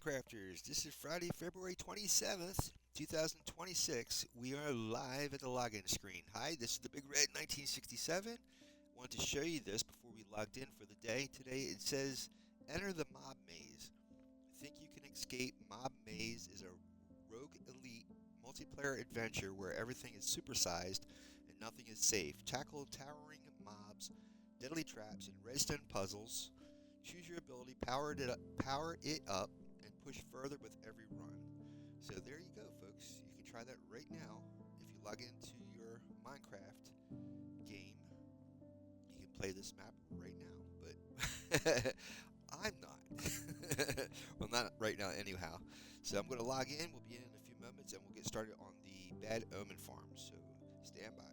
Minecrafters. This is Friday, February 27th, 2026. We are live at the login screen. Hi, this is the Big Red 1967. Wanted to show you this before we logged in for the day. Today it says, enter the mob maze. Think you can escape? Mob Maze is a rogue elite multiplayer adventure where everything is supersized and nothing is safe. Tackle towering mobs, deadly traps, and redstone puzzles. Choose your ability, power it up, and push further with every run. So there you go, folks. You can try that right now. If you log into your Minecraft game, you can play this map right now. But I'm not. Well, not right now, anyhow. So I'm going to log in. We'll be in a few moments, and we'll get started on the Bad Omen farm. So stand by.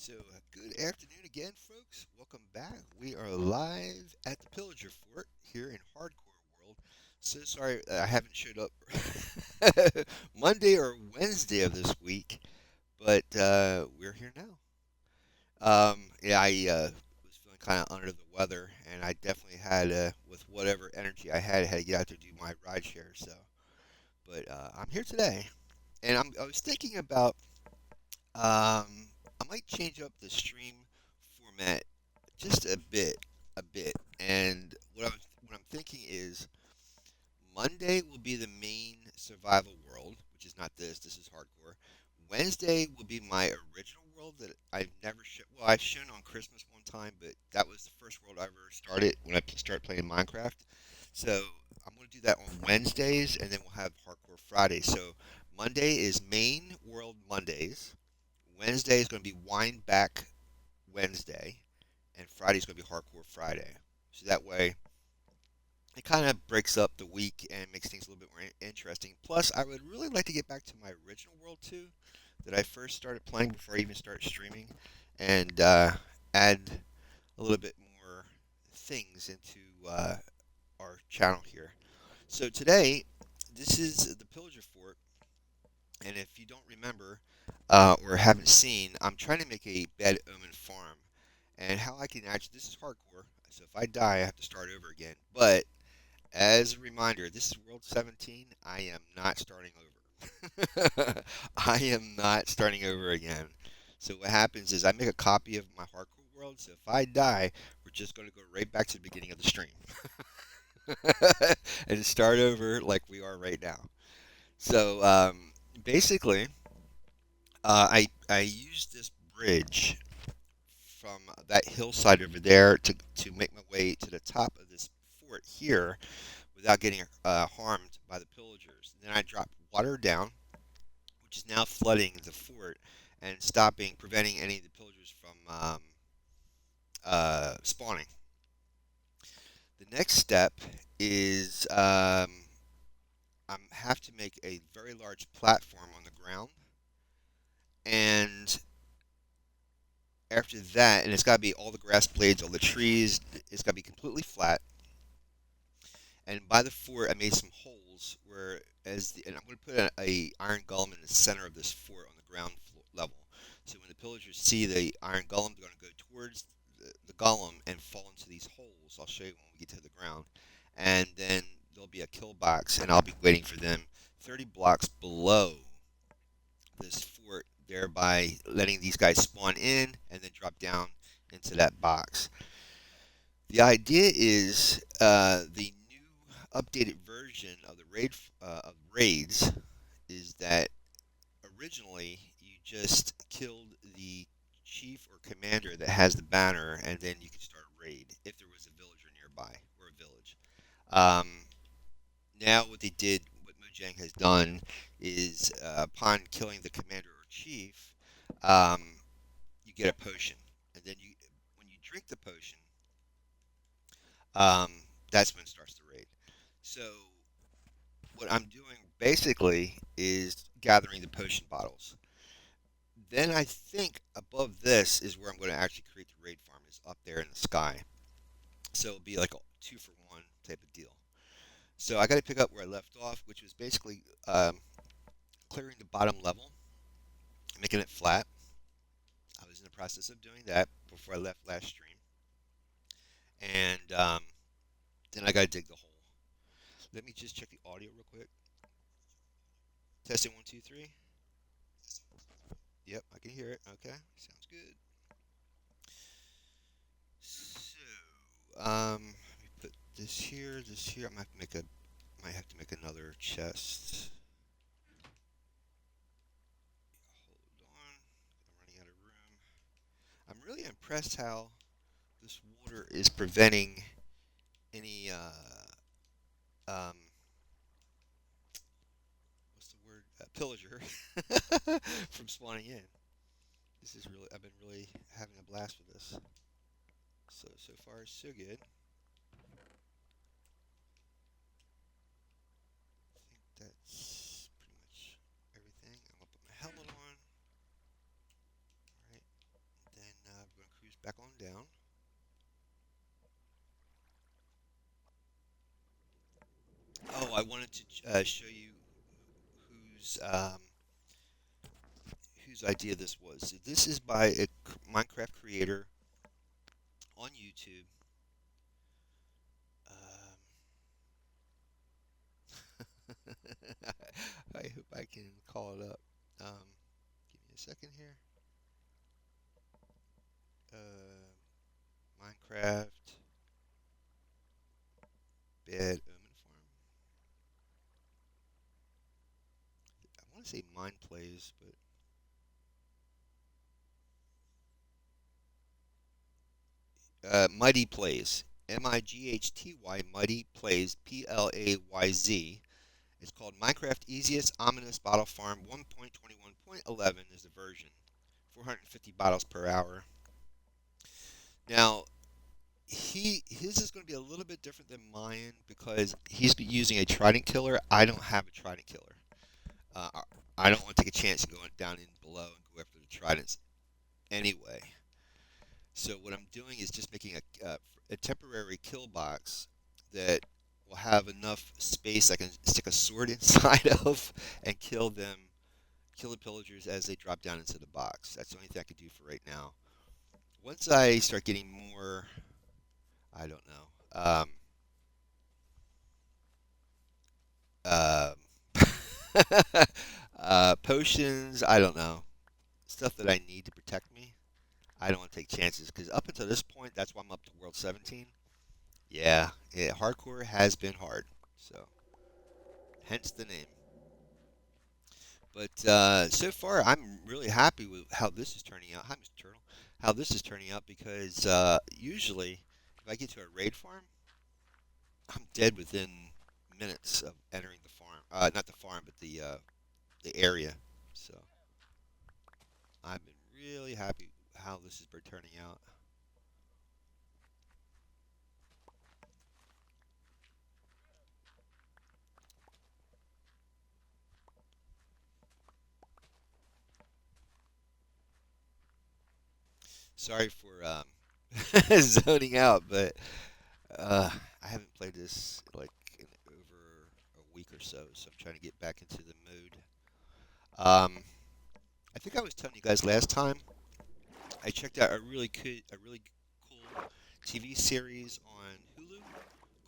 So, good afternoon again, folks. Welcome back. We are live at the Pillager Fort here in Hardcore World. So sorry I haven't showed up Monday or Wednesday of this week, but we're here now. Yeah, I was feeling kind of under the weather, and I definitely had, with whatever energy I had to get out there to do my ride share. So, but I'm here today, and I was thinking about I might change up the stream format just a bit. And what I'm thinking is Monday will be the main survival world, which is not this. This is hardcore. Wednesday will be my original world that I've never shown. Well, I've shown on Christmas one time, but that was the first world I ever started when I started playing Minecraft. So I'm going to do that on Wednesdays, and then we'll have Hardcore Fridays. So Monday is main world Mondays. Wednesday is going to be Wind Back Wednesday, and Friday is going to be Hardcore Friday. So that way, it kind of breaks up the week and makes things a little bit more interesting. Plus, I would really like to get back to my original world too, that I first started playing before I even started streaming, and add a little bit more things into our channel here. So today, this is the Pillager Fort, and if you don't remember or haven't seen, I'm trying to make a Bad Omen farm. And how I can actually, this is hardcore, so if I die, I have to start over again. But as a reminder, this is World 17. I am not starting over. I am not starting over again. So what happens is I make a copy of my hardcore world. So if I die, we're just going to go right back to the beginning of the stream and start over like we are right now. So basically, I used this bridge from that hillside over there to make my way to the top of this fort here without getting harmed by the pillagers. And then I dropped water down, which is now flooding the fort and preventing any of the pillagers from spawning. The next step is I have to make a very large platform on the ground, and after that, and it's got to be all the grass blades, all the trees, it's got to be completely flat. And by the fort, I made some holes and I'm going to put a iron golem in the center of this fort on the ground level. So when the pillagers see the iron golem, they're going to go towards the golem and fall into these holes. I'll show you when we get to the ground. And then there'll be a kill box, and I'll be waiting for them 30 blocks below this fort, thereby letting these guys spawn in and then drop down into that box. The idea is the new updated version of the of raids is that originally you just killed the chief or commander that has the banner, and then you could start a raid if there was a villager nearby or a village. Um, Now what they did, what Mojang has done, is upon killing the commander or chief, um, you get a potion, and then when you drink the potion, um, that's when it starts the raid. So what I'm doing basically is gathering the potion bottles. Then I think above this is where I'm going to actually create the raid farm, is up there in the sky. So it'll be like a 2-for-1 type of deal. So I got to pick up where I left off, which was basically clearing the bottom level, making it flat. I was in the process of doing that before I left last stream. And then I got to dig the hole. Let me just check the audio real quick. Testing 1, 2, 3. Yep, I can hear it. Okay, sounds good. So, let me put this here, this here. Might have to make another chest. Hold on, I'm running out of room. I'm really impressed how this water is preventing any um, what's the word? Pillager from spawning in. This is really, I've been really having a blast with this. So far so good. I think that's pretty much everything. I'm gonna put my helmet on. All right, then we're gonna cruise back on down. Oh, I wanted to show you whose um, whose idea this was. So this is by a Minecraft creator on YouTube. I hope I can call it up. Give me a second here. Minecraft Bed Omen Farm. I want to say Mine Plays, but Mighty Plays. Mighty Mighty Plays Playz. It's called Minecraft Easiest Ominous Bottle Farm 1.21.11 is the version. 450 bottles per hour. Now, his is going to be a little bit different than mine because he's using a trident killer. I don't have a trident killer. I don't want to take a chance going down in below and go after the tridents anyway. So what I'm doing is just making a temporary kill box that will have enough space I can stick a sword inside of and kill the pillagers as they drop down into the box. That's the only thing I can do for right now. Once I start getting more, I don't know, potions, I don't know, stuff that I need to protect me. I don't want to take chances because up until this point, that's why I'm up to World 17. Yeah, hardcore has been hard, so hence the name. But so far, I'm really happy with how this is turning out. Hi, Mr. Turtle. How this is turning out because usually, if I get to a raid farm, I'm dead within minutes of entering the farm. Not the farm, but the area. So I've been really happy how this has been turning out. Sorry for zoning out, but I haven't played this like in over a week or so, so I'm trying to get back into the mood. Um, I think I was telling you guys last time I checked out a really cool TV series on Hulu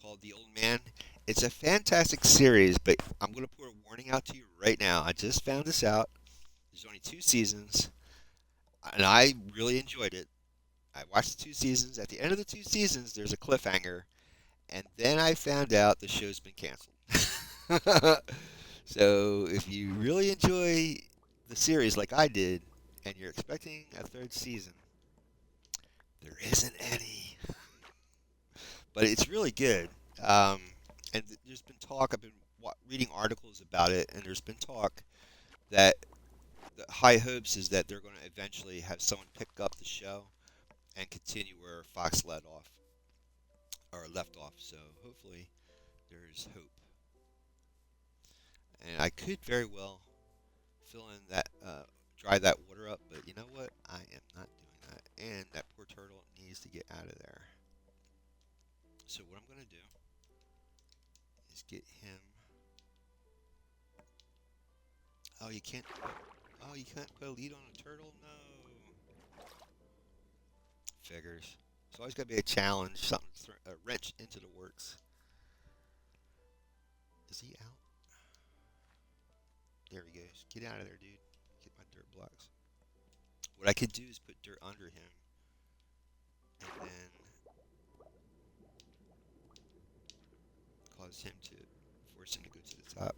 called The Old Man. It's a fantastic series, but I'm going to put a warning out to you right now. I just found this out. There's only two seasons, and I really enjoyed it. I watched the two seasons. At the end of the two seasons, there's a cliffhanger, and then I found out the show's been canceled. So if you really enjoy the series like I did, and you're expecting a third season, there isn't any. But it's really good. Um, and there's been talk. I've been reading articles about it, and there's been talk that the high hopes is that they're going to eventually have someone pick up the show and continue where Fox led off or left off. So hopefully there's hope. And I could very well fill in that, dry that water up, but you know what? I am not doing that. And that poor turtle needs to get out of there. So what I'm going to do is get him. Oh, you can't. Oh, you can't put a lead on a turtle? No. Figures. It's always got to be a challenge, something, a wrench into the works. Is he out? There he goes. Get out of there, dude. Get my dirt blocks. What I could do is put dirt under him, and then cause him to force him to go to the top.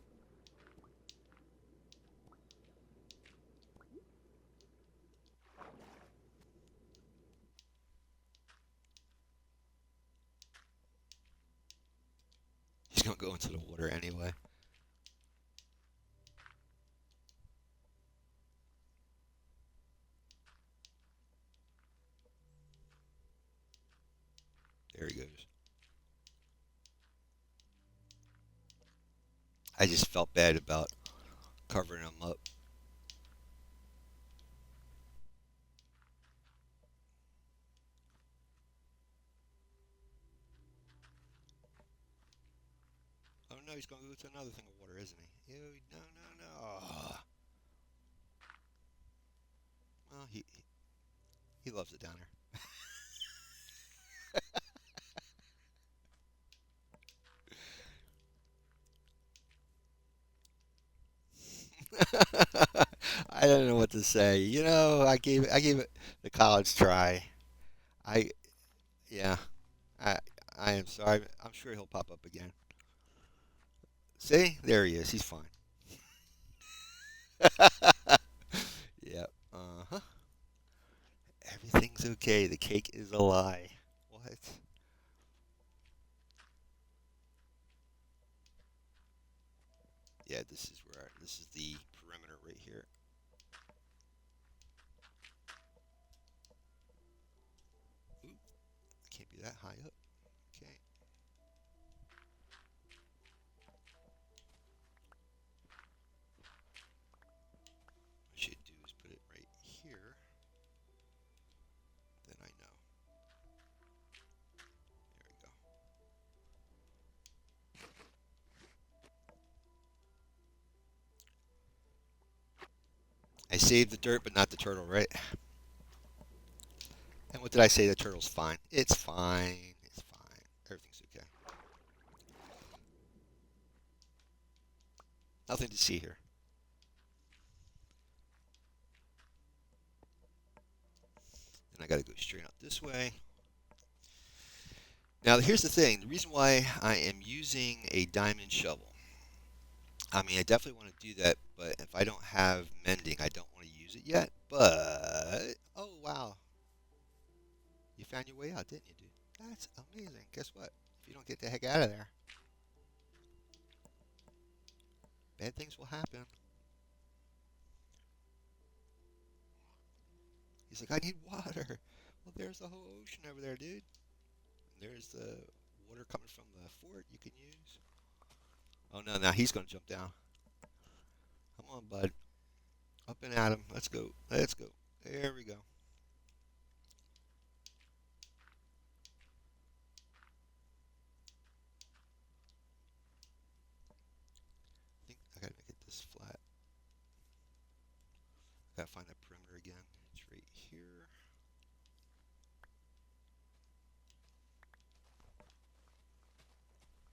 He's gonna go into the water anyway. There he goes. I just felt bad about covering him up. Oh no, he's gonna go to another thing of water, isn't he? Ew, no, no, no. Oh. Well, he loves it down there. I don't know what to say. I gave it the college try. I yeah. I I am sorry. I'm sure he'll pop up again. See, there he is. He's fine. Yep. Uh huh. Everything's okay. The cake is a lie. What? Yeah, this is the perimeter right here. Ooh, I can't be that high up. Okay. What I should do is put it right here. Then I know. There we go. I saved the dirt, but not the turtle, right? And what did I say? The turtle's fine. It's fine. It's fine. Everything's okay. Nothing to see here. And I got to go straight out this way. Now, here's the thing. The reason why I am using a diamond shovel. I mean, I definitely want to do that, but if I don't have mending, I don't want to use it yet. But, oh, wow. You found your way out, didn't you, dude? That's amazing. Guess what? If you don't get the heck out of there, bad things will happen. He's like, I need water. Well, there's the whole ocean over there, dude. There's the water coming from the fort you can use. Oh, no, now he's going to jump down. Come on, bud. Up and at him. Let's go. Let's go. There we go. I think I got to make it this flat. Gotta find the perimeter again. It's right here.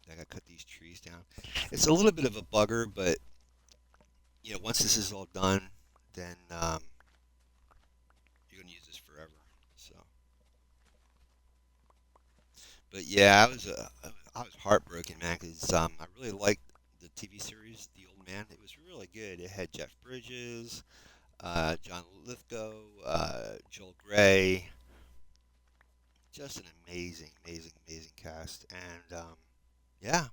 I gotta cut these trees down. It's a little bit of a bugger, but once this is all done, then you're gonna use this forever. So, but yeah, I was heartbroken, man, because I really liked the TV series, The Old Man. It was really good. It had Jeff Bridges, John Lithgow, Joel Grey. Just an amazing, amazing, amazing cast. And yeah,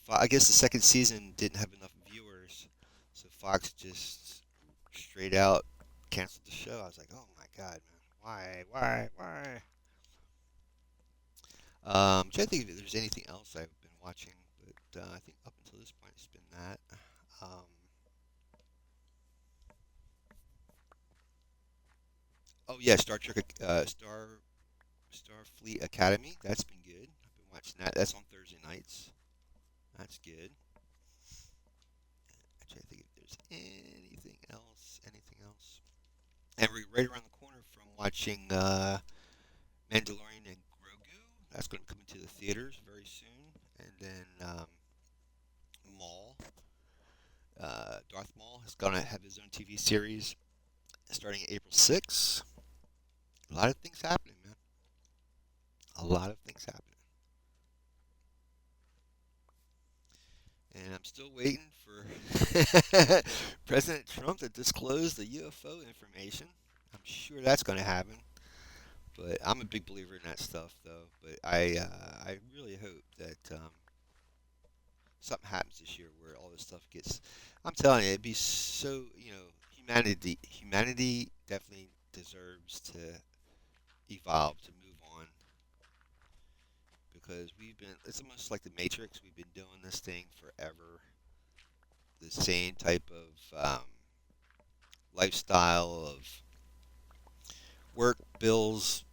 I guess the second season didn't have enough viewers, so Fox just straight out canceled the show. I was like, oh my god, man, why? Trying to think if there's anything else I've been watching, but I think up until this point it's been that. Um, oh yeah, Star Trek, Starfleet Academy. That's been good. I've been watching that. That's on Thursday nights. That's good. I'm trying to think if there's anything else. Anything else? And we're right around the corner from watching Mandalorian and Grogu. That's going to come into the theaters very soon. And then Maul, Darth Maul, is going to have his own TV series starting April 6th. A lot of things happening, man. A lot of things happening. And I'm still waiting for President Trump to disclose the UFO information. I'm sure that's going to happen. But I'm a big believer in that stuff, though. But I really hope that something happens this year where all this stuff gets. I'm telling you, it'd be so. Humanity definitely deserves to evolve, to move on, because we've been. It's almost like the Matrix. We've been doing this thing forever. The same type of lifestyle of work, bills,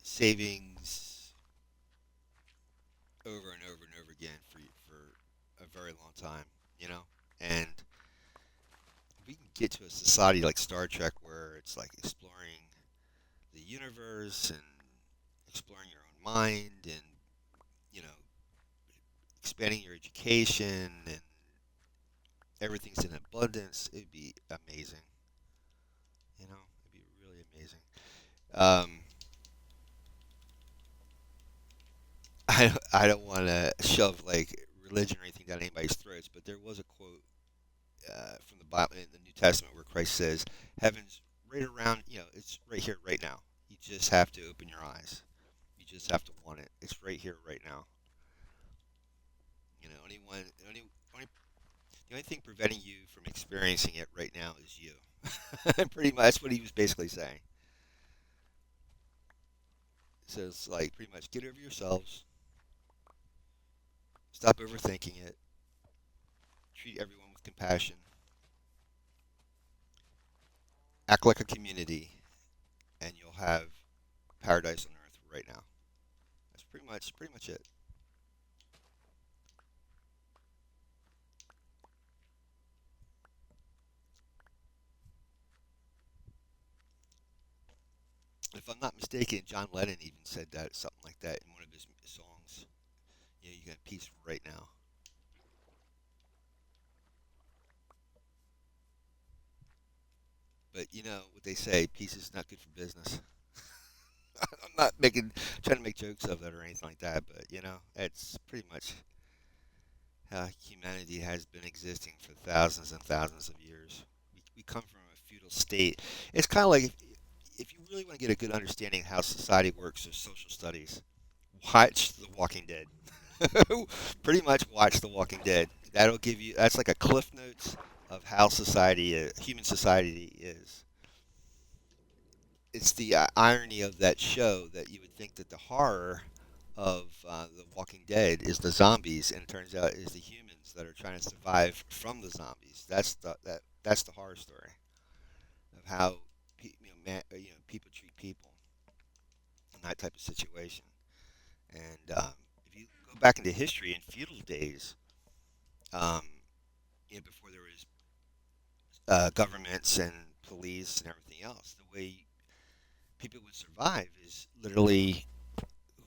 savings, over and over and over again for a very long time. You know, and we can get to a society like Star Trek where it's like exploring the universe and exploring your own mind and you know expanding your education and everything's in abundance. It'd be amazing. It'd be really amazing. Um, I don't want to shove like religion or anything down anybody's throats, but there was a quote from the Bible in the New Testament where Christ says, "Heaven's right around. It's right here, right now. You just have to open your eyes. You just have to want it. It's right here, right now. Only one, only the only thing preventing you from experiencing it right now is you." Pretty much, that's what he was basically saying. So it's like pretty much get over yourselves, stop overthinking it, treat everyone with compassion, act like a community, and you'll have paradise on earth right now. That's pretty much it. If I'm not mistaken, John Lennon even said that something like that in one of his songs. You got peace right now. But you know what they say, peace is not good for business. I'm not trying to make jokes of it or anything like that, but it's pretty much how humanity has been existing for thousands and thousands of years. We come from a feudal state. It's kind of like if you really want to get a good understanding of how society works or social studies, watch The Walking Dead. Pretty much watch The Walking Dead. That's like a cliff notes of how human society is. It's the irony of that show that you would think that the horror of The Walking Dead is the zombies, and it turns out is the humans that are trying to survive from the zombies. That's the horror story of how people treat people in that type of situation. And if you go back into history in feudal days, um, before there was governments and police, and everything else. The way people would survive is literally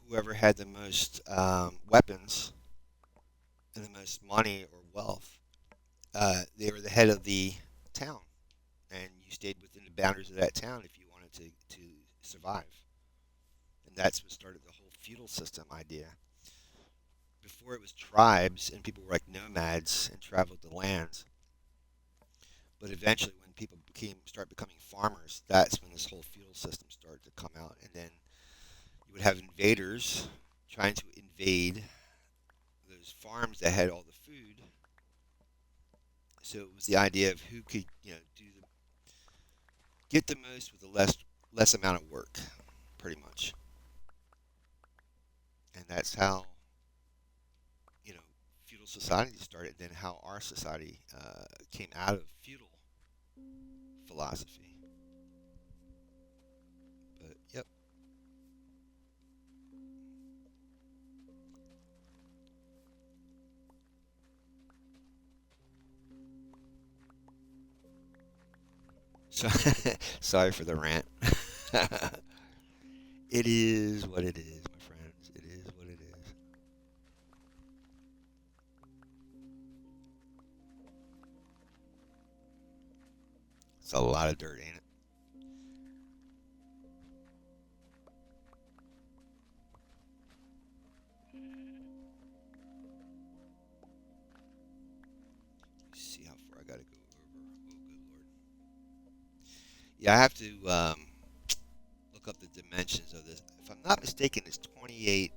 whoever had the most weapons and the most money or wealth. They were the head of the town, and you stayed within the boundaries of that town if you wanted to survive. And that's what started the whole feudal system idea. Before it was tribes and people were like nomads and traveled the lands, but eventually when people start becoming farmers, that's when this whole feudal system started to come out. And then you would have invaders trying to invade those farms that had all the food. So it was the idea of who could, get the most with the less amount of work, pretty much. And that's how you know feudal society started. Then how our society came out of feudal philosophy. But yep. So sorry for the rant. It is what it is, my friends. It is what it is. It's a lot of dirt, ain't it? Let's see how far I gotta go over. Oh, good lord. Yeah, I have to look up the dimensions of this. If I'm not mistaken, it's 28.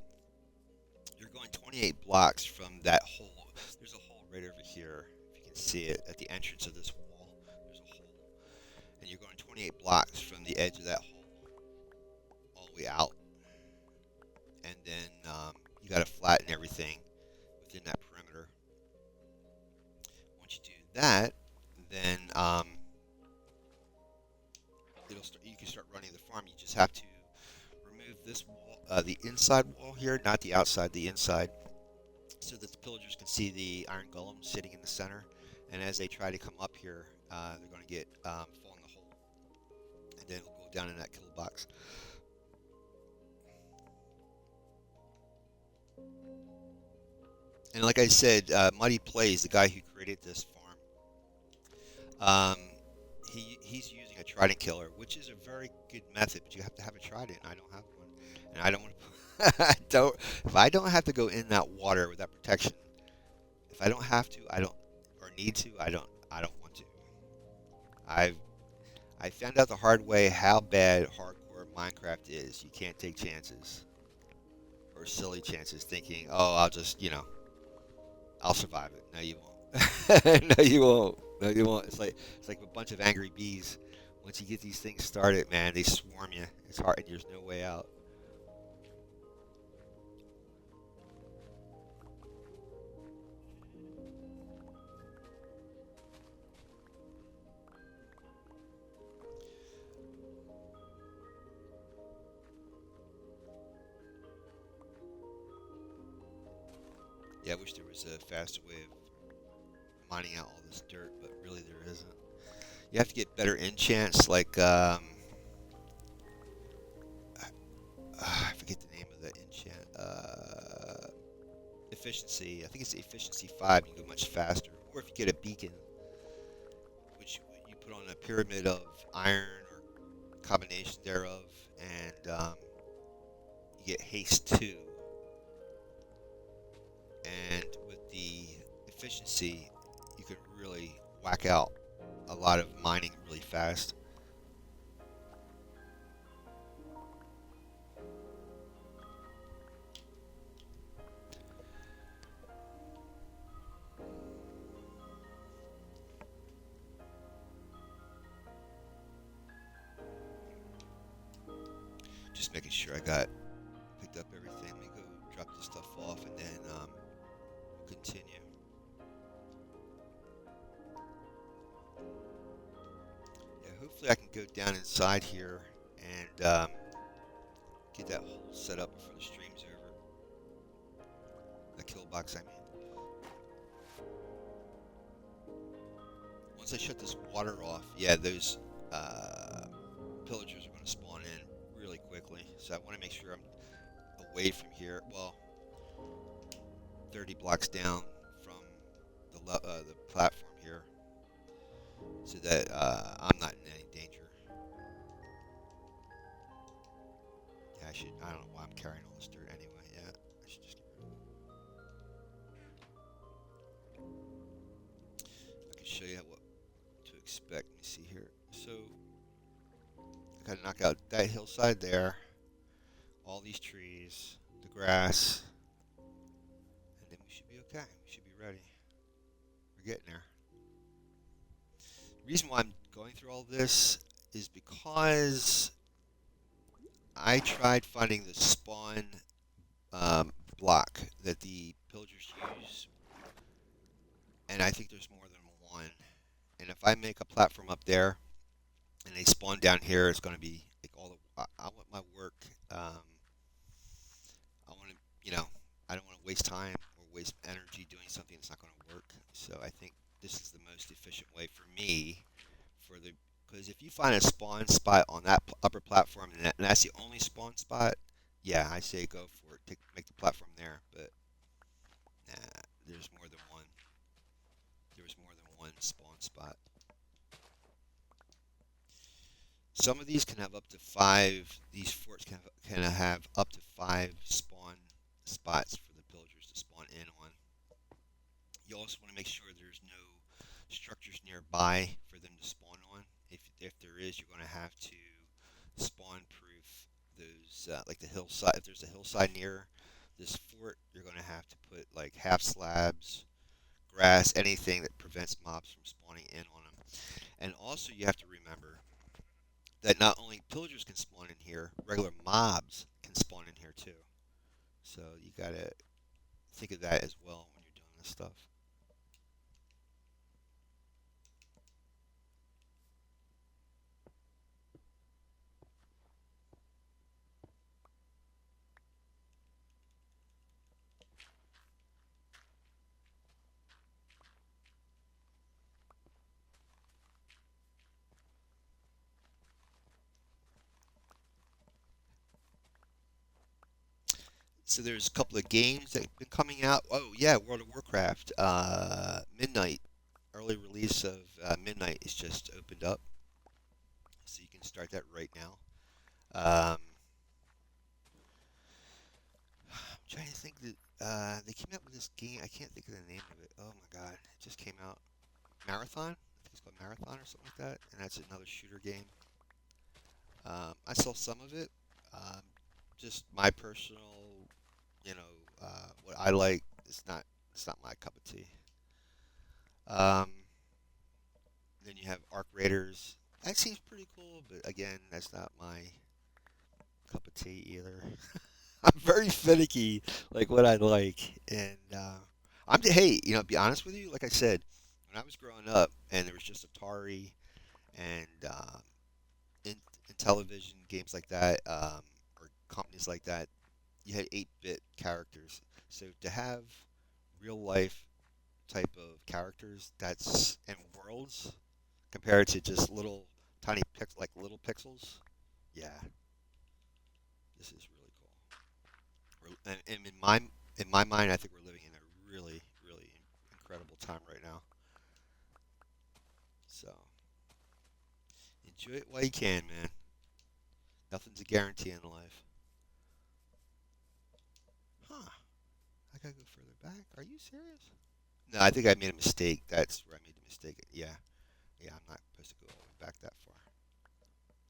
You're going 28 blocks from that hole. There's a hole right over here. If you can see it at the entrance of this wall, there's a hole, and you're going 28 blocks from the edge of that hole all the way out, and then you got to flatten everything within that perimeter. Once you do that, then you can start running the farm. You just have to remove this wall, the inside wall here, not the outside, the inside, so that the pillagers can see the iron golem sitting in the center. And as they try to come up here, they're going to get fall in the hole, and then it'll go down in that kill box. And like I said, Muddy Plays, the guy who created this farm, he's using a trident killer, which is a very good method, but you have to have a trident. And I don't have one, and I don't want to. I don't. If I don't have to go in that water with that protection, if I don't have to, I don't, or need to, I don't. I don't want to. I've I found out the hard way how bad hardcore Minecraft is. You can't take chances or silly chances, thinking, "Oh, I'll just, I'll survive it." No, you won't. No, you won't. No, you won't. It's like a bunch of angry bees. Once you get these things started, man, they swarm you. It's hard, and there's no way out. Yeah, I wish there was a faster way of mining out all this dirt, but really there isn't. You have to get better enchants, like I forget the name of the enchant. Efficiency. I think it's efficiency 5. You go much faster. Or if you get a beacon, which you put on a pyramid of iron or combination thereof, and you get haste 2. And with the efficiency, you can really whack out a lot of mining really fast. Just making sure I got picked up everything. Let me go drop this stuff off and then continue. Yeah, hopefully I can go down inside here and get that hole set up before the stream's over. The kill box, I mean. Once I shut this water off, yeah, those uh, pillagers are going to spawn in really quickly. So I want to make sure I'm away from here. Well, 30 blocks down from the platform here, so that I'm not in any danger. Yeah, I should. I don't know why I'm carrying all this dirt anyway. Yeah, I should just get rid of it. I can show you what to expect. Let me see here. So I gotta knock out that hillside there, all these trees, the grass, and then we should be okay. We should be ready. We're getting there. The reason why I'm going through all this is because I tried finding the spawn block that the pillagers use, and I think there's more than one. And if I make a platform up there and they spawn down here, it's going to be like all the. I want my work. Um, I want to, I don't want to waste time or waste energy doing something that's not going to work. So I think this is the most efficient way for me for the because if you find a spawn spot on that upper platform and that's the only spawn spot, yeah, I say go for it. Make the platform there, but nah, there's more than one. There's more than one spawn spot. Some of these can have up to five. These forts can have up to five spawn spots for the pillagers to spawn in on. You also want to make sure there's no structures nearby for them to spawn on. If there is, you're going to have to spawn proof those like the hillside. If there's a hillside near this fort, you're going to have to put like half slabs, grass, anything that prevents mobs from spawning in on them. And also, you have to remember that not only pillagers can spawn in here, regular mobs can spawn in here too. So you gotta think of that as well when you're doing this stuff. So there's a couple of games that have been coming out. Oh yeah, World of Warcraft. Midnight, early release of Midnight is just opened up, so you can start that right now. I'm trying to think that they came out with this game. I can't think of the name of it. Oh my god, it just came out. Marathon. I think it's called Marathon or something like that, and that's another shooter game. I saw some of it. Um, just my personal, what I like. It's not my cup of tea. Um, then you have Arc Raiders. That seems pretty cool, but again, that's not my cup of tea either. I'm very finicky, like what I like, and hey, to be honest with you, like I said, when I was growing up, and there was just Atari and in, in television games like that, or companies like that, you had 8-bit characters. So to have real life type of characters that's and worlds compared to just little tiny like little pixels, yeah, this is really cool. And in my mind, I think we're living in a really really incredible time right now. So enjoy it while you can, man. Nothing's a guarantee in life. Huh? I gotta go further back. Are you serious? No, I think I made a mistake. That's where I made the mistake. Yeah, yeah, I'm not supposed to go all the way back that far.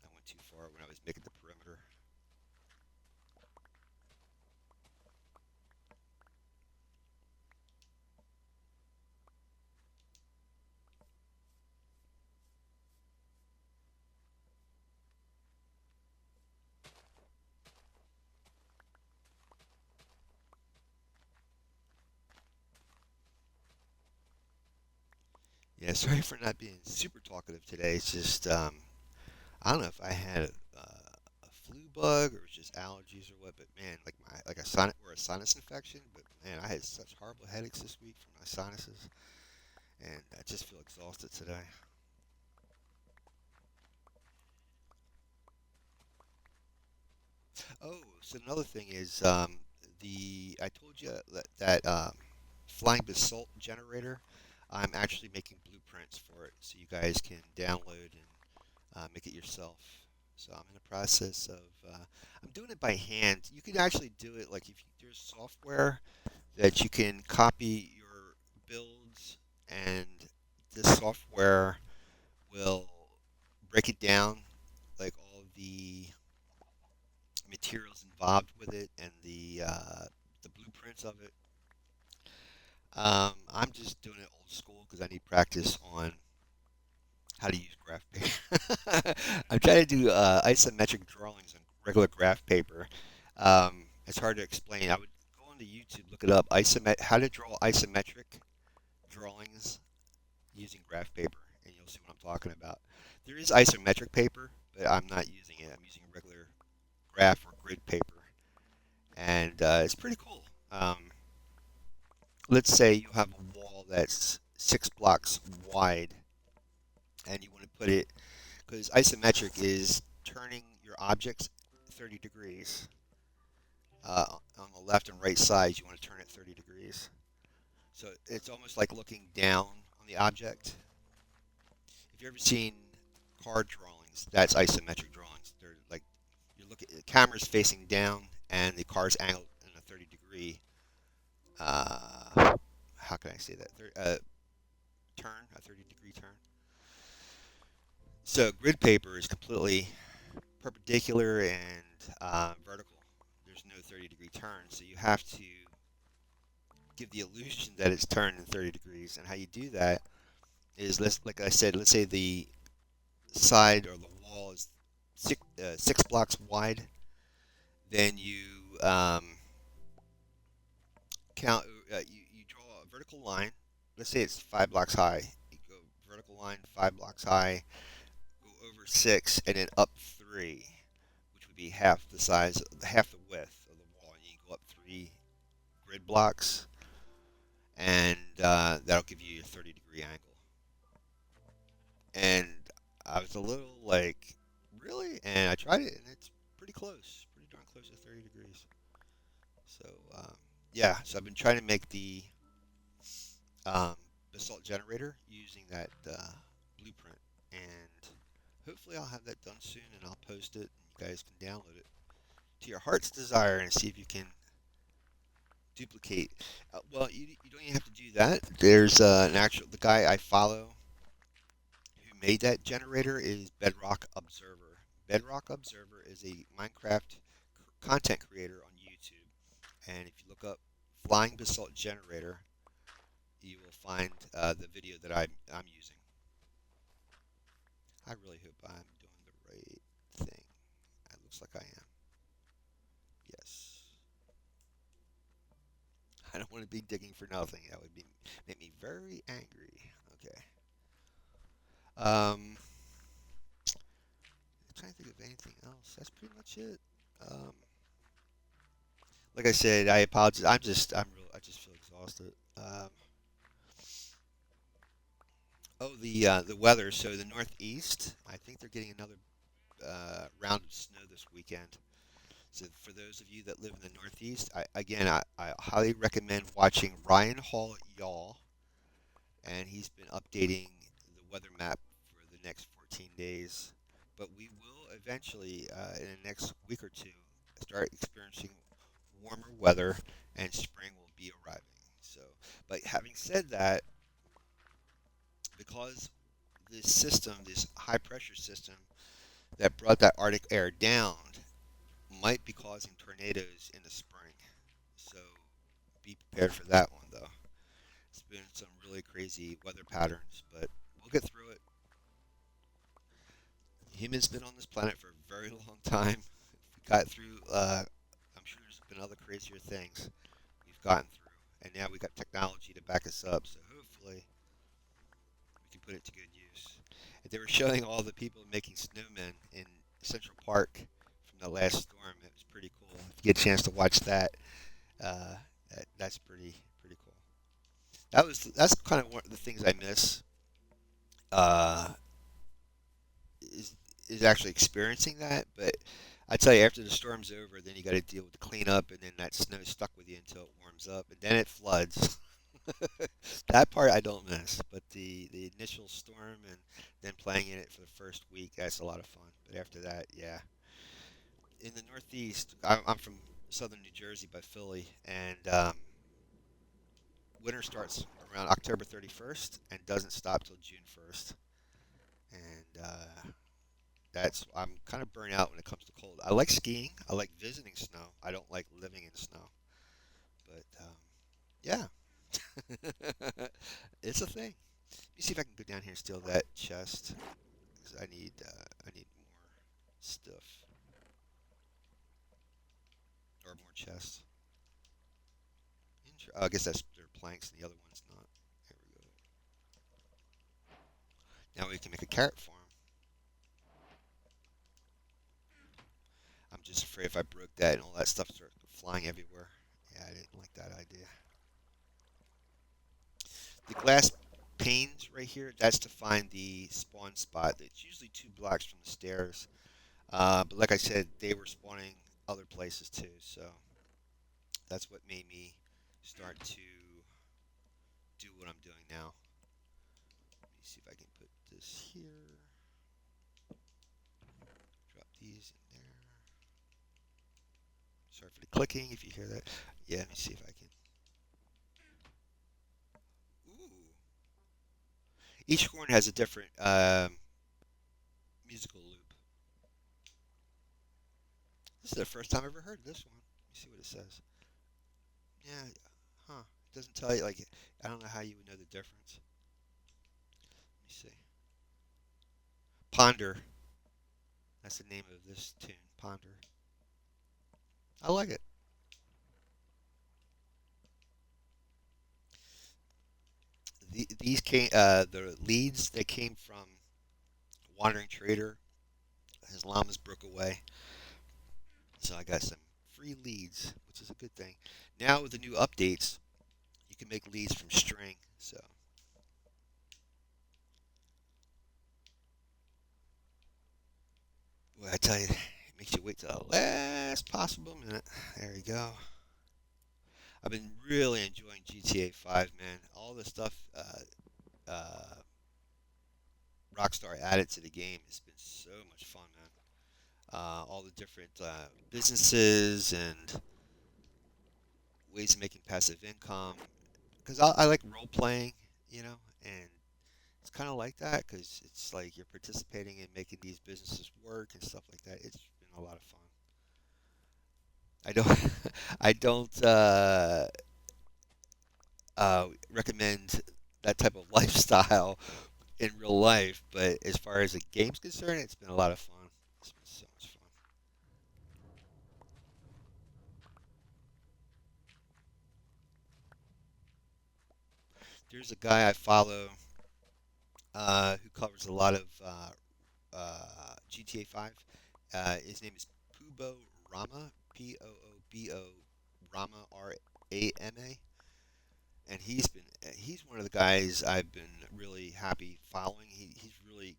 I went too far when I was making the perimeter. Yeah, sorry for not being super talkative today. It's just I don't know if I had a flu bug or it was just allergies or what, but man, like a sinus infection. But man, I had such horrible headaches this week from my sinuses, and I just feel exhausted today. Oh, so another thing is the I told you that flying basalt generator. I'm actually making blueprints for it, so you guys can download and make it yourself. So I'm in the process of I'm doing it by hand. You can actually do it like if there's software that you can copy your builds, and this software will break it down, like all the materials involved with it and the blueprints of it. I'm just doing it old school because I need practice on how to use graph paper. I'm trying to do isometric drawings on regular graph paper. It's hard to explain. I would go onto YouTube, look it up, how to draw isometric drawings using graph paper, and you'll see what I'm talking about. There is isometric paper, but I'm not using it. I'm using regular graph or grid paper, and it's pretty cool. Let's say you have a wall that's 6 blocks wide, and you want to put it because isometric is turning your objects 30 degrees. On the left and right sides, you want to turn it 30 degrees. So it's almost like looking down on the object. If you've ever seen car drawings, that's isometric drawings. They're like you look at the camera's facing down and the car's angled in a 30-degree. How can I say that? Turn, a 30-degree turn. So grid paper is completely perpendicular and vertical. There's no 30-degree turn, so you have to give the illusion that it's turned in 30 degrees. And how you do that is, like I said, let's say the side or the wall is 6 blocks wide. Then you count. You draw a vertical line. Let's say it's 5 blocks high. You go vertical line 5 blocks high, go over six, and then up three, which would be half the size, half the width of the wall. And you go up 3 grid blocks, and that'll give you a 30-degree angle. And I was a little like, really? And I tried it, and it's pretty darn close to 30 degrees. So, yeah, so I've been trying to make the um, basalt generator using that blueprint, and hopefully I'll have that done soon, and I'll post it, and you guys can download it to your heart's desire and see if you can duplicate. Well, you don't even have to do that. There's the guy I follow who made that generator is Bedrock Observer. Bedrock Observer is a Minecraft content creator on YouTube, and if you look up Flying Basalt Generator, you will find the video that I'm using. I really hope I'm doing the right thing. It looks like I am. Yes. I don't want to be digging for nothing. That would be make me very angry. Okay. I'm trying to think of anything else. That's pretty much it. Um, like I said, I apologize. I just feel exhausted. The weather. So the Northeast, I think they're getting another round of snow this weekend. So for those of you that live in the Northeast, I highly recommend watching Ryan Hall Y'all, and he's been updating the weather map for the next 14 days. But we will eventually, in the next week or two, start experiencing warmer weather, and spring will be arriving. So, but having said that, because this high pressure system that brought that Arctic air down, might be causing tornadoes in the spring. So be prepared for that one, though. It's been some really crazy weather patterns, but we'll get through it. Humans been on this planet for a very long time. We got through. I'm sure there's been other crazier things we've gotten through, and now we got technology to back us up. So hopefully we can put it to good use. And they were showing all the people making snowmen in Central Park from the last storm. It was pretty cool. If you get a chance to watch that, uh, that's pretty cool. That's kind of one of the things I miss. Uh, is is actually experiencing that, but I tell you, after the storm's over, then you got to deal with the cleanup, and then that snow stuck with you until it warms up, and then it floods. That part I don't miss, but the initial storm and then playing in it for the first week, that's a lot of fun. But after that, yeah. In the Northeast, I'm from southern New Jersey by Philly, and winter starts around October 31st and doesn't stop till June 1st. And that's I'm kind of burnt out when it comes to cold. I like skiing. I like visiting snow. I don't like living in snow. But yeah, it's a thing. Let me see if I can go down here and steal that chest because I need more stuff or more chests. Oh, I guess that's their planks and the other one's not. There we go. Now we can make a carrot farm. I'm just afraid if I broke that and all that stuff starts flying everywhere. Yeah, I didn't like that idea. The glass panes right here, that's to find the spawn spot. It's usually 2 blocks from the stairs. But like I said, they were spawning other places too. So that's what made me start to do what I'm doing now. Let me see if I can put this here. Drop these in there. Sorry for the clicking if you hear that. Yeah, let me see if I can. Ooh. Each horn has a different musical loop. This is the first time I've ever heard this one. Let me see what it says. Yeah, huh. It doesn't tell you, like, I don't know how you would know the difference. Let me see. Ponder. That's the name of this tune. Ponder. I like it. These came, the leads that came from Wandering Trader. His llamas broke away. So I got some free leads, which is a good thing. Now with the new updates, you can make leads from string. So, well, I tell you, it makes you wait till the last possible minute. There you go. I've been really enjoying GTA 5, man. All the stuff Rockstar added to the game has been so much fun, man. All the different businesses and ways of making passive income. Because I like role playing, you know, and it's kind of like that because it's like you're participating in making these businesses work and stuff like that. It's been a lot of fun. I don't, I don't recommend that type of lifestyle in real life, but as far as the game's concerned, it's been a lot of fun. It's been so much fun. There's a guy I follow who covers a lot of GTA 5. His name is Pubo Rama, Poobo Rama Rama, and he's one of the guys I've been really happy following. He's really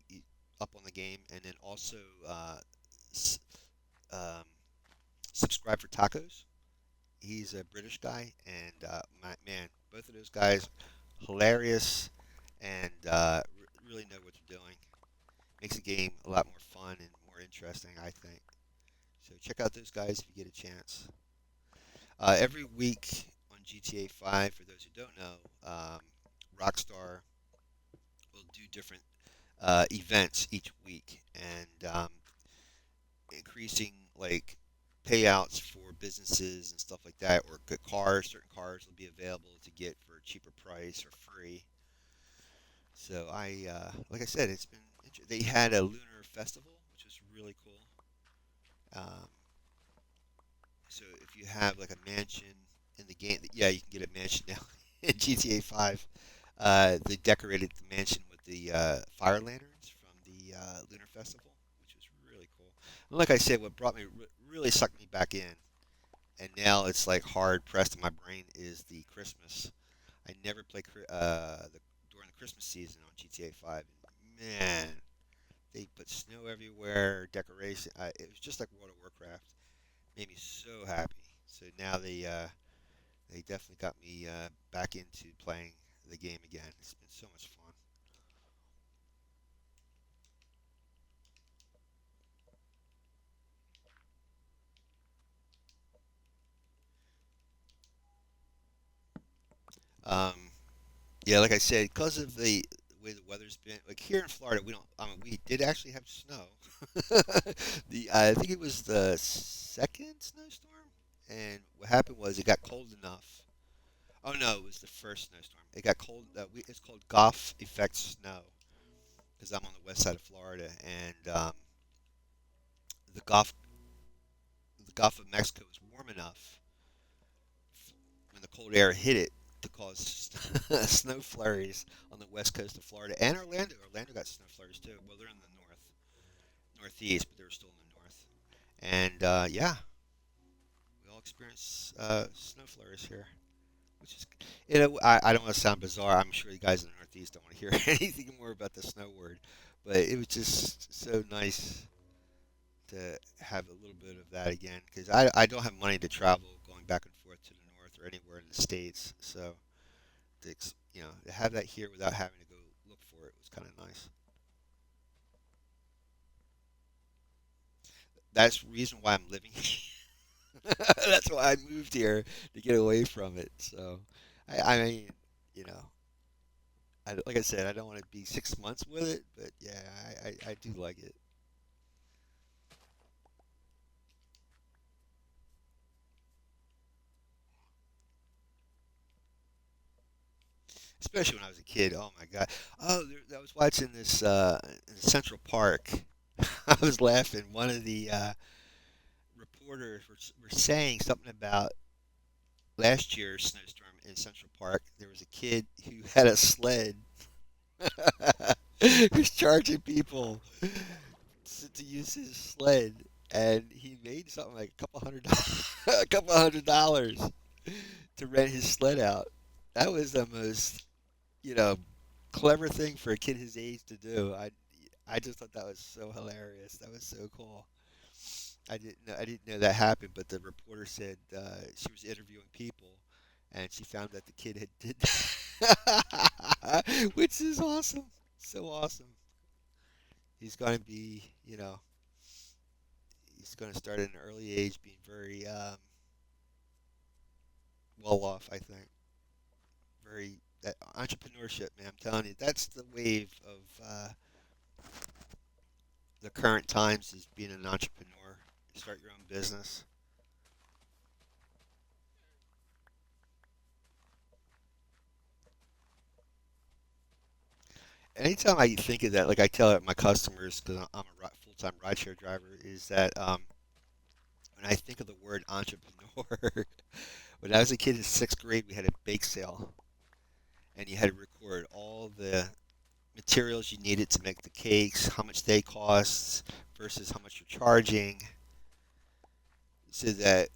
up on the game, and then also s- um, subscribe for tacos. He's a British guy, and man, both of those guys hilarious and really know what they're doing. Makes the game a lot more fun and more interesting, I think. So check out those guys if you get a chance. Every week on GTA 5, for those who don't know, Rockstar will do different events each week and increasing like payouts for businesses and stuff like that, or good cars. Certain cars will be available to get for a cheaper price or free. So like I said, it's been. They had a lunar festival, which was really cool. Um, so if you have like a mansion in the game, yeah, you can get a mansion now in GTA 5. They decorated the mansion with the fire lanterns from the lunar festival, which was really cool. And like I said, what brought me really sucked me back in, and now it's like hard pressed in my brain is the Christmas. I never play during the Christmas season on GTA 5. Man, They put snow everywhere, decoration. It was just like World of Warcraft. Made me so happy. So now they definitely got me back into playing the game again. It's been so much fun. Yeah, like I said, because of the way the weather's been, like here in Florida, we don't. I mean, we did actually have snow. I think it was the second snowstorm, and what happened was it got cold enough. Oh no, it was the first snowstorm. It got cold. It's called Gulf effect snow because I'm on the west side of Florida, and the Gulf, the Gulf of Mexico was warm enough when the cold air hit it to cause snow flurries on the west coast of Florida and Orlando. Orlando got snow flurries too. Well, they're in the northeast, but they were still in the north. And yeah, we all experience snow flurries here, which is, I don't want to sound bizarre. I'm sure you guys in the northeast don't want to hear anything more about the snow word, but it was just so nice to have a little bit of that again because I don't have money to travel going back and forth to the north or anywhere in the states, so to have that here without having to go look for it was kind of nice. That's the reason why I'm living here. That's why I moved here to get away from it. So, I mean, you know, like I said, I don't want to be 6 months with it, but yeah, I do like it. Especially when I was a kid. Oh my God. Oh, I was watching this in Central Park. I was laughing. One of the reporters were saying something about last year's snowstorm in Central Park. There was a kid who had a sled who's charging people to use his sled, and he made something like a couple $100 to rent his sled out. That was the most, you know, clever thing for a kid his age to do. I just thought that was so hilarious. That was so cool. I didn't know that happened, but the reporter said she was interviewing people, and she found that the kid had did that, which is awesome. So awesome. He's going to be, he's going to start at an early age being very well off. I think very that entrepreneurship, man. I'm telling you, that's the wave of the current times is being an entrepreneur. Start your own business. Anytime I think of that, like I tell my customers, because I'm a full-time rideshare driver, is that when I think of the word entrepreneur, when I was a kid in sixth grade, we had a bake sale, and you had to record all the materials you needed to make the cakes, how much they cost versus how much you're charging, so that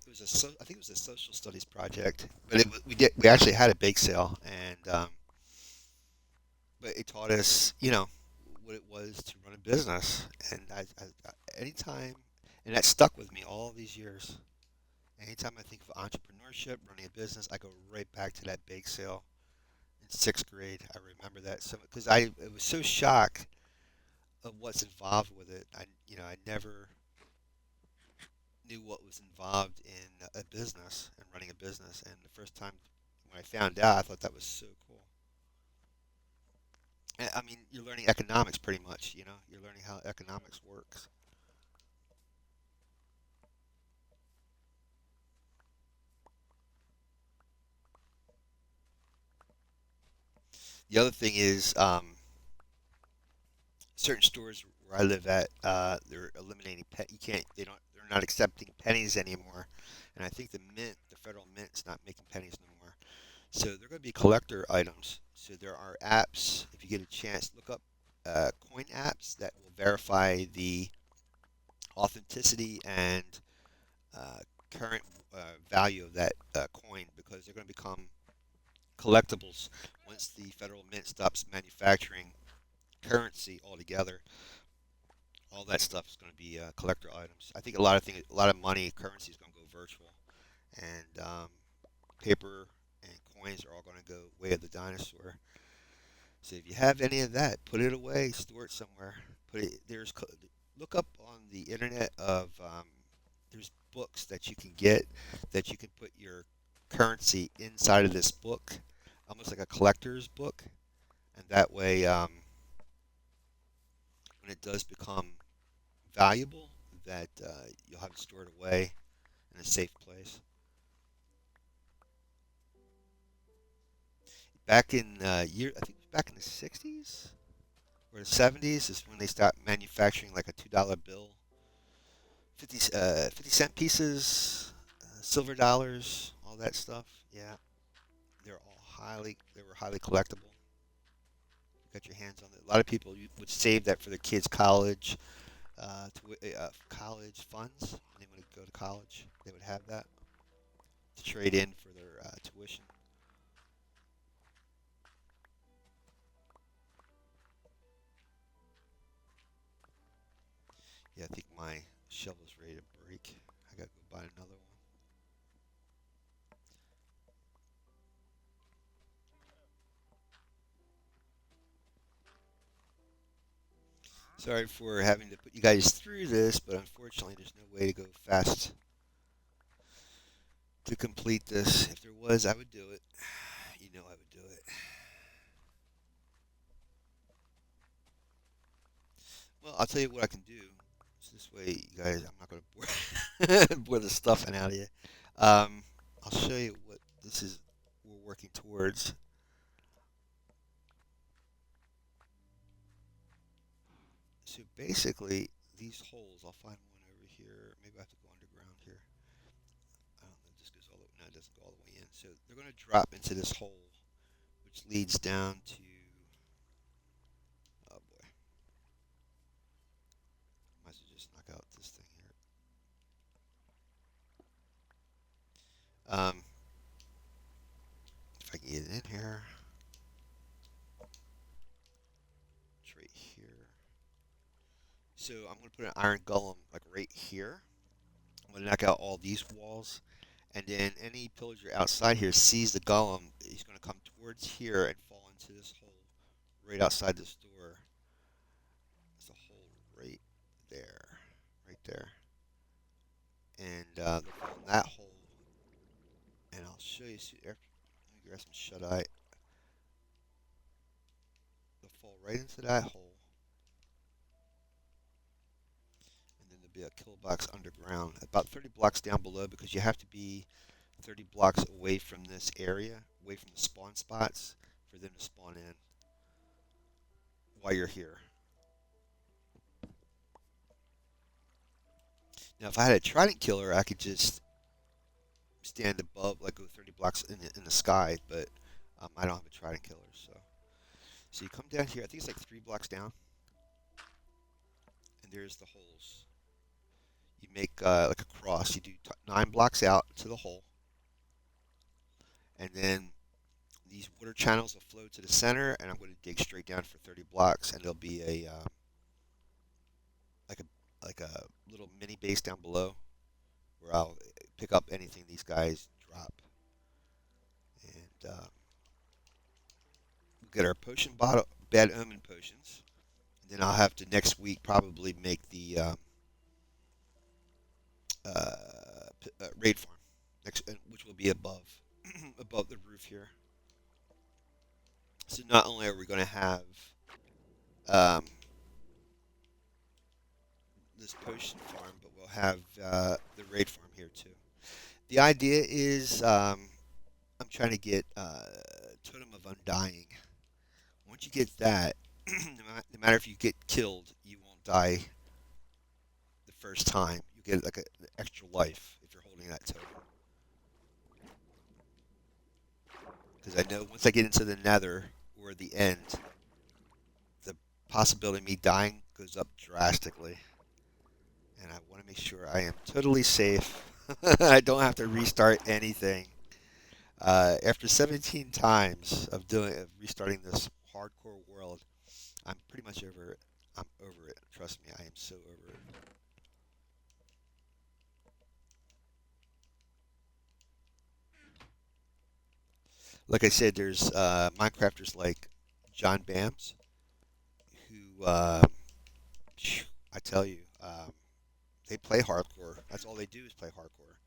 I think it was a social studies project, but we actually had a bake sale, and but it taught us, what it was to run a business, and anytime, and that stuck with me all these years. Anytime I think of entrepreneurship, running a business, I go right back to that bake sale in sixth grade. I remember that so because I was so shocked of what's involved with it. I never knew what was involved in a business and running a business, and the first time when I found out, I thought that was so cool. I mean, you're learning economics pretty much. You're learning how economics works. The other thing is, certain stores where I live at, they're eliminating pet. You can't. They're not accepting pennies anymore, and I think the mint, the federal mint, is not making pennies no more. So they're going to be collector items. So there are apps. If you get a chance, look up coin apps that will verify the authenticity and uh, current value of that coin because they're going to become collectibles once the federal mint stops manufacturing currency altogether. All that stuff is going to be collector items. I think a lot of money, currency is going to go virtual, and paper and coins are all going to go way of the dinosaur. So if you have any of that, put it away, store it somewhere. Put it look up on the internet of there's books that you can get that you can put your currency inside of this book, almost like a collector's book, and that way when it does become valuable, that you'll have it stored away in a safe place. Back in I think it was back in the '60s or the '70s is when they stopped manufacturing like a $2 bill, 50-cent pieces, silver dollars, all that stuff. Yeah, they were highly collectible. You got your hands on it. A lot of people would save that for their kids' college funds. When they would go to college, they would have that to trade in for their tuition. Yeah, I think my shovel's ready to break. I gotta go buy another one. Sorry for having to put you guys through this, but unfortunately, there's no way to go fast to complete this. If there was, I would do it. You know, I would do it. Well, I'll tell you what I can do. So this way, you guys, I'm not gonna bore the stuffing out of you. Um, I'll show you what this is. We're working towards. So basically, these holes. I'll find one over here. Maybe I have to go underground here. I don't know. This goes all the way. No, it doesn't go all the way in. So they're going to drop into this hole, which leads down to. Oh boy. Might as well just knock out this thing here. If I can get it in here, it's right here. So I'm going to put an iron golem like right here. I'm going to knock out all these walls, and then any pillager outside here sees the golem. He's going to come towards here and fall into this hole right outside this door. There's a hole right there, right there, and they'll fall in that hole. And I'll show you. See, after, let me grab some shut eye. They'll fall right into that hole, and then there'll be a kill box underground, about 30 blocks down below, because you have to be 30 blocks away from this area, away from the spawn spots, for them to spawn in while you're here. Now, if I had a trident killer, I could just stand above, like go 30 blocks in the sky, but I don't have a trident killer, so you come down here. I think it's like 3 blocks down, and there's the holes. You make like a cross. You do 9 blocks out to the hole, and then these water channels will flow to the center, and I'm going to dig straight down for 30 blocks, and there'll be a like a little mini base down below where I'll pick up anything these guys drop, and we'll get our potion bottle, bad omen potions, and then I'll have to next week probably make the raid farm next, which will be above above the roof here. So not only are we going to have um, this potion farm, but we'll have the raid farm here too. The idea is I'm trying to get Totem of Undying. Once you get that, no matter if you get killed, you won't die the first time. You get like an extra life if you're holding that totem. Because I know once I get into the Nether or the end, the possibility of me dying goes up drastically, and I want to make sure I am totally safe. I don't have to restart anything. After 17 times of restarting this hardcore world, I'm pretty much over it. I'm over it. Trust me, I am so over it. Like I said, there's Minecrafters like John Bams who, I tell you, they play hardcore. That's all they do is play hardcore.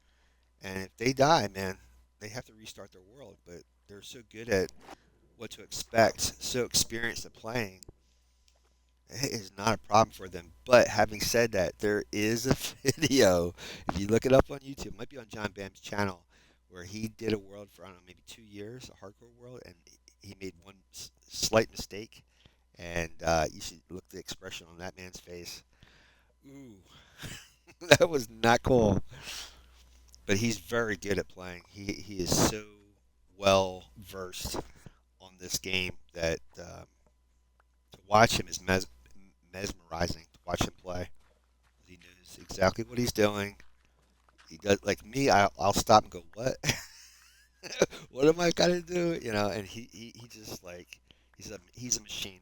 And if they die, man, they have to restart their world. But they're so good at what to expect, so experienced at playing, it is not a problem for them. But having said that, there is a video. If you look it up on YouTube, it might be on John Bam's channel, where he did a world for I don't know maybe 2 years, a hardcore world, and he made one slight mistake. And you should look at the expression on that man's face. Ooh, that was not cool. But he's very good at playing. He is so well versed on this game that to watch him is mesmerizing. To watch him play, he knows exactly what he's doing. He does like me. I'll stop and go, "What? What am I gonna do?" You know. And he just like he's a machine.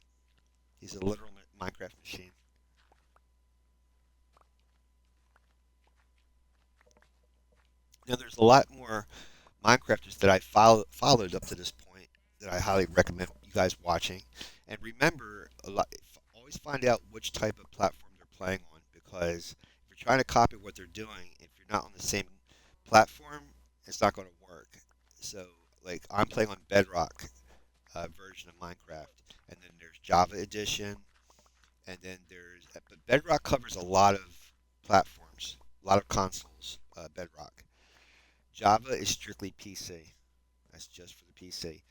He's a literal Minecraft machine. Now there's a lot more Minecrafters that I followed up to this point that I highly recommend you guys watching. And remember, always find out which type of platform they're playing on because if you're trying to copy what they're doing, if you're not on the same platform, it's not going to work. So, like, I'm playing on Bedrock version of Minecraft, and then there's Java Edition, and then but Bedrock covers a lot of platforms, a lot of consoles. Bedrock. Java is strictly PC. That's just for the PC.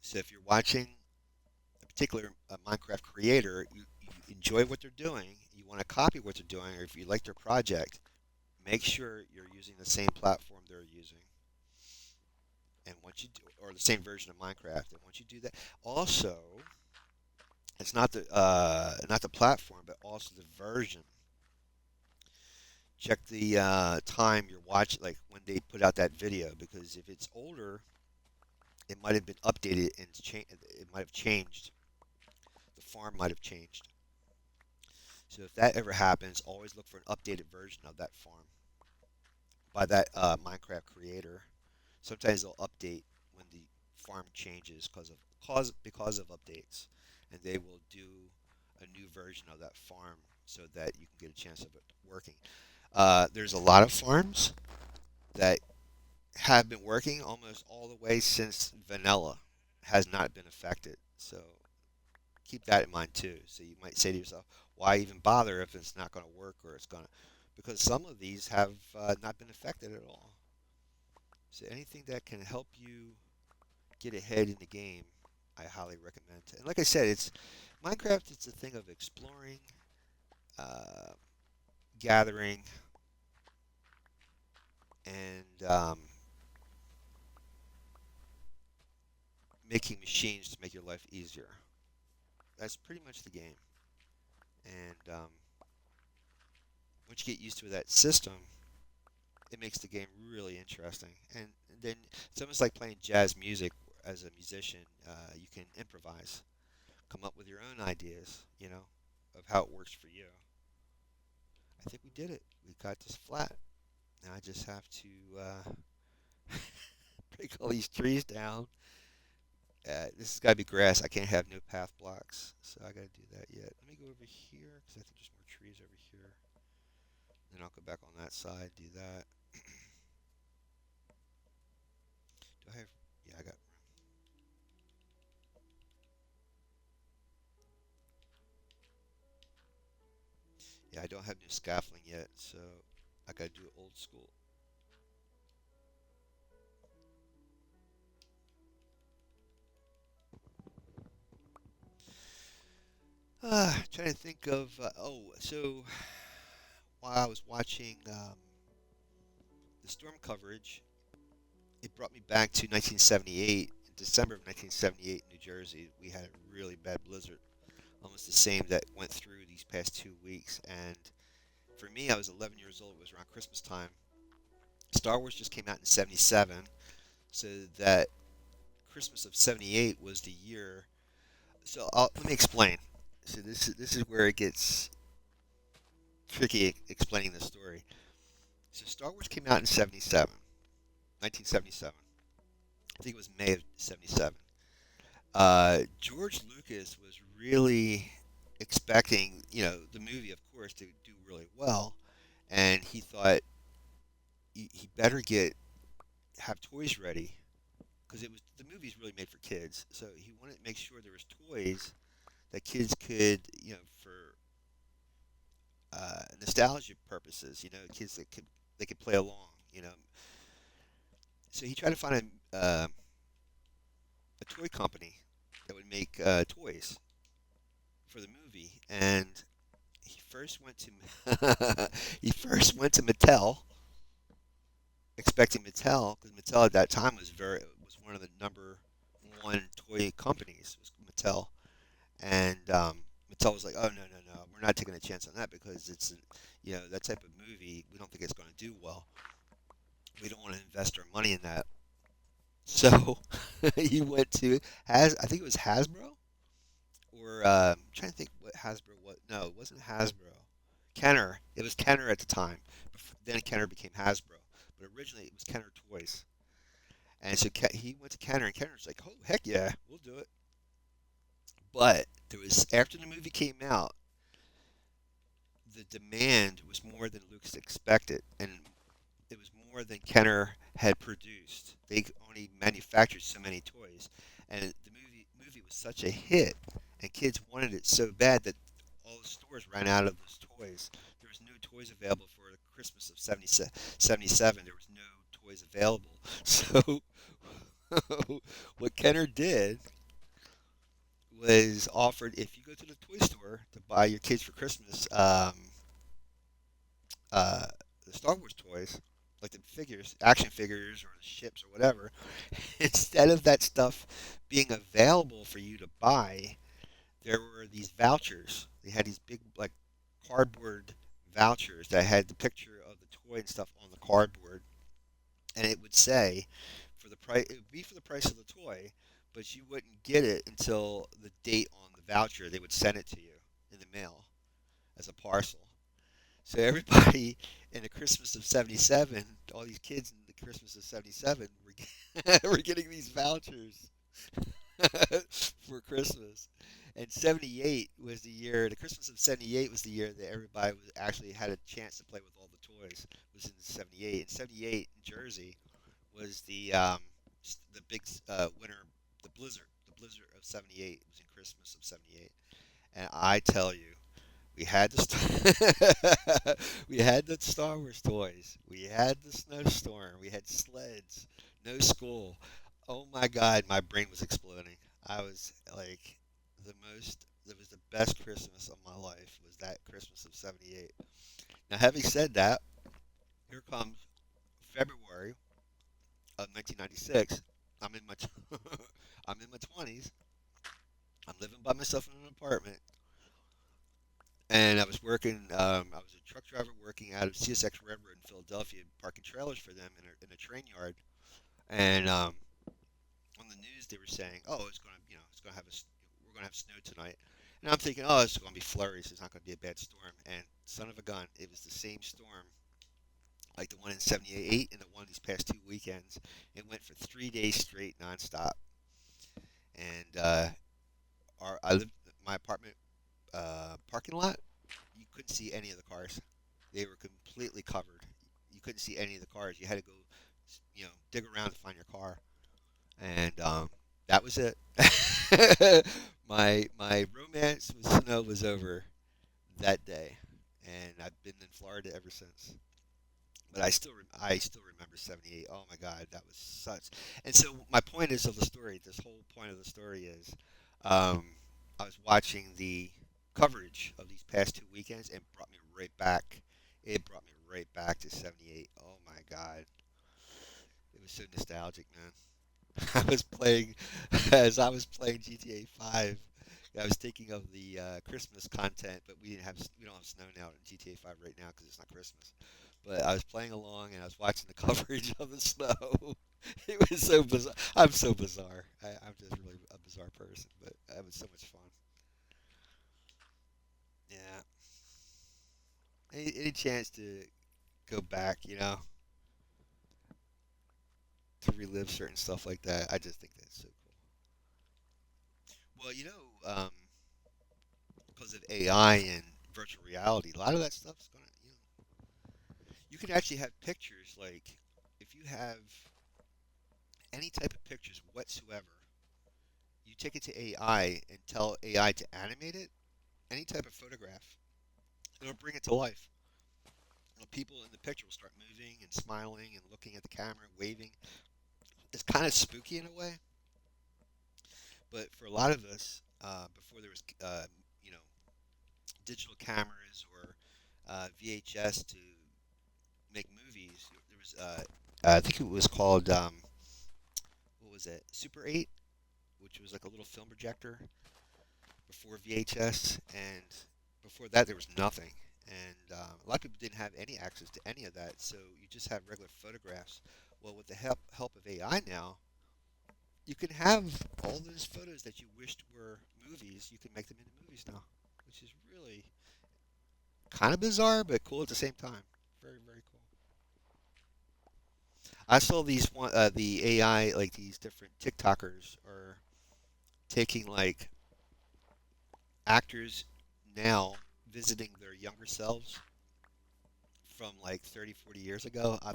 So if you're watching a particular Minecraft creator, you enjoy what they're doing, you want to copy what they're doing, or if you like their project, make sure you're using the same platform they're using. And once you do, or the same version of Minecraft, and once you do that, also it's not the platform, but also the version. Check the time you're watching, like when they put out that video, because if it's older, it might have been updated and it might have changed. The farm might have changed. So if that ever happens, always look for an updated version of that farm by that Minecraft creator. Sometimes they'll update when the farm changes because of updates, and they will do a new version of that farm so that you can get a chance of it working. There's a lot of farms that have been working almost all the way since vanilla has not been affected. So keep that in mind too. So you might say to yourself, why even bother if it's not going to work or it's going to, because some of these have not been affected at all. So anything that can help you get ahead in the game, I highly recommend. And like I said, it's Minecraft. It's a thing of exploring, uh, gathering, and making machines to make your life easier. That's pretty much the game. And once you get used to that system, it makes the game really interesting. And then it's almost like playing jazz music as a musician. You can improvise, come up with your own ideas, of how it works for you. I think we did it. We got this flat. Now I just have to break all these trees down. This has got to be grass. I can't have no path blocks, so I got to do that yet. Let me go over here because I think there's more trees over here. Then I'll go back on that side, do that. Do I have? Yeah, I got. Yeah, I don't have new scaffolding yet, so I got to do it old school. Trying to think of. So while I was watching the storm coverage, it brought me back to 1978. In December of 1978 in New Jersey, we had a really bad blizzard, almost the same that went through these past 2 weeks. And for me, I was 11 years old. It was around Christmas time. Star Wars just came out in '77, so that Christmas of '78 was the year. So let me explain. So this is where it gets tricky explaining the story. So Star Wars came out in '77, 1977. I think it was May of '77. George Lucas was really expecting, the movie, of course, to do really well, and he thought he better get have toys ready because it was the movie's really made for kids. So he wanted to make sure there was toys that kids could, for nostalgia purposes, kids that could they could play along, So he tried to find a toy company that would make toys for the movie, and he first went to he first went to Mattel, expecting Mattel because Mattel at that time was one of the number one toy companies was Mattel, and Mattel was like, oh no, we're not taking a chance on that because it's that type of movie we don't think it's going to do well. We don't want to invest our money in that. So he went to I think it was Hasbro or I'm trying to think what Hasbro was. No, it wasn't Hasbro. Kenner. It was Kenner at the time. Then Kenner became Hasbro, but originally it was Kenner Toys. And so he went to Kenner, and Kenner was like, "Oh heck yeah, we'll do it." But there was after the movie came out, the demand was more than Lucas expected, and it was more than Kenner had produced. They only manufactured so many toys, and the movie was such a hit, and kids wanted it so bad that all the stores ran out of those toys. There was no toys available for the Christmas of '77. There was no toys available. So what Kenner did was offered if you go to the toy store to buy your kids for Christmas uh, the Star Wars toys, like the figures, action figures or the ships or whatever, instead of that stuff being available for you to buy, there were these vouchers. They had these big like cardboard vouchers that had the picture of the toy and stuff on the cardboard, and it would say for the price. It would be for the price of the toy, but you wouldn't get it until the date on the voucher. They would send it to you in the mail as a parcel. So everybody in the Christmas of '77, all these kids in the Christmas of '77 were getting these vouchers for Christmas. And '78 was the year. The Christmas of '78 was the year that everybody was actually had a chance to play with all the toys. Was in '78. In '78, in Jersey was the big winter, the blizzard of '78 was in Christmas of '78. And I tell you, we had we had the Star Wars toys. We had the snowstorm. We had sleds. No school. Oh my God, my brain was exploding. I was like the most. It was the best Christmas of my life. Was that Christmas of '78? Now, having said that, here comes February of 1996. I'm in my I'm in my 20s. I'm living by myself in an apartment, and I was working. I was a truck driver working out of CSX Railroad in Philadelphia, parking trailers for them in a train yard. And on the news, they were saying, "Oh, it's going to, it's going to have we're going to have snow tonight." And I'm thinking, "Oh, it's going to be flurries. It's not going to be a bad storm." And son of a gun, it was the same storm like the one in '78 and the one these past 2 weekends. It went for 3 days straight, nonstop. And I lived my apartment parking lot. You couldn't see any of the cars. They were completely covered. You couldn't see any of the cars. You had to go, dig around to find your car, and that was it. My romance with snow was over that day, and I've been in Florida ever since. But I still remember '78. Oh my God, that was such. And so my point is of the story. This whole point of the story is, um, I was watching the coverage of these past 2 weekends and brought me right back. It brought me right back to '78. Oh my God, it was so nostalgic, man. I was playing as I was playing GTA 5. I was thinking of the Christmas content, but we don't have snow now in GTA 5 right now because it's not Christmas. But I was playing along and I was watching the coverage of the snow, It was so bizarre. I'm so bizarre. I'm just really a bizarre person, but it was so much fun. Yeah. Any chance to go back, to relive certain stuff like that, I just think that's so cool. Well, because of AI and virtual reality, a lot of that stuff's gonna, you can actually have pictures like if you have any type of pictures whatsoever, you take it to AI and tell AI to animate it, any type of photograph, it'll bring it to life. People in the picture will start moving and smiling and looking at the camera, waving. It's kind of spooky in a way, but for a lot of us, before there was, you know, digital cameras or VHS to make movies, there was, I think it was called, what was it, Super 8, which was like a little film projector before VHS, and before that there was nothing. And a lot of people didn't have any access to any of that, so you just have regular photographs. Well, with the help of AI now, you can have all those photos that you wished were movies. You can make them into movies now, which is really kind of bizarre, but cool at the same time. Very, very cool. I saw the AI, like these different TikTokers are taking like actors now visiting their younger selves from like 30, 40 years ago. I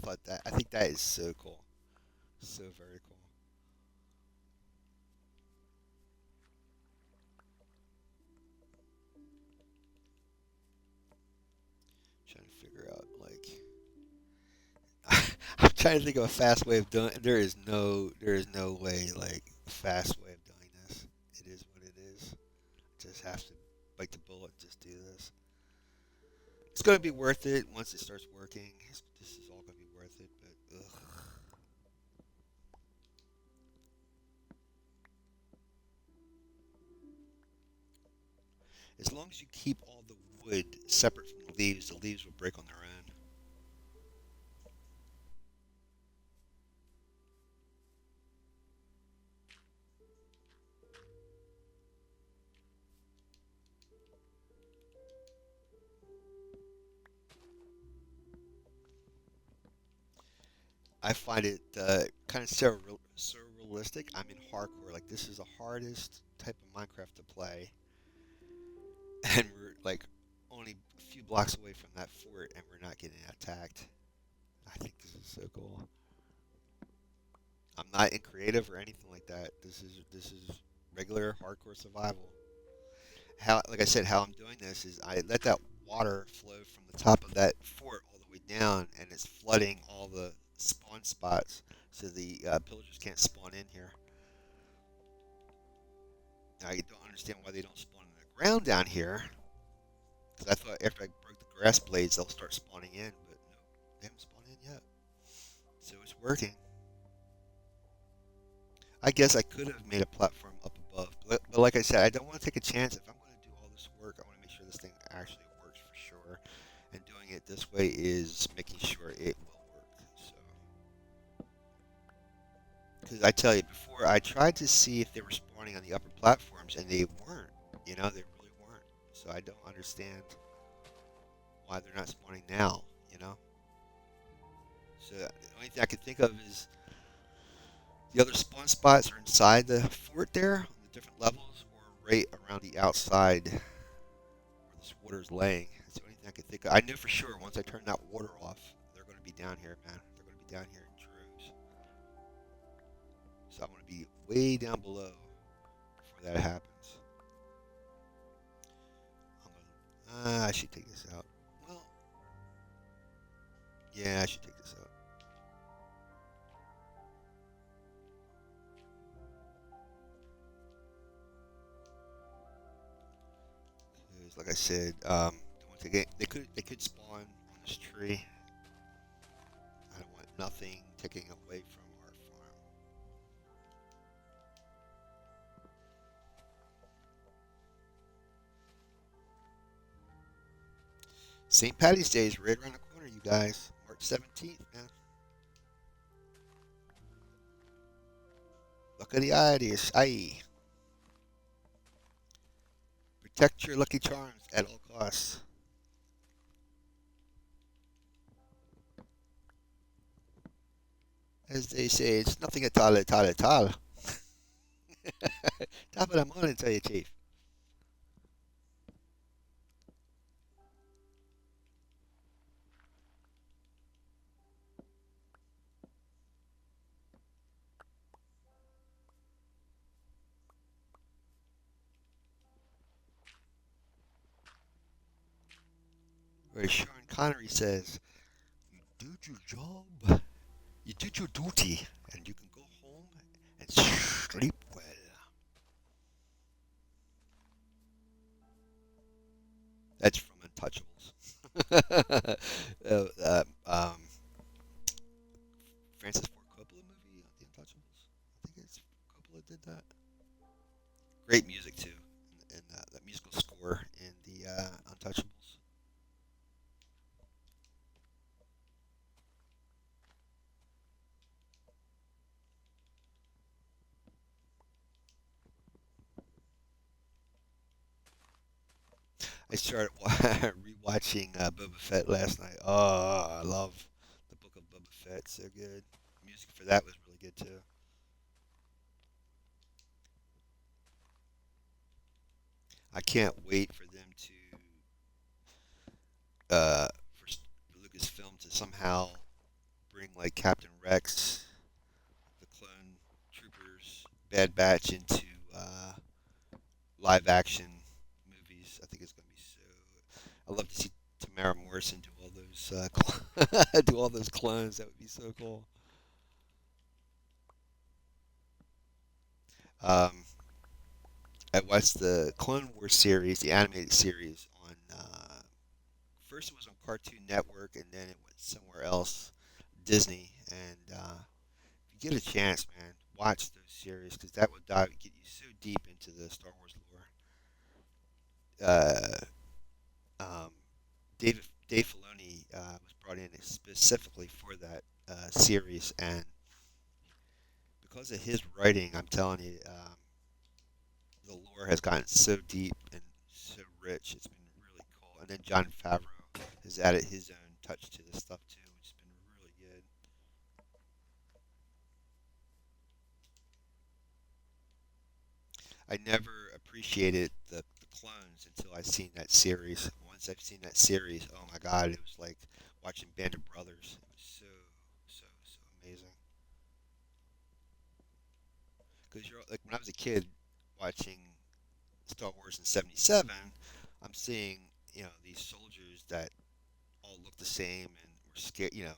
think that is so cool. So very cool. Trying to figure out like I'm trying to think of a fast way of doing. There is no way like fast way of doing this. It is what it is. Just have to bite the bullet. And just do this. It's gonna be worth it once it starts working. This is all gonna be worth it. But ugh. As long as you keep all the wood separate from the leaves will break on their own. I find it kind of surrealistic. I'm in hardcore. Like this is the hardest type of Minecraft to play, and we're like only a few blocks away from that fort, and we're not getting attacked. I think this is so cool. I'm not in creative or anything like that. This is regular hardcore survival. How, like I said, how I'm doing this is I let that water flow from the top of that fort all the way down, and it's flooding all the spawn spots, so the pillagers can't spawn in here. I don't understand why they don't spawn in the ground down here, because I thought after I broke the grass blades they'll start spawning in, but no, they haven't spawned in yet. So it's working. I guess I could have made a platform up above, but like I said, I don't want to take a chance. If I'm going to do all this work, I want to make sure this thing actually works for sure. And doing it this way is making sure it will work. So, because I tell you, before I tried to see if they were spawning on the upper platforms, and they weren't. They really weren't. So I don't understand why they're not spawning now. You know. So the only thing I can think of is the other spawn spots are inside the fort there on the different levels, or right around the outside where this water is laying. That's the only thing I can think of. I know for sure once I turn that water off, they're going to be down here, man. They're going to be down here in droves. So I'm going to be way down below before that happens. I should take this out. Well, yeah, I should take this out. 'Cause like I said, they could spawn on this tree. I don't want nothing taking away from our farm. St. Patty's Day is right around the corner, you guys. March 17th, man. Look at the eyes. Aye. Protect your lucky charms at all costs. As they say, it's nothing at all, at all, at all. Top of the morning to you, Chief. Where Sean Connery says, "You did your job. You did your duty, and you can go home and sleep well." That's from Untouchables. Francis Ford Coppola movie, The Untouchables. I think it's Coppola did that. Great music too, and that musical score in the Untouchables. I started rewatching Boba Fett last night. Oh, I love the Book of Boba Fett. So good. Music for that was really good too. I can't wait for them for Lucasfilm to somehow bring like Captain Rex, the clone troopers, Bad Batch into uh, live action movies. I think it's gonna be so. I love to see Tamara Morrison do all those do all those clones. That would be so cool. Um, I watched the Clone Wars series, the animated series on. First, it was on Cartoon Network, and then it went somewhere else, Disney. And if you get a chance, man, watch those series because that would get you so deep into the Star Wars lore. Um, Dave Filoni was brought in specifically for that series, and because of his writing, I'm telling you, the lore has gotten so deep and so rich. It's been really cool. And then John Favreau has added his own touch to this stuff too, which has been really good. I never appreciated the clones until I seen that series. Once I've seen that series, oh my God, it was like watching Band of Brothers. It was so amazing. Because you're like when I was a kid watching Star Wars in '77, I'm seeing these soldiers that all look the same and were scared, were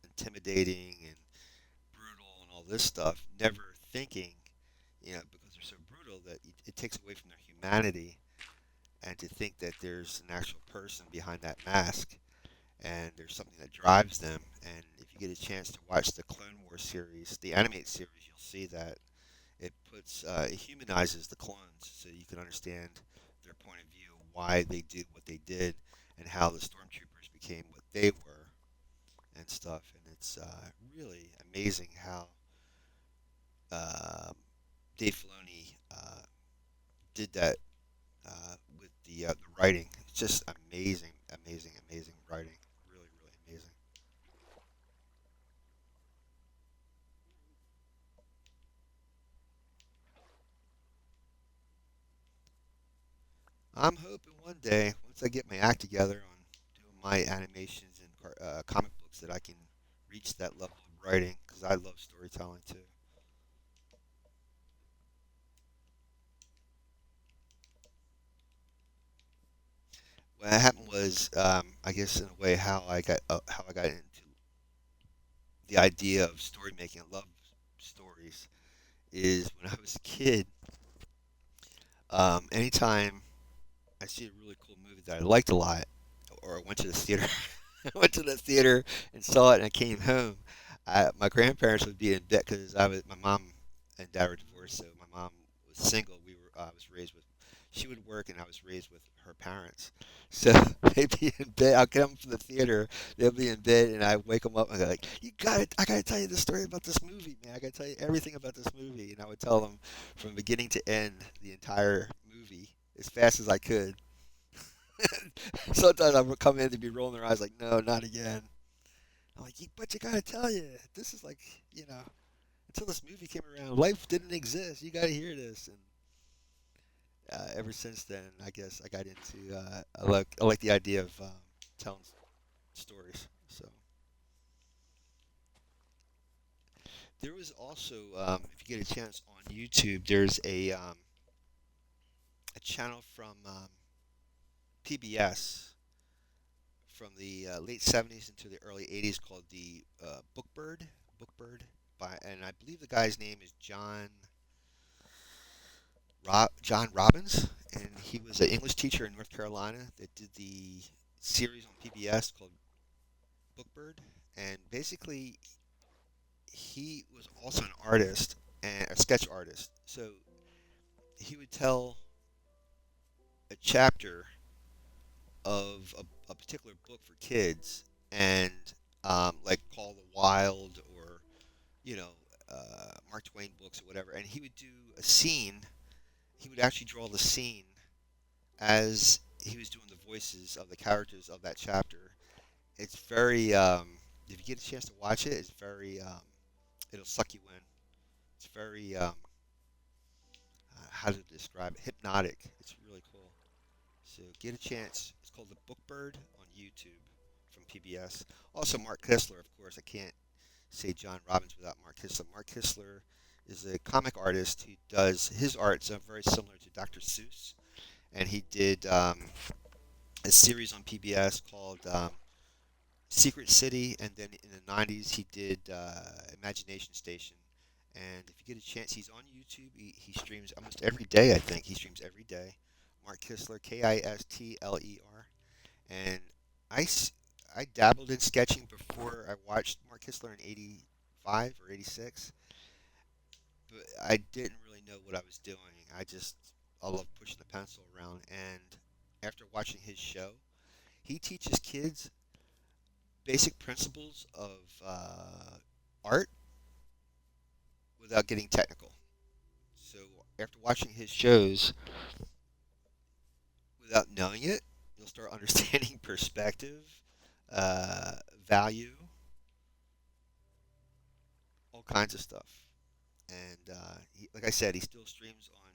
intimidating and brutal and all this stuff. Never thinking, because they're so brutal that it takes away from their humanity, and to think that there's an actual person behind that mask and there's something that drives them. And if you get a chance to watch the Clone Wars series, the animated series, you'll see that it humanizes the clones so you can understand their point of view, why they did what they did, and how the stormtroopers became what they were and stuff. And it's really amazing how uh, Dave Filoni did that with the writing. It's just amazing writing. Really amazing. I'm hoping one day, once I get my act together on doing my animations and comic books, that I can reach that level of writing because I love storytelling too. What happened was, I guess in a way, how I got into the idea of story making. I love stories. Is when I was a kid. Anytime I see a really cool movie that I liked a lot, or I went to the theater, I went to the theater and saw it, and I came home. My grandparents would be in bed because my mom and dad were divorced, so my mom was single. I was raised with, she would work, and I was raised with her parents. So they'd be in bed. I'll get them from the theater. They'll be in bed, and I wake them up and they're like, "You got it! I gotta tell you the story about this movie, man. I gotta tell you everything about this movie." And I would tell them from beginning to end the entire movie as fast as I could. Sometimes I would come in to be rolling their eyes like, "No, not again." I'm like, "But you gotta tell you, this is like, you know, until this movie came around, life didn't exist. You gotta hear this." And ever since then, I guess I got into I like the idea of telling stories. So there was also, if you get a chance on YouTube, there's a channel from PBS from the late '70s into the early '80s called the Bookbird and I believe the guy's name is John Robbins, and he was an English teacher in North Carolina that did the series on PBS called Bookbird, and basically he was also an artist and a sketch artist. So he would tell a chapter of a particular book for kids, and like Call the Wild or you know Mark Twain books or whatever, and he would do a scene. He would actually draw the scene as he was doing the voices of the characters of that chapter. It's very if you get a chance to watch it, it's very it'll suck you in. It's very how to describe it? Hypnotic. It's really cool. So get a chance. It's called The Bookbird on YouTube from PBS. Also Mark Kistler, of course. I can't say John Robbins without Mark Kistler. Mark Kistler is a comic artist who does his art's very similar to Dr. Seuss, and he did a series on PBS called Secret City, and then in the '90s he did Imagination Station. And if you get a chance, he's on YouTube. He streams almost every day. I think he streams every day. Mark Kistler, Kistler, and I, s- I dabbled in sketching before I watched Mark Kistler in '85 or '86, but I didn't really know what I was doing. I love pushing the pencil around, and after watching his show, he teaches kids basic principles of art without getting technical. So after watching his shows, without knowing it, you'll start understanding perspective, uh, value, all kinds of stuff. And like I said, he still streams on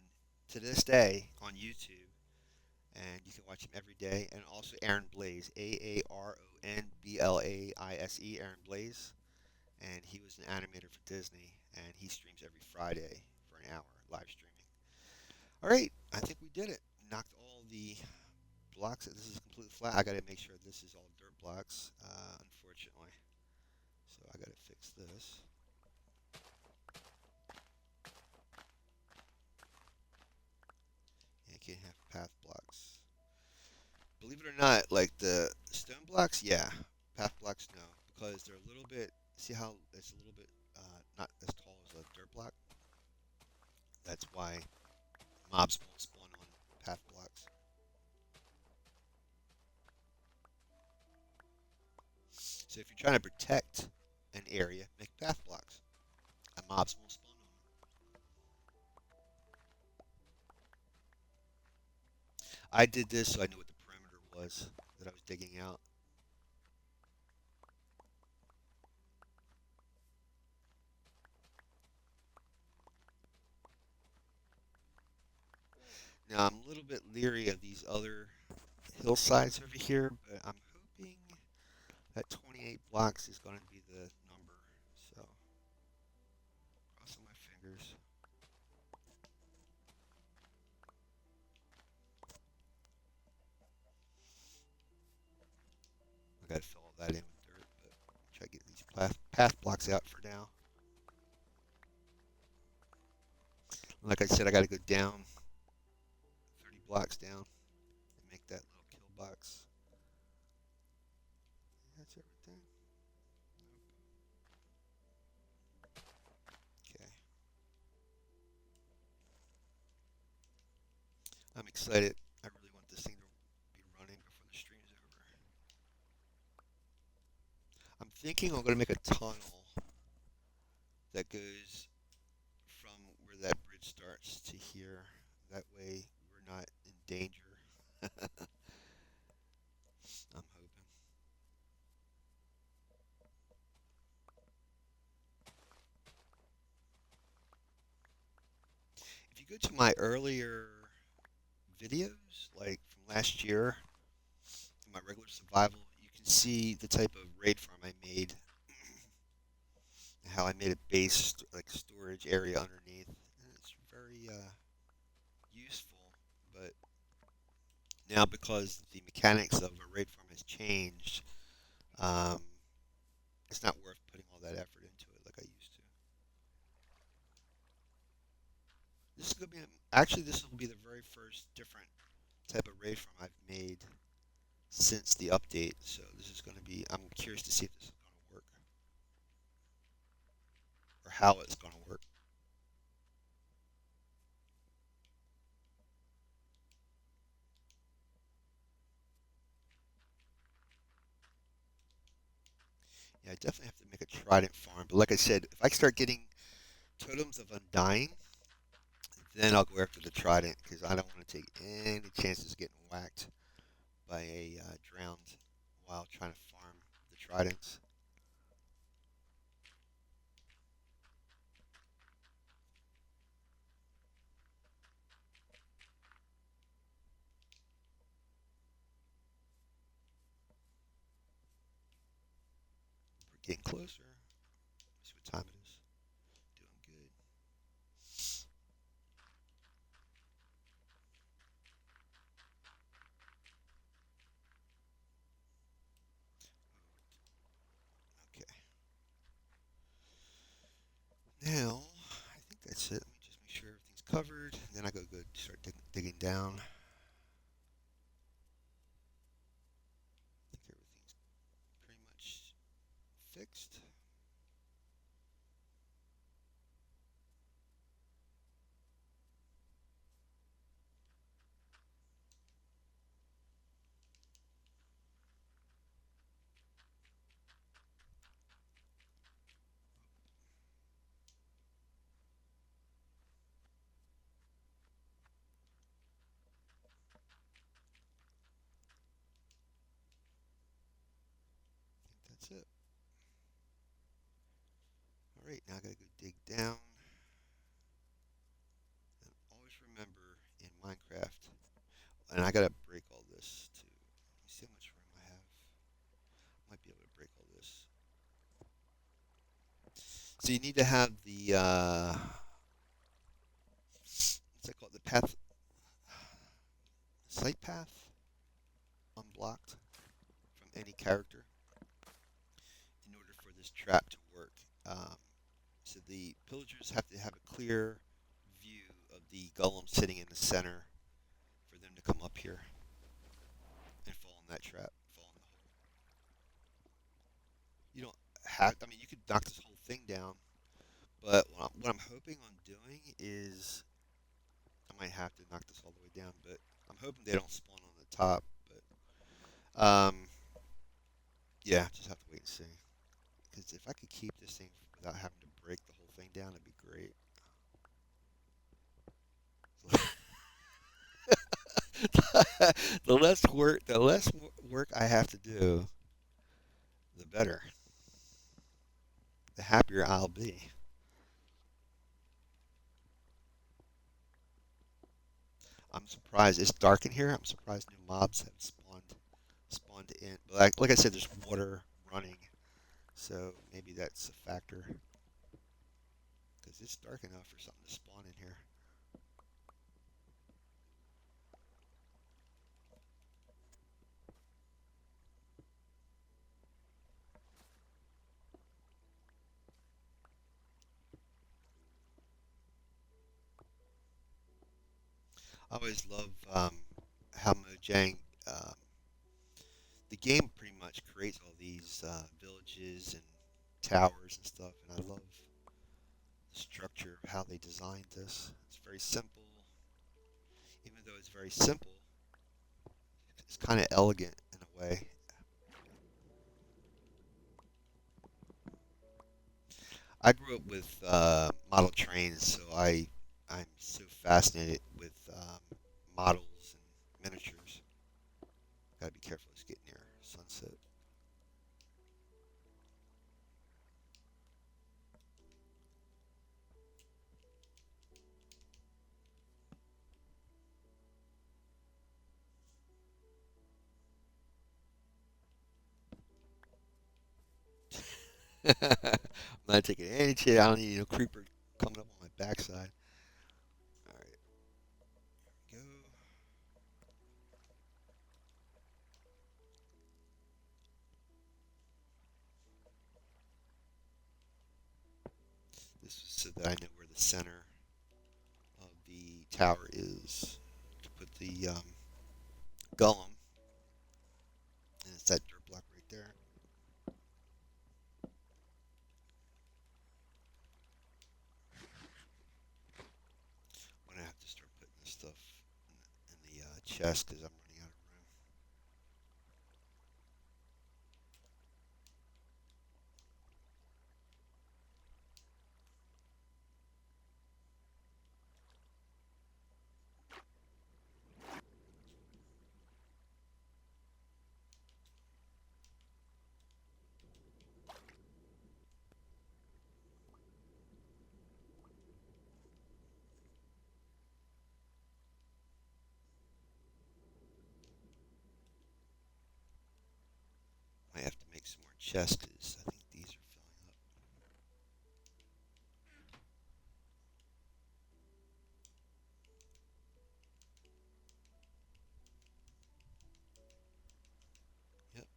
to this day on YouTube, and you can watch him every day. And also Aaron Blaise, Aaronblaise, Aaron Blaise, and he was an animator for Disney, and he streams every Friday for an hour live streaming. All right, I think we did it. Knocked all the blocks. This is completely flat. I got to make sure this is all dirt blocks, unfortunately. So I got to fix this. You can't have path blocks. Believe it or not, like the stone blocks, yeah. Path blocks, no, because they're a little bit. See how it's a little bit not as tall as a dirt block. That's why mobs won't spawn on path blocks. So if you're trying to protect an area, make path blocks, and mobs won't spawn on them. I did this so I knew what the perimeter was that I was digging out. Now I'm a little bit leery of these other hillsides over here, but I'm hoping that 28 blocks is going to be the number. So crossing my fingers. I got to fill all that in with dirt, but try to get these path blocks out for now. Like I said, I got to go down 30 blocks down and make that little kill box. That's everything. Okay. I'm excited. I really want this thing I'm thinking I'm going to make a tunnel that goes from where that bridge starts to here. That way we're not in danger. I'm hoping. If you go to my earlier videos, like from last year, in my regular survival, you can see the type of raid farm I made, how I made a base like storage area underneath. And it's very useful, but now because the mechanics of a raid farm has changed, um, it's not worth putting all that effort into it like I used to. This is gonna be actually this will be the very first different type of raid farm I've made since the update. So this is going to be. I'm curious to see if this is going to work or how it's going to work. Yeah, I definitely have to make a trident farm. But like I said, if I start getting totems of undying, then I'll go after the trident because I don't want to take any chances of getting whacked by a drowned while trying to farm the tridents. We're getting closer. See what time it is. Doing good. Okay. Now, I think that's it. Let me just make sure everything's covered. Then I go good. Start digging down. I think everything's pretty much fixed. I think that's it. All right, now I gotta go dig down. And always remember in Minecraft, and I gotta break all this too. Let me see how much room I have. Might be able to break all this. So you need to have the what's that called? The path, site path unblocked from any character in order for this trap to work. Um, so the pillagers have to have a clear view of the golem sitting in the center for them to come up here and fall in that trap, fall in the hole. You don't have. I mean, you could knock this whole thing down, but what I'm hoping on doing is I might have to knock this all the way down, but I'm hoping they don't spawn on the top. But yeah, just have to wait and see. Because if I could keep this thing without having to break the whole thing down, it'd be great. The less work I have to do, the better. The happier I'll be. I'm surprised it's dark in here. I'm surprised new mobs have spawned in. But like I said, there's water running, so maybe that's a factor. Because it's dark enough for something to spawn in here. I always love how Mojang, um, the game pretty much creates all these villages and towers and stuff, and I love the structure of how they designed this. It's very simple. Even though it's very simple, it's kind of elegant in a way. I grew up with model trains, so I'm so fascinated with models and miniatures. Gotta be careful as getting near sunset. I'm not taking any chance. I don't need no creeper coming up on my backside. All right, go. This is so that I know where the center of the tower is to put the golem, and it's that dirt block right there. I'm gonna have to start putting this stuff in the chest because I'm running out of room. I have to make some more chests because I think these are filling up. Yep.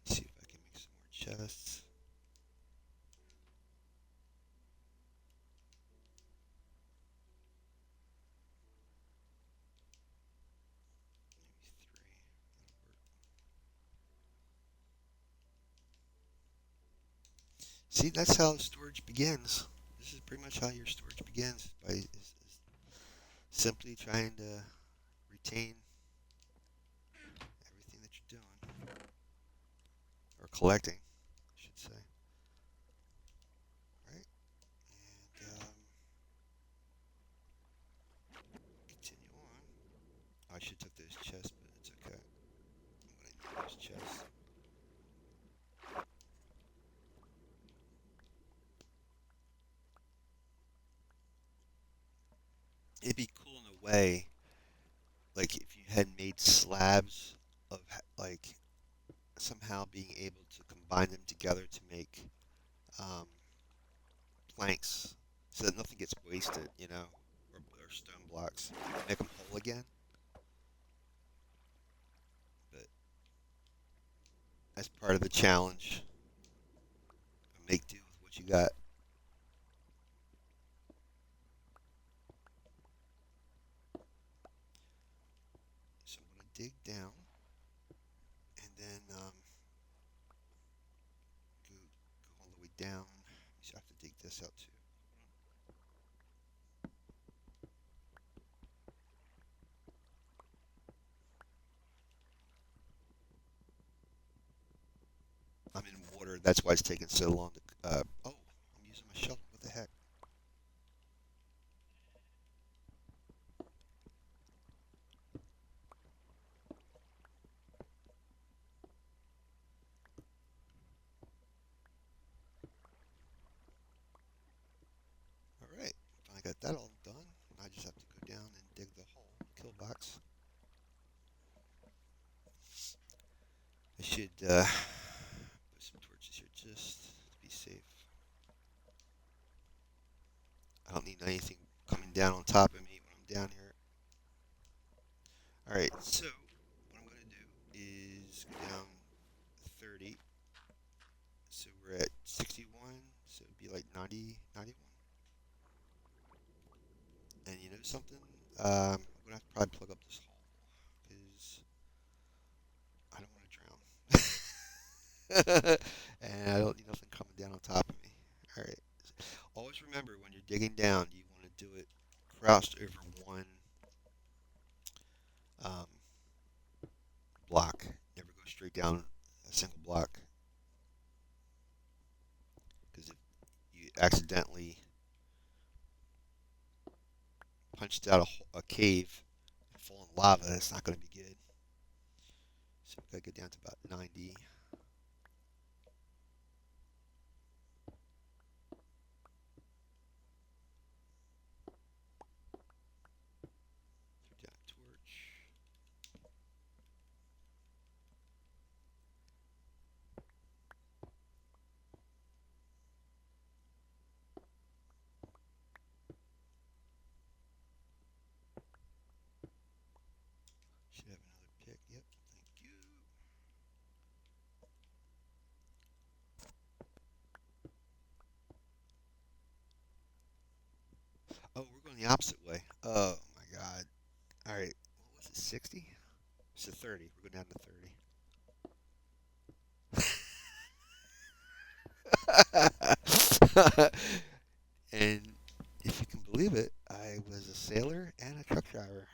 Let's see if I can make some more chests. Maybe three. That'll work. See, that's how storage begins. This is pretty much how your storage begins is simply trying to retain everything that you're doing or collecting, I should say. Right? And continue on. I should have took those chests, but it's okay. I'm gonna need those chests. It'd be cool in a way, like if you had made slabs of like somehow being able to combine them together to make um, planks, so that nothing gets wasted, or stone blocks, make them whole again. But as part of the challenge, make do with what you got. So I'm gonna dig down and then go all the way down. So I have to dig this out too. I'm in water. That's why it's taking so long to. Oh, I'm using my shovel. What the heck? All right. I got that all done. I just have to go down and dig the hole, kill box. I should put some torches here just to be safe. I don't need anything coming down on top of me when I'm down here. All right. So what I'm gonna do is go down 30. So we're at 61. So it'd be like 90, 91. And you know something? I'm gonna have to probably plug up this hole because I don't want to drown, and I don't need nothing coming down on top of me. All right. Always remember. remember when you're digging down, you want to do it crouched over one um, block. Never go straight down a single block because if you accidentally punched out a cave and fall in lava, that's not going to be good. So we got to get down to about 90. Throw down a torch. Should have another pick. Yep. Thank you. Oh, we're going the opposite way. Oh my God. All right. What was it? 60? It's a 30. We're going down to 30. And if you can believe it, I was a sailor and a truck driver.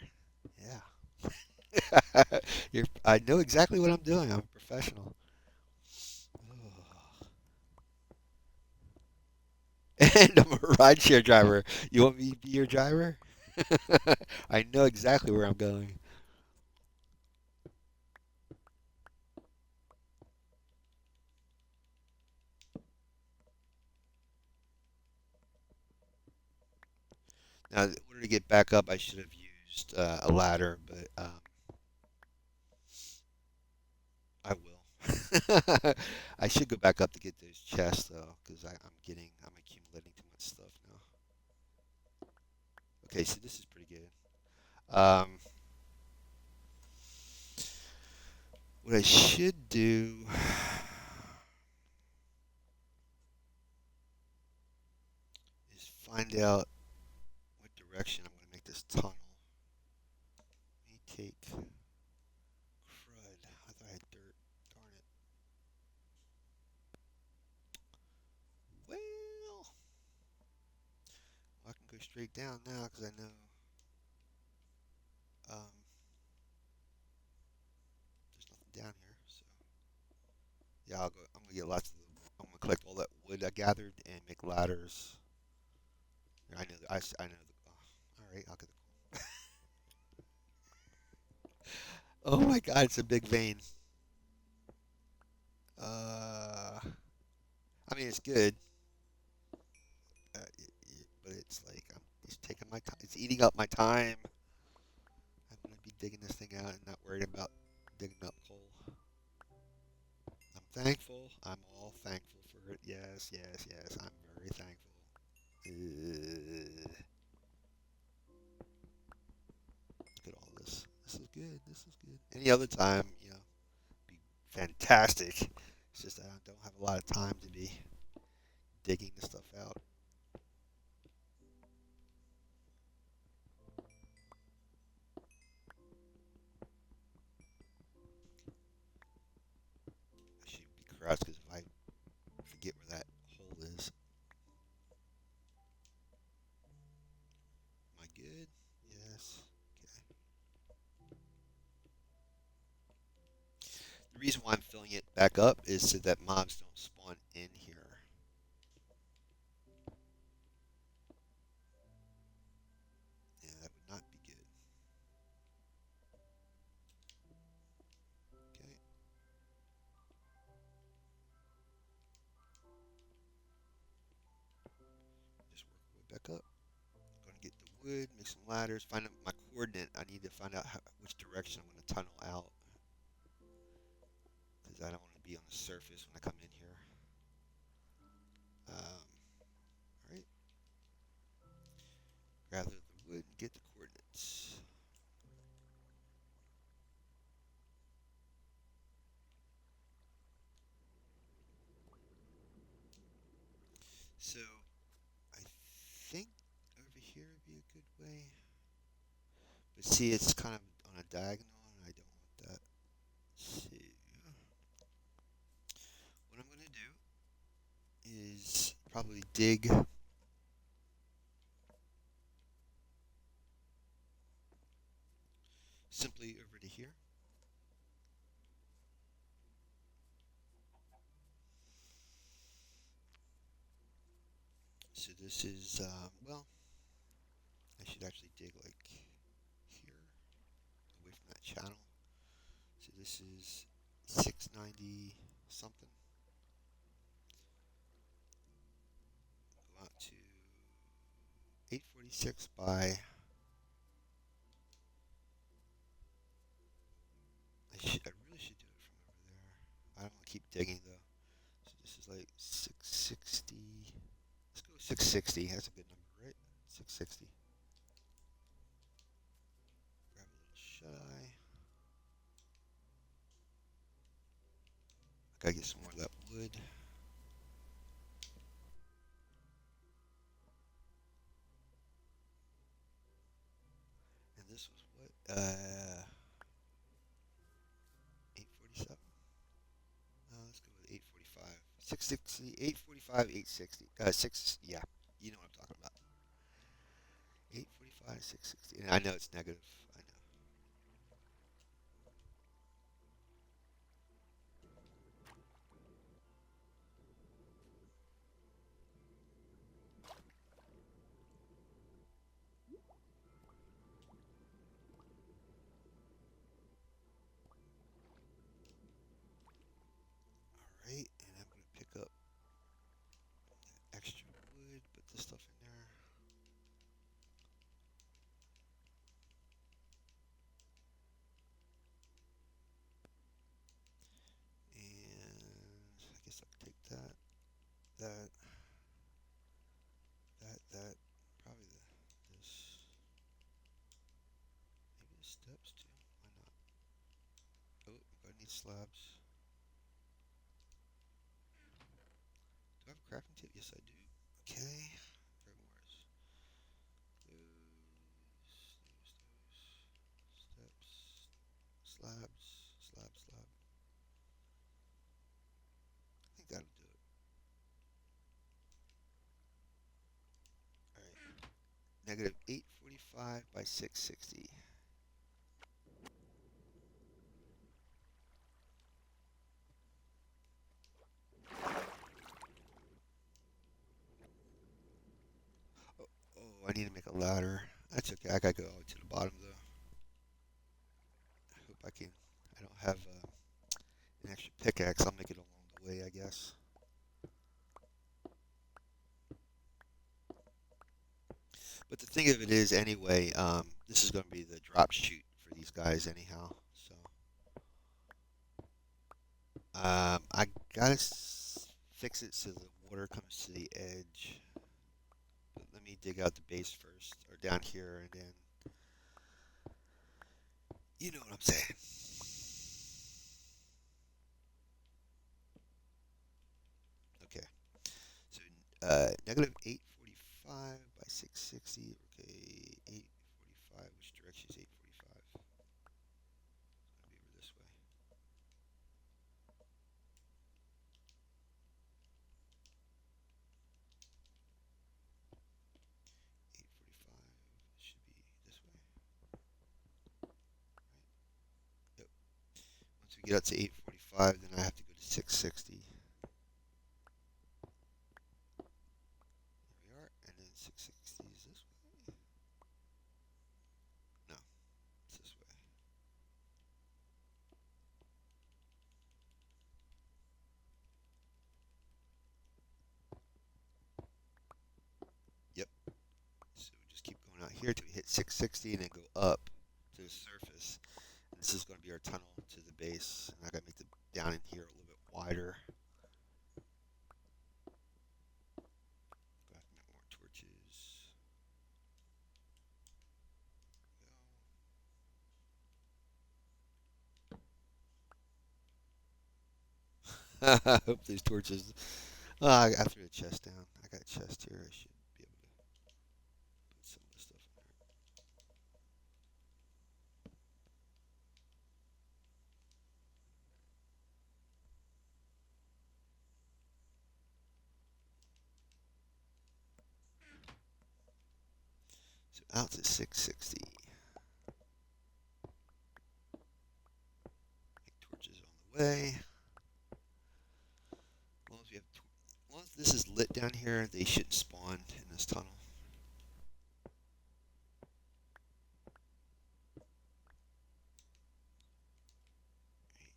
Yeah. I know exactly what I'm doing. I'm a professional. Oh. And I'm a rideshare driver. You want me to be your driver? I know exactly where I'm going. Now, in order to get back up, I should have used a ladder, but I will. I should go back up to get those chests though, because I'm accumulating too much stuff now. Okay, so this is pretty good. What I should do is find out what direction I'm going to make this tunnel. Let me take crud. I thought I had dirt. Darn it. Well, I can go straight down now because I know um, there's nothing down here. So yeah, I'll go. I'm gonna get lots of. I'm gonna collect all that wood I gathered and make ladders. I know. I know. All right, I'll get the. Oh my God, it's a big vein. I mean, it's good, but it's like it's taking my time. It's eating up my time. I'm gonna be digging this thing out and not worried about digging up coal. I'm thankful. I'm all thankful for it. Yes, yes, yes. I'm very thankful. Look at all this. This is good. This is good. Any other time, be fantastic. It's just that I don't have a lot of time to be digging the stuff out. I should be crouched because if I forget where that hole is, am I good? Yes. Okay. The reason why I'm filling it back up is so that mobs don't spawn in here. Yeah, that would not be good. Okay. Just work my way back up. I'm gonna get the wood, make some ladders, find out my coordinate. I need to find out which direction I'm gonna tunnel out because I don't want to be on the surface when I come in here. All right. Gather the wood and get the coordinates. So I think over here would be a good way. But see, it's kind of on a diagonal, and I don't want that. Let's see. What I'm gonna do is probably dig So this is, well, I should actually dig like here, away from that channel. So this is 690 something. Go out to 846 by, I really should do it from over there. I don't want to keep digging though. So this is like 660. Let's go 660. That's a good number, right? 660. Grab a little shut eye. Gotta get some more of that wood. And this was what? 847. Let's go with 845. 660, 845, 860. 6, yeah. You know what I'm talking about. 845, 660. And I know it's negative. I know. Alright, and I'm going to pick up extra wood, put this stuff in there. And I guess I can take that, that, that. Probably this. Maybe the steps too. Why not? Oh, I need slabs. Do I have a crafting tip? Yes, I do. Okay. Grab more. Steps. Slabs. Slab. I think that'll do it. Alright. Negative 845 by 660. Oh, oh, I need to make a ladder. That's okay. I gotta go all the way to the bottom though. I hope I can. I don't have an extra pickaxe. I'll make it along the way, I guess. But the thing of it is, anyway, this is going to be the drop shoot for these guys, anyhow. So, I gotta fix it so the water comes to the edge. But let me dig out the base first, or down here, and then you know what I'm saying. Okay, so negative 845 by 660. Okay, 845. Which direction is 845? It's gonna be over this way. 845 should be this way, right? Yep. Once we get up to 845, then I have to go to 660. There we are, and then 660 is this way. No, it's this way. Yep. So we just keep going out here till we hit 660 and then go up to the surface. And this is going to be our tunnel to the base. And I got to make the down in here a little bit wider. Go have to make more torches. I hope these torches. I threw a chest down. I got a chest here. I should be able to put some of this stuff in there. So out to 660. Make torches on the way. As long as we have, as long as this is lit down here, they shouldn't spawn this tunnel. Right.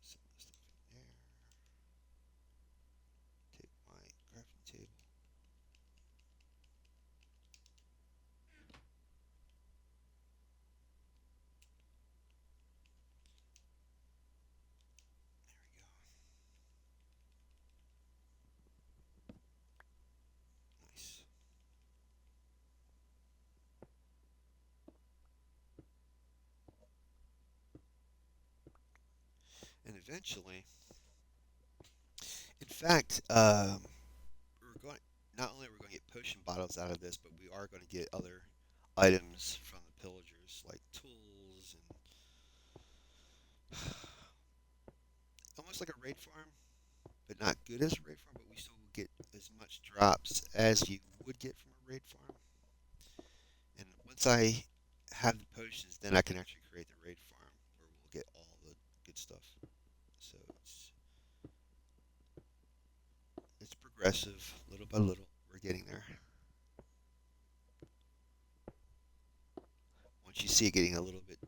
Set this stuff in there. Take my crafting table. There we go. Nice. And eventually, in fact, we're going. Not only are we going to get potion bottles out of this, but we are going to get other items from the pillagers, like tools and almost like a raid farm, but not good as a raid farm. But we still will get as much drops as you would get from a raid farm. And once I have the potions, then I can actually create the raid farm where we'll get all the good stuff. So it's progressive, little by little. We're getting there. Once you see it getting a little bit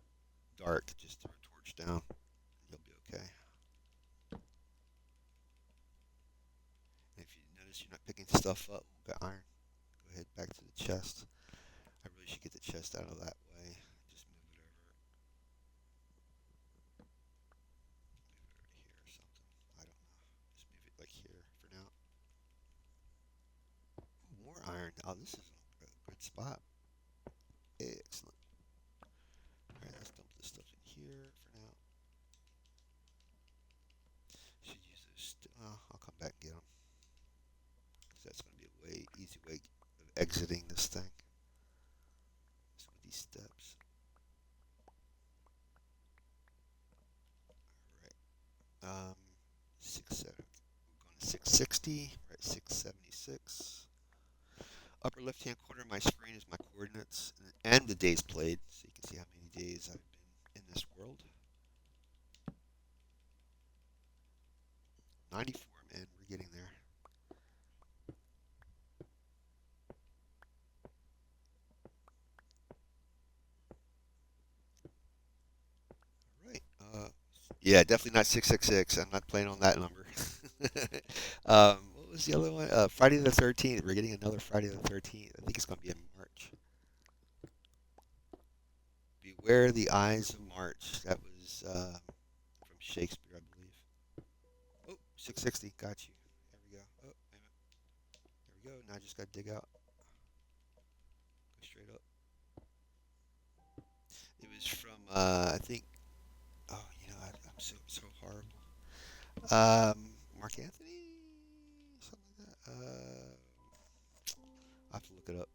dark, just throw a torch down, and you'll be okay. And if you notice you're not picking stuff up, we've got iron. Go ahead back to the chest. I really should get the chest out of that way. Just move it over. Move it over here or something. I don't know. Just move it like here for now. Ooh, more iron. Oh, this is a good spot. Excellent. Alright, let's dump this stuff in here for now. Should use those. I'll come back and get them. Because that's going to be a way easy way of exiting this thing. Some of these steps. Alright. 670. We're going to 660. Right, 676. Upper left hand corner of my screen is my coordinates and the days played, so you can see how many days I've been in this world. 94, man, we're getting there. Right. Yeah, definitely not 666. I'm not playing on that number. What was the other one? Friday the 13th. We're getting another Friday the 13th. I think it's going to be in March. Beware the Eyes of March. That was from Shakespeare, I believe. Oh, 660. Got you. There we go. Oh, wait a minute. There we go. Now I just got to dig out. Go straight up. It was from, I think, oh, I'm so horrible. Mark Anthony? Something like that. I have to look it up.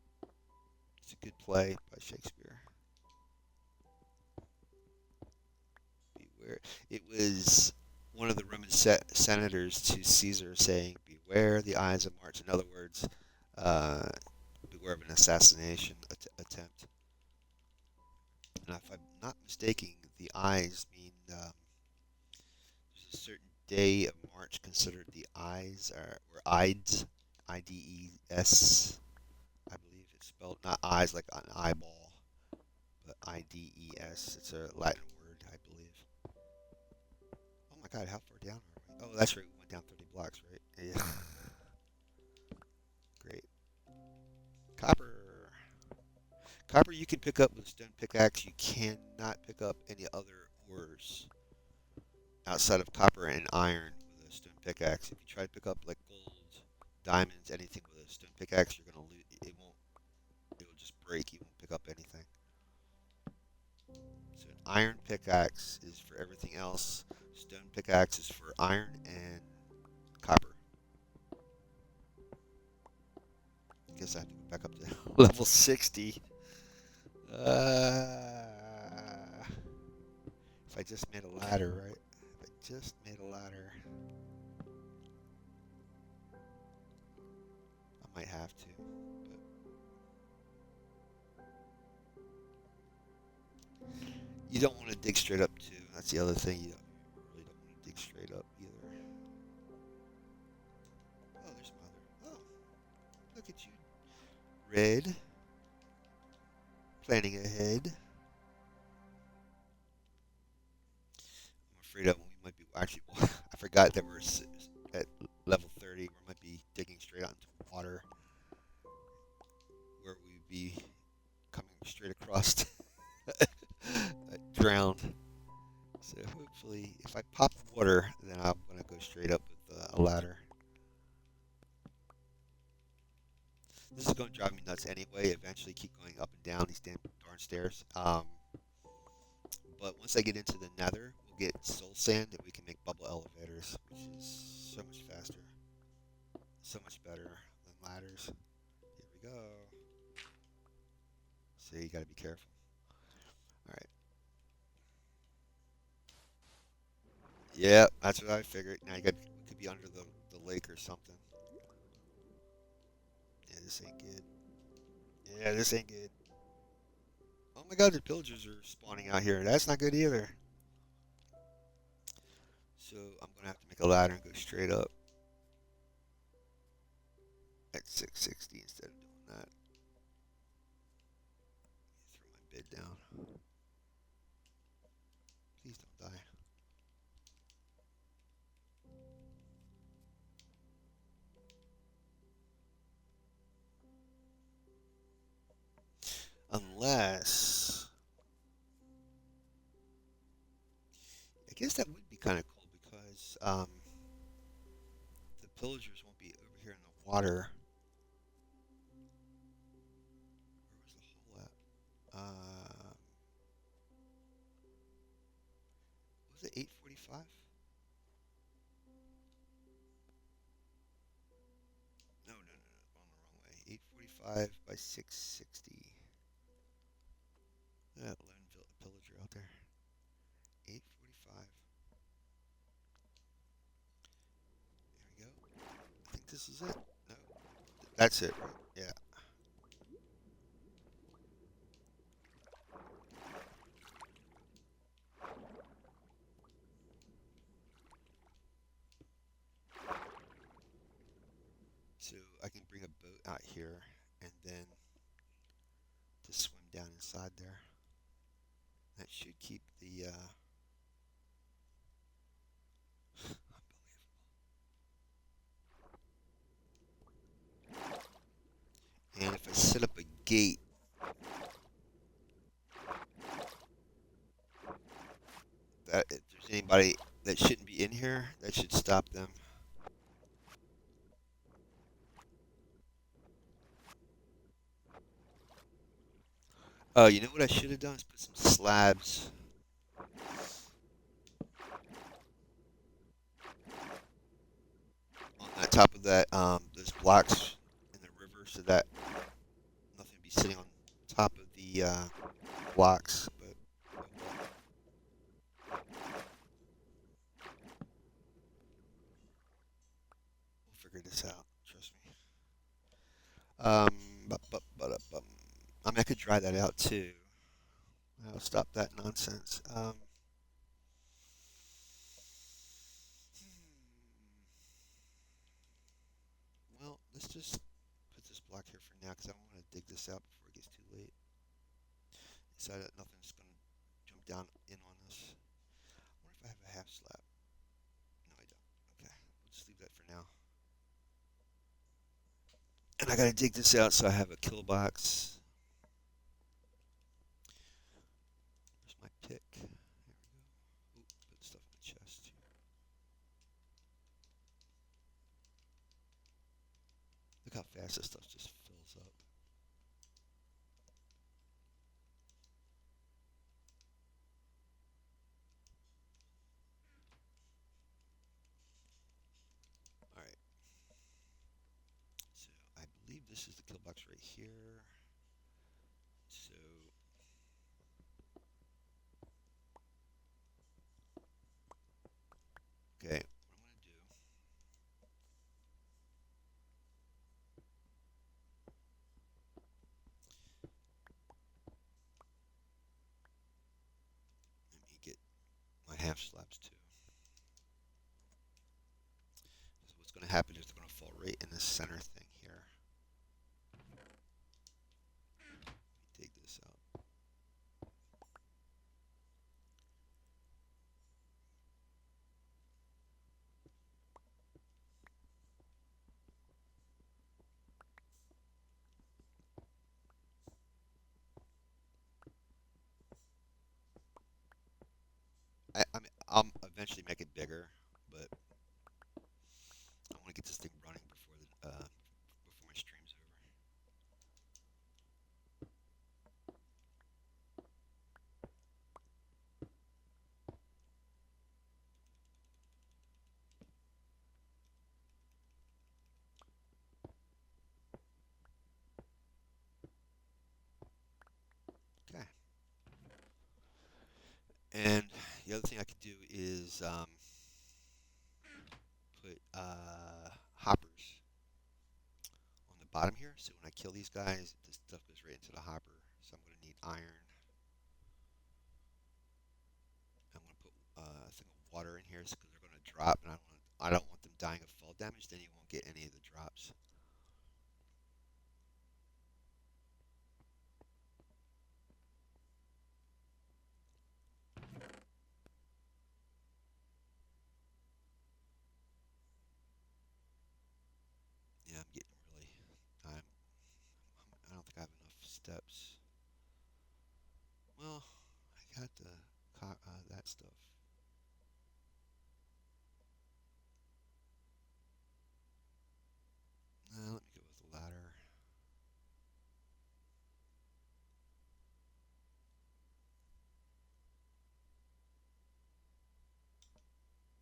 It's a good play by Shakespeare. Beware. It was one of the Roman senators to Caesar saying, "Beware the Ides of March." In other words, uh, beware of an assassination attempt. And if I'm not mistaken, the Ides mean there's a certain day of March considered the Ides or Ides, Ides. I believe it's spelled not eyes like an eyeball, but Ides. It's a Latin word, I believe. Oh my God, how far down are we? Oh, that's right. We went down 30 blocks, right? Yeah. Great. Copper. Copper you can pick up with a stone pickaxe. You cannot pick up any other ores outside of copper and iron with a stone pickaxe. If you try to pick up like gold, diamonds, anything with a stone pickaxe, you're gonna lose. It won't. It'll just break. You won't pick up anything. So an iron pickaxe is for everything else. Stone pickaxe is for iron and copper. I guess I have to go back up to level 60. Uh, if I just made a ladder, right? If I just made a ladder, I might have to. But you don't want to dig straight up too. That's the other thing. You really don't want to dig straight up either. Oh, there's mother. look at you, Red, planning ahead. I'm afraid that we might be actually. I forgot that we're at level 30. We might be digging straight out into water, where we'd be coming straight across, drowned. So hopefully, if I pop water, then I'm gonna go straight up with a ladder. This is gonna drive me nuts anyway. Eventually, keep going up and down these damn darn stairs. But once I get into the Nether, we'll get soul sand, and we can make bubble elevators, which is so much faster, so much better than ladders. Here we go. So you gotta be careful. All right. Yeah, that's what I figured. Now you got we could be under the lake or something. Yeah, this ain't good. Yeah, this ain't good. Oh my God, the pillagers are spawning out here. That's not good either. So I'm gonna have to make a ladder and go straight up at 660 instead of doing that. Throw my bed down. Please don't die. Unless I guess that would be kind of cool because the pillagers won't be over here in the water. Where was the hole at? Was it 8:45? No, no, no, no, going the wrong way. 8:45 by 660. That lone pillager out there. 8:45. There we go. I think this is it. No, that's it, right? Yeah. So I can bring a boat out here and then to swim down inside there. That should keep the and if I set up a gate, that if there's anybody that shouldn't be in here, that should stop them. Oh, you know what I should have done is put some slabs on the top of that those blocks in the river so that nothing would be sitting on top of the blocks. But oh well, we'll figure this out. Trust me. I mean, I could dry that out too. I'll stop that nonsense. Well, let's just put this block here for now because I want to dig this out before it gets too late. So that nothing's going to jump down in on us. I wonder if I have a half slab. No, I don't. Okay, we'll just leave that for now. And I got to dig this out so I have a kill box. Where's my pick? There we go. Ooh, put stuff in the chest here. Look how fast this stuff just fills up. All right. So I believe this is the kill box right here. So okay, what I'm gonna do? Let me get my half slabs too. So what's gonna happen is they're gonna fall right in the center thing here. eventually make it bigger, but I want to get this thing running before my stream's over. Okay. And the other thing I could do is put hoppers on the bottom here. So when I kill these guys, this stuff goes right into the hopper. So I'm going to need iron. I'm going to put a thing of water in here because they're going to drop, and I don't want them dying of fall damage. Then you won't get any of the drops. Yeah, I'm getting really. I don't think I have enough steps. Well, I got that stuff. Let me go with the ladder.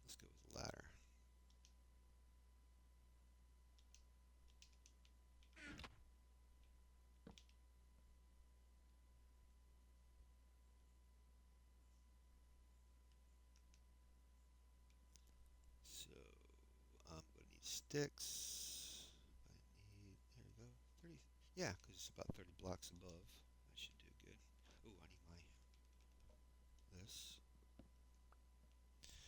Let's go with the ladder. So I'm gonna need sticks. There you go. 30. Yeah, because it's about 30 blocks above. I should do good. Oh, I need this.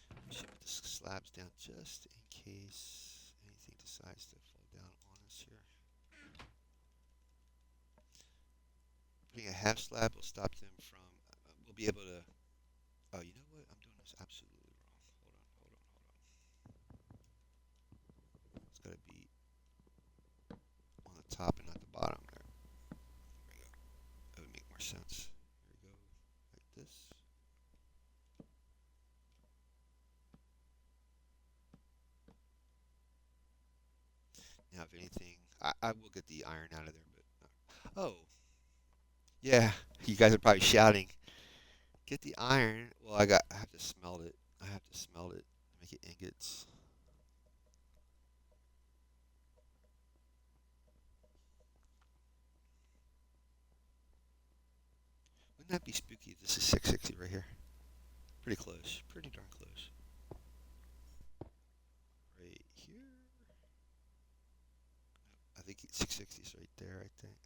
I should put the slabs down just in case anything decides to fall down on us here. Putting a half slab will stop them from. We'll be able to. Oh, you know what? I'm doing this absolutely wrong. Hold on. It's got to be on the top and not the bottom there. There we go. That would make more sense. Here we go. Like this. Now, if anything, I will get the iron out of there, but. Oh, yeah. You guys are probably shouting. Get the iron. Well, I have to smelt it. I have to smelt it. Make it ingots. Wouldn't that be spooky if this is 660 right here? Pretty close. Pretty darn close. Right here. I think 660 is right there, I think.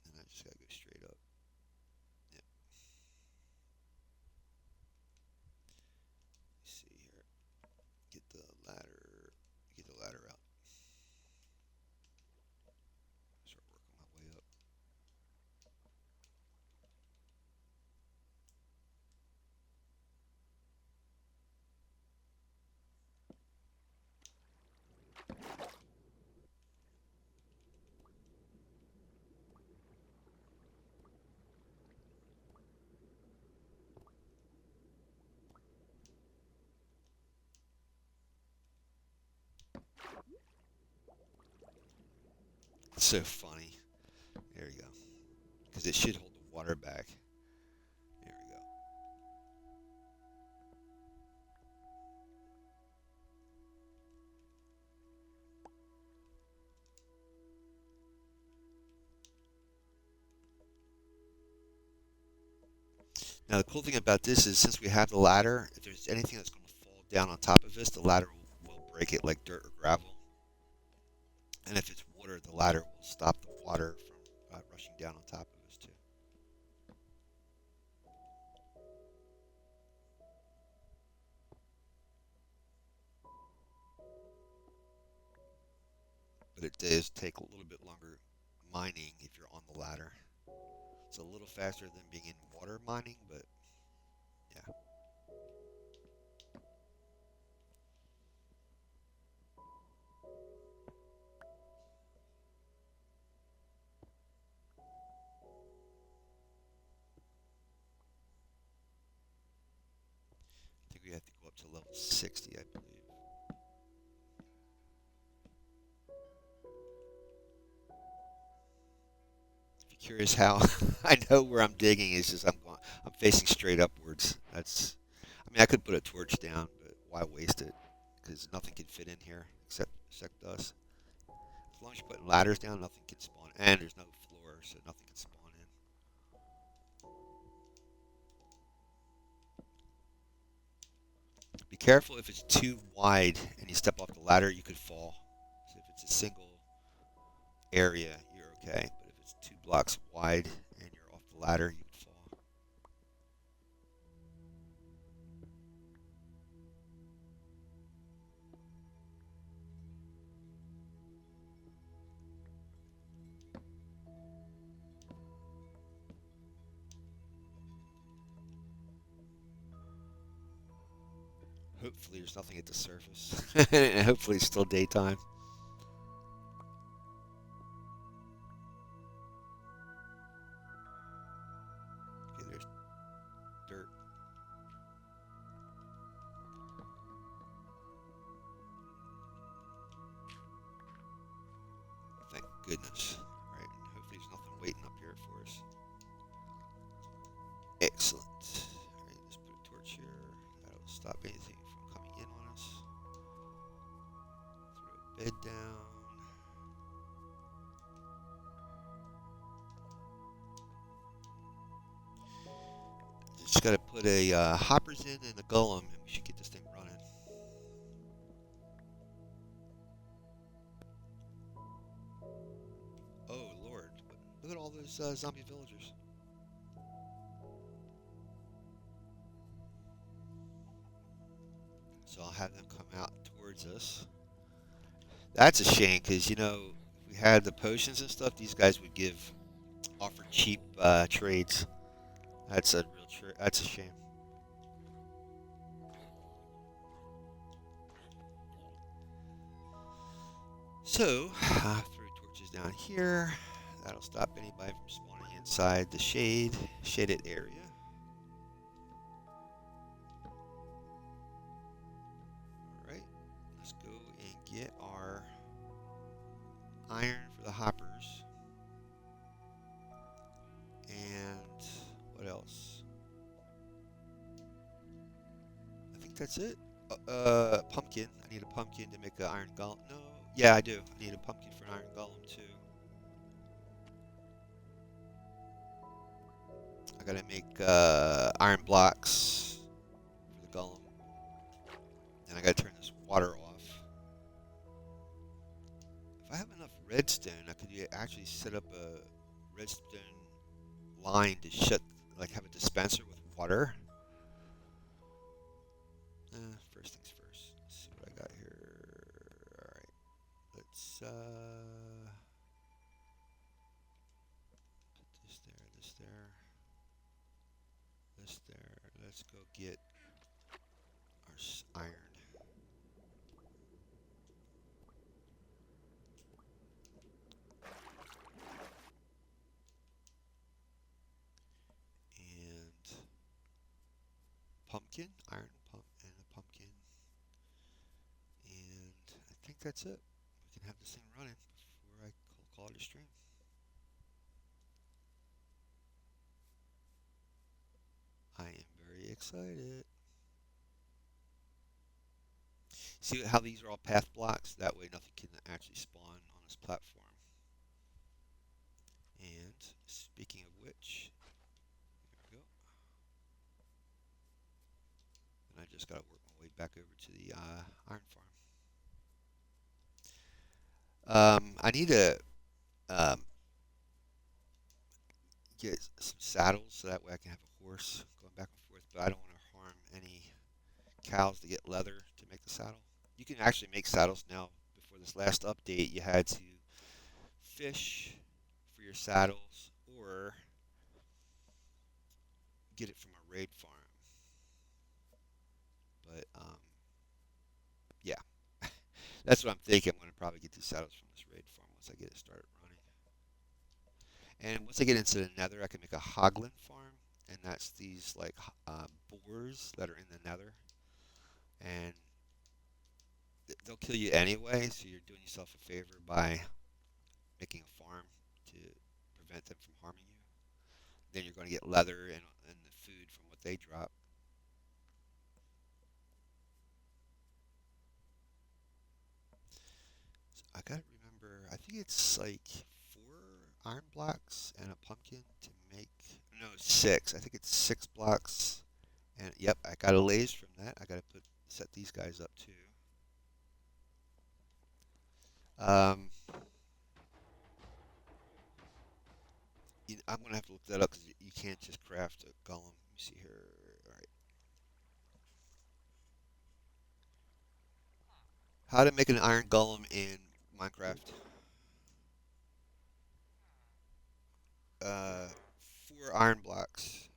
And I just gotta go straight up. Yep. Let's see here. Get the ladder. Get the ladder out. Start working my way up. It's so funny. There we go. Because it should hold the water back. There we go. Now the cool thing about this is since we have the ladder, if there's anything that's going to fall down on top of this, the ladder will break it like dirt or gravel. And if it's water, the ladder will stop the water from rushing down on top of us too. But it does take a little bit longer mining if you're on the ladder. It's a little faster than being in water mining, but yeah. to level 60, I believe. If you're curious how I know where I'm digging, is just I'm facing straight upwards. I mean, I could put a torch down, but why waste it? Because nothing can fit in here except us. As long as you're putting ladders down, nothing can spawn, and there's no floor, so nothing can spawn in. Be careful if it's too wide and you step off the ladder, you could fall. So if it's a single area, you're okay. But if it's 2 blocks wide and you're off the ladder, you would fall. Hopefully, there's nothing at the surface, and hopefully, it's still daytime. Okay, there's dirt. Thank goodness. All right, and hopefully, there's nothing waiting up here for us. Excellent. All right, let's put a torch here. That'll stop anything from coming in on us. Throw a bed down. Just got to put a hoppers in and a golem, and we should get this thing running. Oh Lord! Look at all those zombie villagers. So I'll have them come out towards us. That's a shame, because if we had the potions and stuff, these guys would offer cheap trades. That's a shame. So, throw torches down here. That'll stop anybody from spawning inside the shaded area. Alright, let's go and get our iron for the hoppers. And what else? I think that's it. Pumpkin. I need a pumpkin to make an iron golem. No, yeah, I do. I need a pumpkin for an iron golem too. I gotta make iron blocks for the golem, and I gotta turn this water off. If I have enough redstone, I could actually set up a redstone line to have a dispenser with water. First things first. Let's see what I got here. All right, let's put this there, this there, this there. Let's go get our iron. And pumpkin, iron pump, and a pumpkin. And I think that's it. We can have this thing running before I call it a stream. I am very excited. See how these are all path blocks? That way nothing can actually spawn on this platform. And speaking of which, there we go. And I just got to work my way back over to the iron farm. I need to um, get some saddles so that way I can have a horse going back and forth. But I don't want to harm any cows to get leather to make the saddle. You can actually make saddles now. Before this last update, you had to fish for your saddles or get it from a raid farm. But yeah, that's what I'm thinking. I'm going to probably get these saddles from this raid farm once I get it started running. And once I get into the nether, I can make a hoglin farm, and that's these like boars that are in the nether. and they'll kill you anyway. So you're doing yourself a favor by making a farm to prevent them from harming you. Then you're going to get leather and the food from what they drop. So I gotta remember. I think it's like 4 iron blocks and a pumpkin to make. No, 6. I think it's 6 blocks. And yep, I got a lace from that. I gotta put set these guys up too. Um, I'm gonna have to look that up because you can't just craft a golem. Let me see here. All right, how to make an iron golem in Minecraft? 4 iron blocks,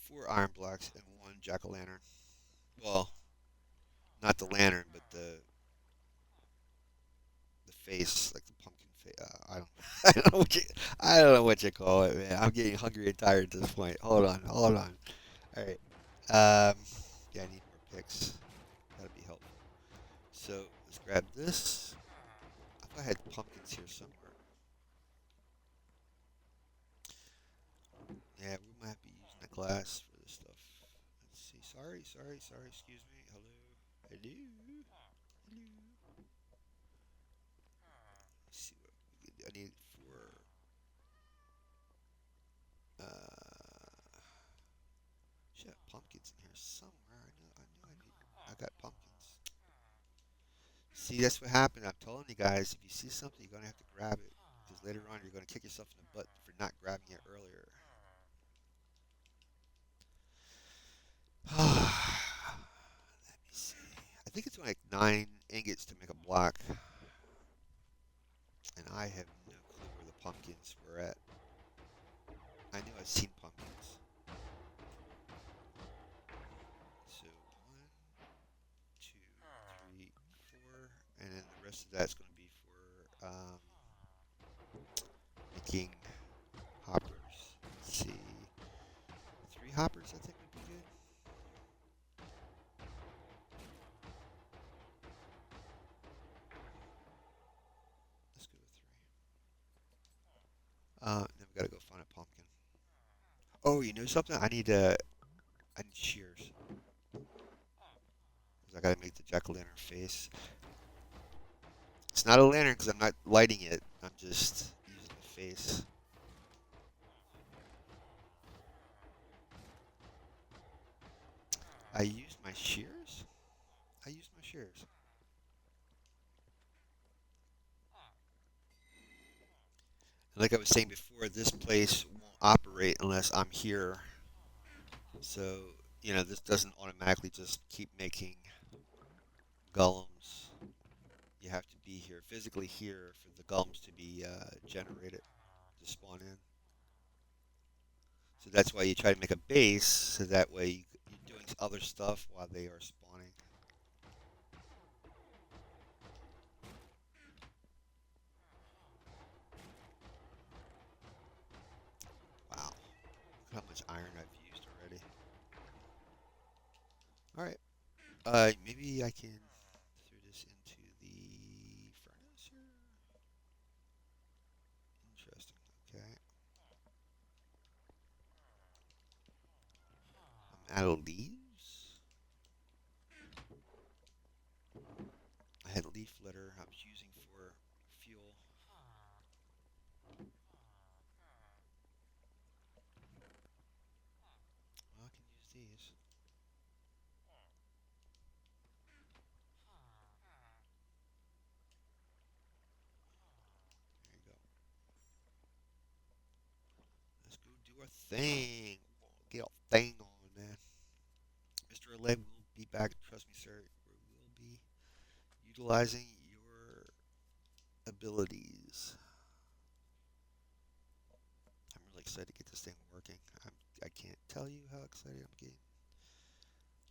4 iron blocks, and 1 jack-o'-lantern. Well, not the lantern, but the face, like the pumpkin face. I don't, I don't know what I don't know what you call it, man. I'm getting hungry and tired at this point. Hold on. All right. Yeah, I need more picks. That'd be helpful. So let's grab this. I thought I had pumpkins here somewhere. Yeah, we might be using the glass for this stuff. Let's see. Sorry. Excuse me. Hello. Hello. Let's see what we can do. I need for. Should have pumpkins in here somewhere. I need. I got pumpkins. See, that's what happened. I'm telling you guys, if you see something, you're gonna have to grab it. Because later on, you're gonna kick yourself in the butt for not grabbing it earlier. Let me see. I think it's like 9 ingots to make a block, and I have no clue where the pumpkins were at. I knew I'd seen pumpkins. So 1, 2, 3, 4, and then the rest of that's going to be for making hoppers. Let's see, 3 hoppers I think would be good. Let's go with 3. Then we gotta go find a pumpkin. Oh, you know something? I need shears because I gotta make the jack-o'-lantern face. It's not a lantern because I'm not lighting it. I'm just using the face. I used my shears? I used my shears. And like I was saying before, this place won't operate unless I'm here. So, this doesn't automatically just keep making golems. You have to be here, physically here, for the golems to be generated, to spawn in. So that's why you try to make a base, so that way you're doing other stuff while they are spawning. Wow, look how much iron I've used already. All right, maybe I can throw this into the furnace here. Interesting. Okay, I'm out of leaves. I had leaf litter I was using for fuel. Well, I can use these. There you go. Let's go do our thing. Get our thing on, man. Mr. Oleg will be back. Trust me, sir. We will be utilizing your abilities. I'm really excited to get this thing working. I can't tell you how excited I'm getting.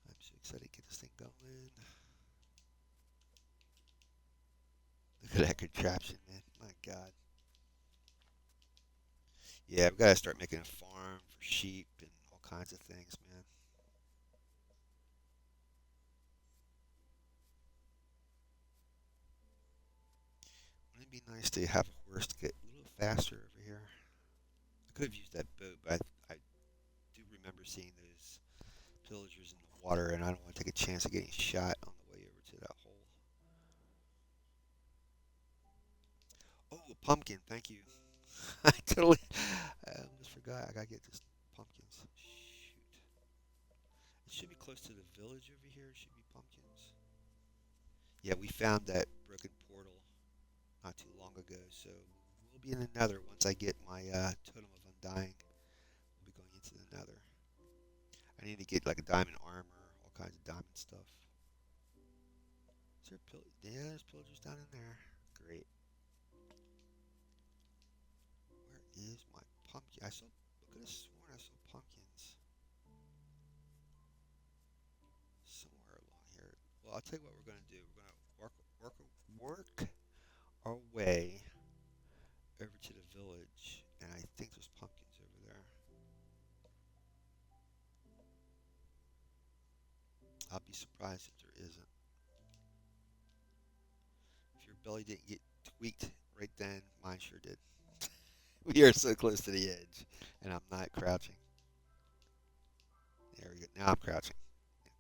I'm so excited to get this thing going. Look at that contraption, man. My God. Yeah, I've got to start making a farm for sheep and all kinds of things, man. Wouldn't it be nice to have a horse to get a little faster over here? I could have used that boat, but I do remember seeing those pillagers in the water, and I don't want to take a chance of getting shot on the way over to that hole. Oh, a pumpkin! Thank you. I almost forgot. I gotta get this pumpkins. Shoot. It should be close to the village over here. It should be pumpkins. Yeah, we found that broken portal not too long ago, so we'll be in the nether once I get my totem of undying. We'll be going into the nether. I need to get like a diamond armor, all kinds of diamond stuff. Is there yeah, there's pillagers down in there. Great. Where is my pumpkin? I could have sworn I saw pumpkins somewhere along here. Well, I'll tell you what we're gonna do. We're gonna work, work our way over to the village, and I think there's pumpkins over there. I'll be surprised if there isn't. If your belly didn't get tweaked right then, mine sure did. We are so close to the edge, and I'm not crouching. There we go. Now I'm crouching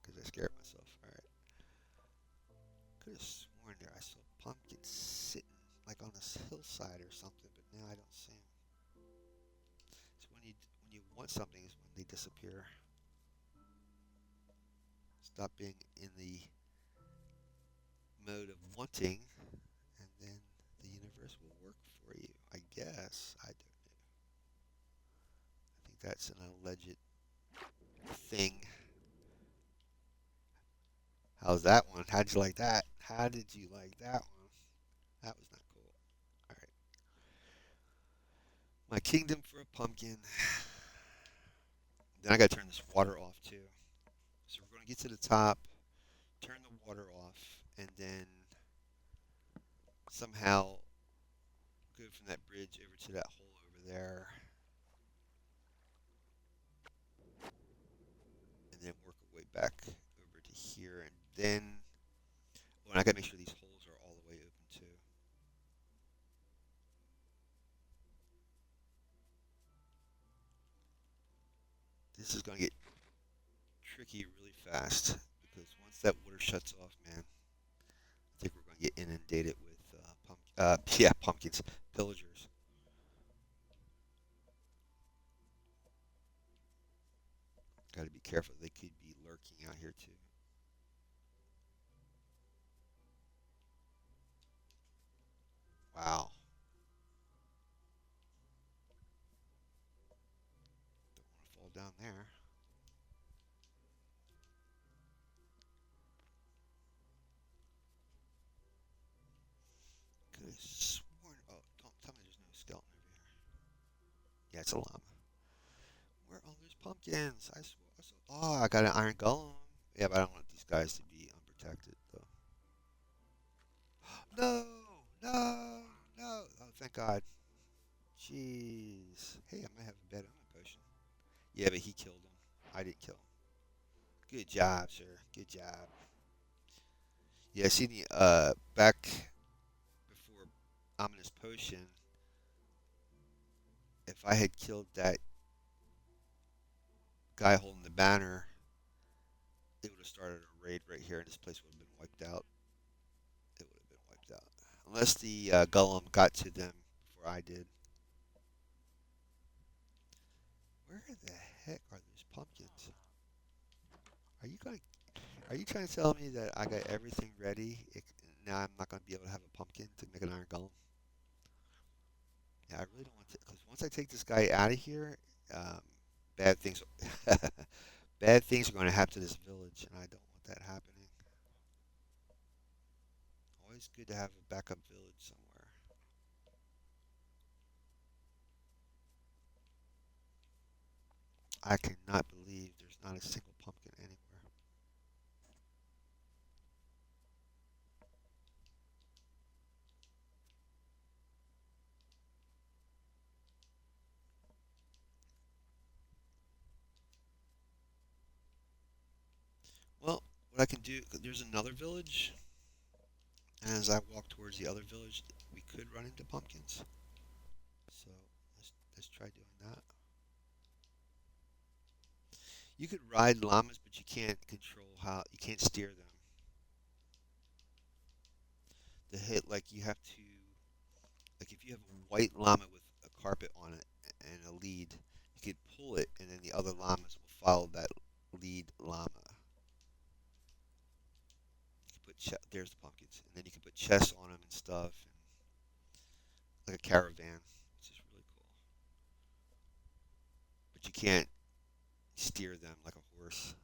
because I scared myself. All right. Could have sworn there I saw pumpkins sitting like on this hillside or something, but now I don't see them. So when you want something is when they disappear. Stop being in the mode of wanting, and then the universe will work for you. I guess. I don't know. I think that's an alleged thing. How's that one? How'd you like that? How did you like that one? That was not cool. All right. My kingdom for a pumpkin. Then I gotta turn this water off too. So we're gonna get to the top, turn the water off, and then somehow go from that bridge over to that hole over there, and then work our way back over to here, and then. Oh, and I gotta make sure these holes are all the way open too. This is gonna get tricky really fast because once that water shuts off, man, I think we're gonna get inundated with yeah, pumpkins, pillagers. Gotta be careful. They could be lurking out here too. Wow. Don't want to fall down there. Could have sworn. Oh, don't tell me there's no skeleton over here. Yeah, it's a llama. Where are all those pumpkins? I saw. Oh, I got an iron golem. Yeah, but I don't want these guys to be unprotected though. No, no, no. Oh, thank God. Jeez. Hey, I might have a bad omen potion. Yeah, but he killed him. I didn't kill him. Good job, sir. Good job. Yeah, see the back before ominous potion. If I had killed that guy holding the banner, it would have started a raid right here, and this place would have been wiped out. It would have been wiped out. Unless the golem got to them before I did. Where the heck are those pumpkins? Are you going? Are you trying to tell me that I got everything ready? Now I'm not going to be able to have a pumpkin to make an iron golem? Yeah, I really don't want to. Because once I take this guy out of here, um, bad things, bad things are going to happen to this village, and I don't want that happening. Always good to have a backup village somewhere. I cannot believe there's not a single pumpkin anywhere. Well, what I can do, there's another village. And as I walk towards the other village, we could run into pumpkins. So let's try doing that. You could ride llamas, but you can't control how you can't steer them. The hit like you have to like if you have a white llama with a carpet on it and a lead, you could pull it, and then the other llamas will follow that lead llama. You can put there's the pumpkins, and then you can put chests on them and stuff, and like a caravan, which is really cool. But you can't steer them like a horse.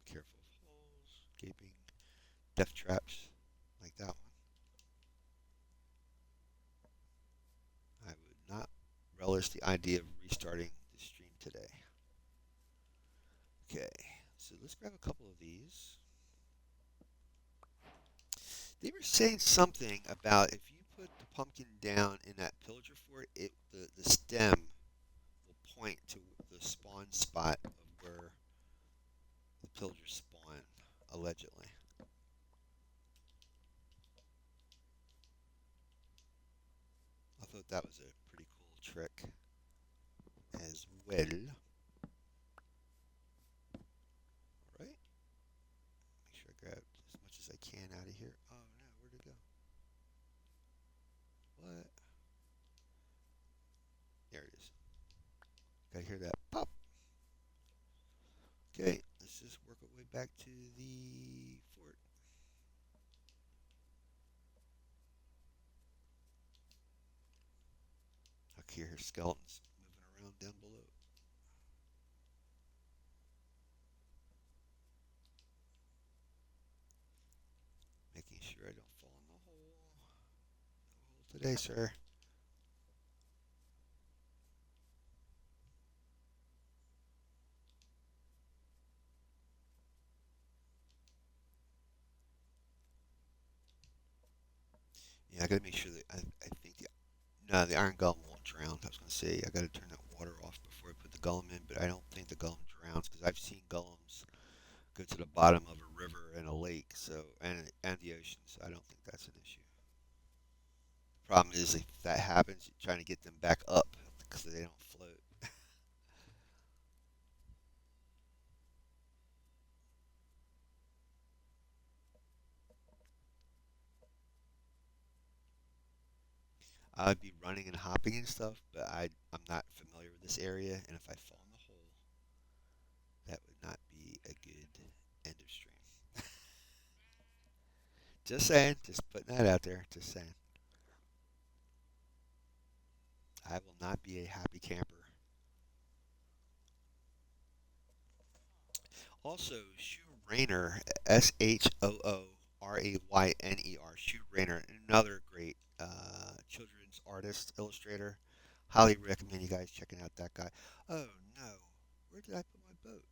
Careful of holes, gaping, death traps, like that one. I would not relish the idea of restarting the stream today. Okay, so let's grab a couple of these. They were saying something about if you put the pumpkin down in that pillager fort, the stem will point to the spawn spot of where the pillagers spawn, allegedly. I thought that was a pretty cool trick as well. All right, make sure I grab as much as I can out of here. Oh no, where'd it go? What? There it is. Gotta hear that pop. Okay, let's just work our way back to the fort. I can hear skeletons moving around down below. Making sure I don't fall in the hole. No hole today, sir. Yeah, I gotta make sure that I think the iron golem won't drown. I was gonna say I gotta turn that water off before I put the golem in, but I don't think the golem drowns because I've seen golems go to the bottom of a river and a lake, so and the ocean. So I don't think that's an issue. The problem is if that happens, you're trying to get them back up because they don't float. I'd be running and hopping and stuff, but I'm not familiar with this area, and if I fall in the hole, that would not be a good end of stream. Just saying, just putting that out there. Just saying, I will not be a happy camper. Also, Shu Rayner, Shoorayner, Shu Rayner, another great children's artist, illustrator. Highly recommend you guys checking out that guy. Oh no, where did I put my boat?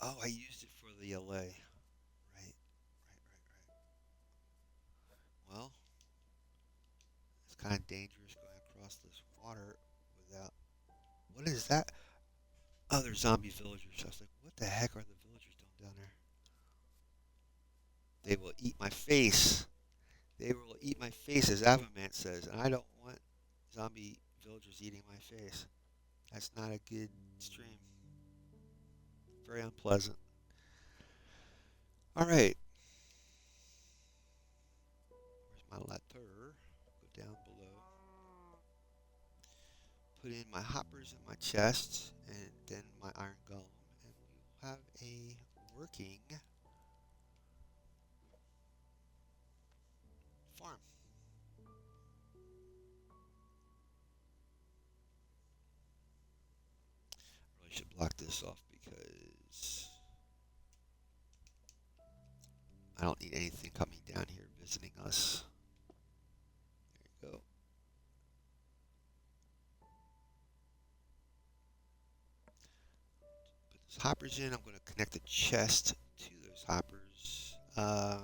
Oh, I used it for the LA. Right, right. Well, it's kind of dangerous going across this water without. What is that? Oh, they're zombie villagers. I was like, what the heck are the villagers doing down there? They will eat my face. They will eat my face, as Avamant says, and I don't want zombie villagers eating my face. That's not a good stream. Very unpleasant. All right, where's my letter? Go down below. Put in my hoppers in my chest, and then my iron golem, and we will have a working farm. I really should block this off because I don't need anything coming down here visiting us. There you go. Put those hoppers in. I'm going to connect the chest to those hoppers. Probably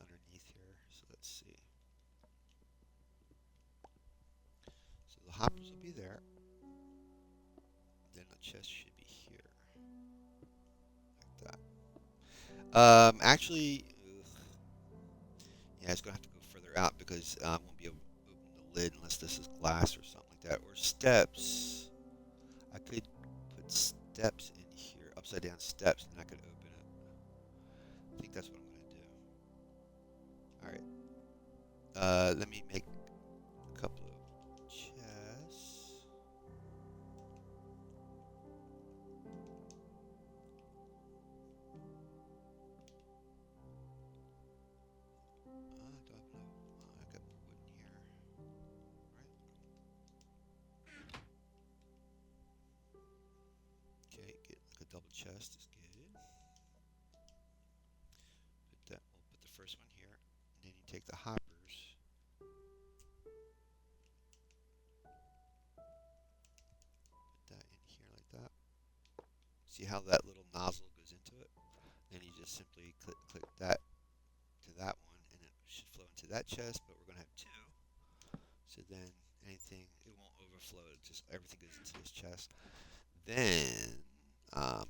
underneath here. So let's see. So the hoppers will be there. Then the chest should be here. Actually, yeah, it's gonna have to go further out because I won't be able to open the lid unless this is glass or something like that, or steps. I could put steps in here, upside down steps, and I could open it. I think that's what I'm gonna do. All right. Let me make a couple of chests. Do I have enough? I got more wood in here. Right. Okay, get like a double chest is good. We'll put the first one here, and then you take the hoppers, put that in here like that. See how that little nozzle goes into it? Then you just simply click that to that one, and it should flow into that chest. But we're gonna have two, so then anything it won't overflow. It just everything goes into this chest. Then I'm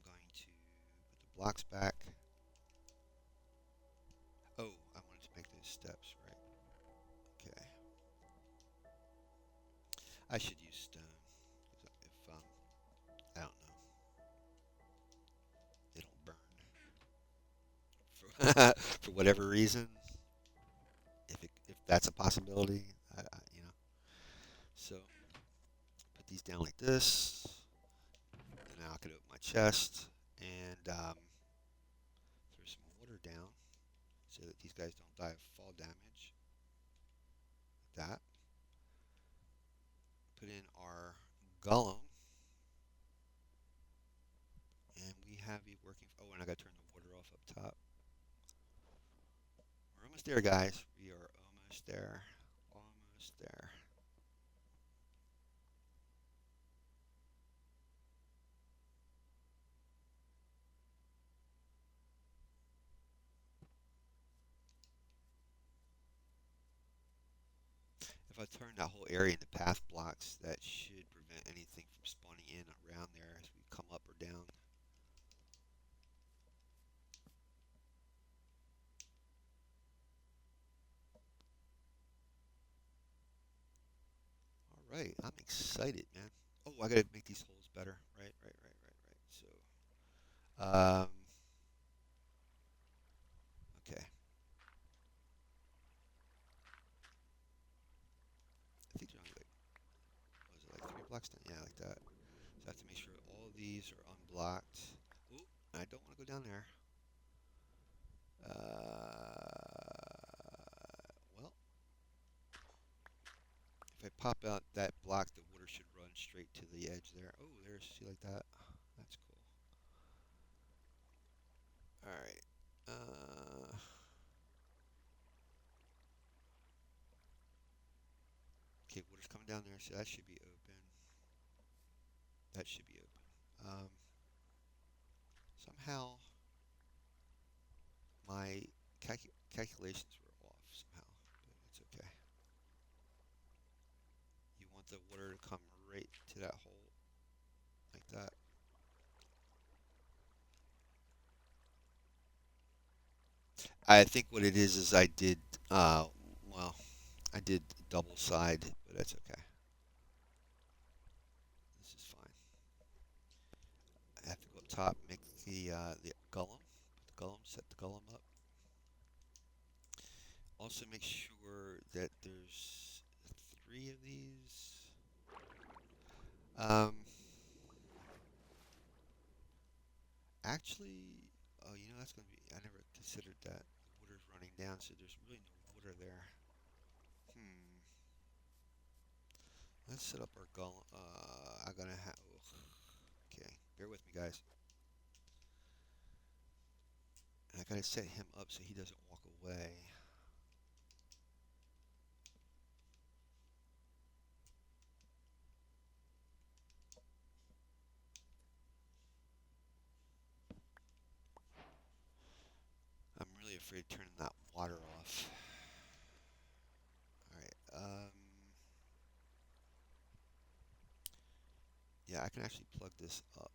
going to put the blocks back. Oh, I wanted to make those steps right. Okay, I should use stone because if I don't know, they don't burn for for whatever reason. If that's a possibility, you know. So put these down like this, and now I can open my chest and throw some water down so that these guys don't die of fall damage. Like that. Put in our golem, and we have a working. Oh, and I got to turn the water off up top. We're almost there, guys. We are almost there. Almost there. If I turn that whole area into path blocks, that should prevent anything from spawning in around there as we come up or down. All right, I'm excited, man. Oh, I gotta make these holes better. Right. Okay. I think they're only like, what was it, like 3 blocks down? Yeah, like that. So I have to make sure all of these are unblocked. Ooh, I don't want to go down there. Well, if I pop out that block, the water should run straight to the edge there. Oh, there's, see, like that. That's cool. All right. Okay, water's coming down there, so that should be open. That should be open. Somehow my calculations were off somehow, but it's okay. You want the water to come right to that hole like that. I think what it is I did, well, I did double side, but that's okay. This is fine. I have to go up top, make the golem, put the golem, set the golem up. Also make sure that there's 3 of these. Um, actually, oh, that's gonna be. I never considered that. The water's running down, so there's really no water there. Hmm. Let's set up our golem. I'm gonna have. Okay, bear with me, guys. And I gotta set him up so he doesn't walk away. I'm really afraid of turning that water off. All right. Yeah, I can actually plug this up.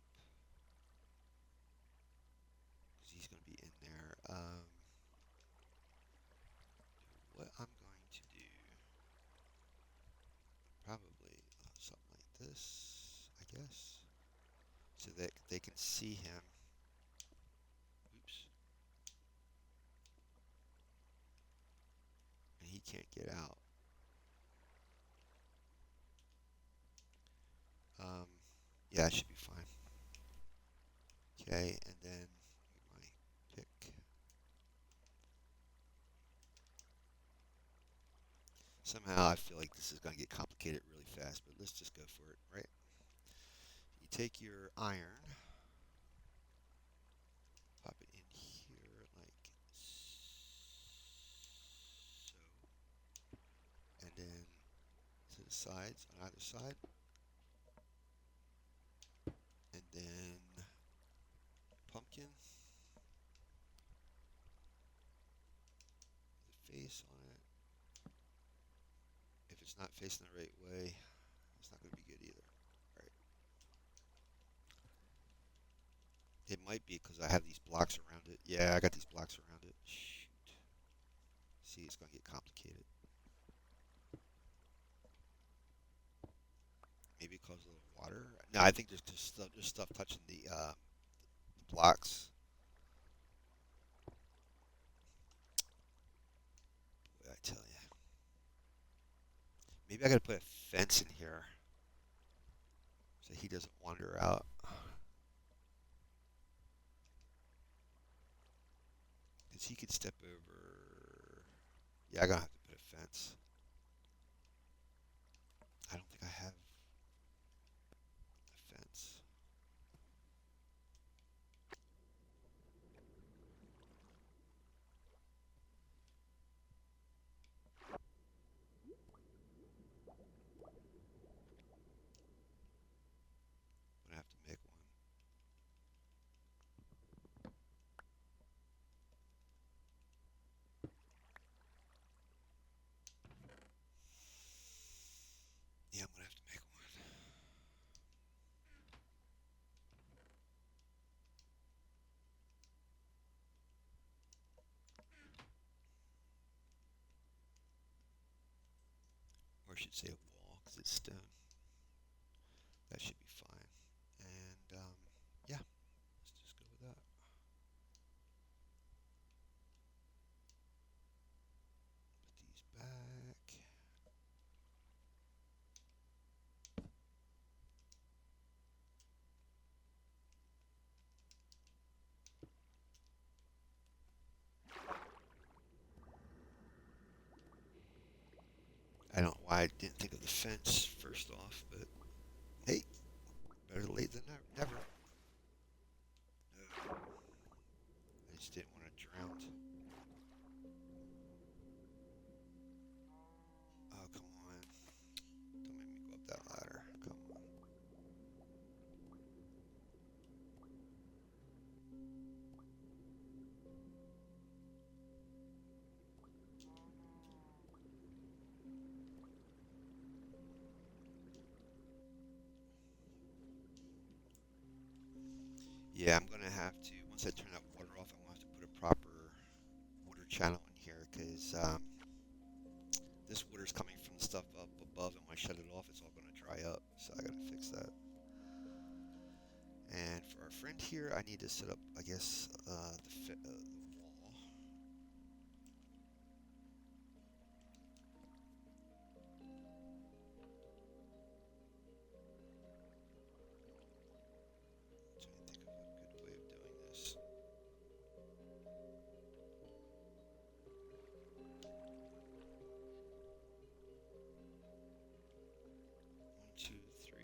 this, I guess, so that they can see him. Oops. And he can't get out. Um, yeah, it should be fine. Okay, and then my pick. Somehow I feel like this is going to get complicated really fast, but let's just go for it, right? You take your iron, pop it in here like so, and then to the sides on either side, and then pumpkin, the face on it. If it's not facing the right way, it's not going to be good either. All right. It might be because I have these blocks around it. Yeah, I got these blocks around it. Shoot. See, it's going to get complicated. Maybe because of the water. No, I think there's stuff touching the blocks. Boy, I tell you. Maybe I got to put a fence in here so he doesn't wander out. Because he could step over. Yeah, I'm going to have to put a fence. I don't think I have a fence. I'm going to have to make one. Yeah, I'm going to have to make one. Or I should say a wall because it's stone. That should be fine. And yeah, let's just go with that. Put these back. I don't know why I didn't think of the fence first off, but hey, better late than never. No, I just didn't want to drown. Oh, come on. Don't make me go up that ladder. Come on. Yeah, I'm going to have to, once I turn that water off, I'm going to have to put a proper water channel in here because this water's coming from the stuff up above, and when I shut it off, it's all going to dry up. So I got to fix that. And for our friend here, I need to set up, I guess, the wall. Trying to think of a good way of doing this. 1, 2, 3.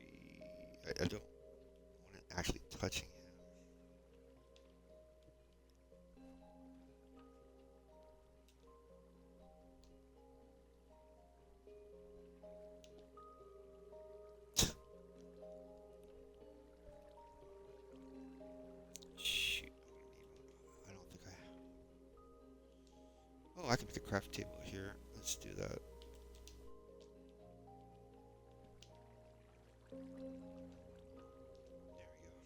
I don't want it actually touching him. Shoot, I don't think I. Oh, I can make a craft table here. Let's do that. There we go.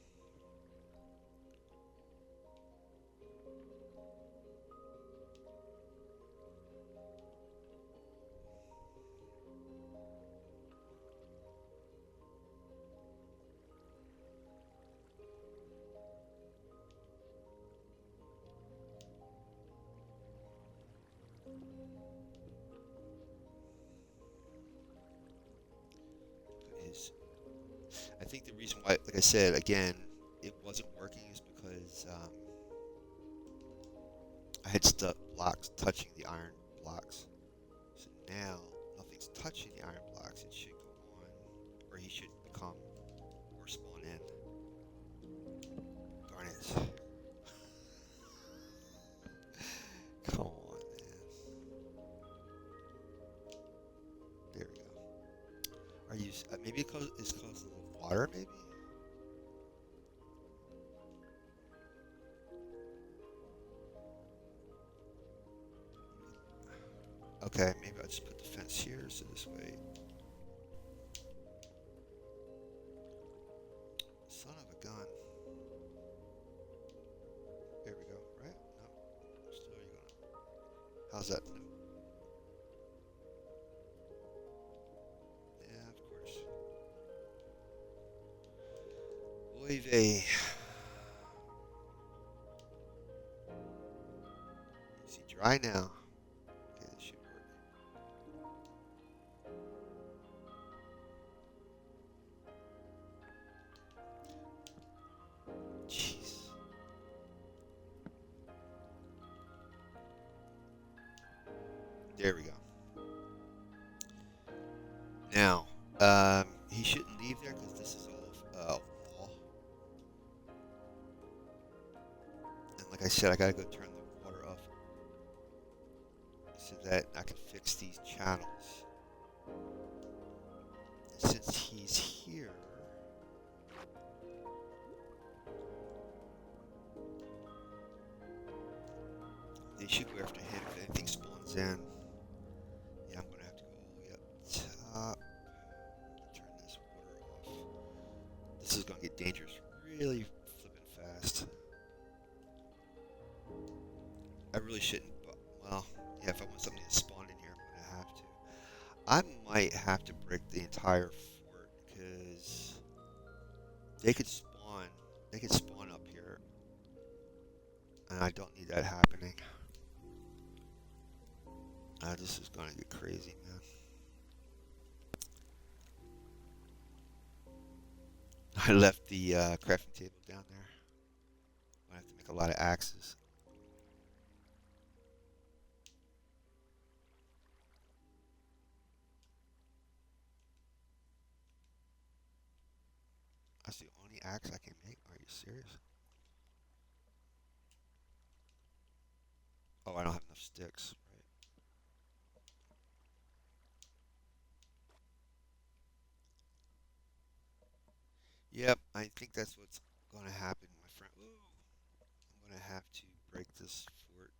I think the reason why, like I said, again, it wasn't working is because I had stuck blocks touching the iron blocks. So now nothing's touching the iron blocks. It should go on, or he should become or spawn in. Darn it. Come on, man. There we go. Are you, maybe it's because of the water, maybe? Okay, maybe I'll just put the fence here so this way. Son of a gun. There we go, right? No. Still are you gonna. How's that? No. Yeah, of course. Oy vey. Is he dry now? Okay, this should work. Jeez. There we go. Now, he shouldn't leave there because this is all wall. And like I said, I gotta go turn the water off so that I can fix these channels. And since he's here, they should go after him. If anything spawns in, yeah, I'm gonna have to go all the way up top. Turn this water off. This is gonna get dangerous really flipping fast. I really shouldn't, but, well, yeah, if I want something to spawn in here, I'm gonna have to. I might have to break the entire fort because they could spawn. They could spawn up here, and I don't need that happening. This is gonna get crazy, man. I left the crafting table down there. I have to make a lot of axes. That's the only axe I can make. Are you serious? Oh, I don't have enough sticks. Right. Yep, I think that's what's gonna happen, my friend. Ooh, I'm gonna have to break this fort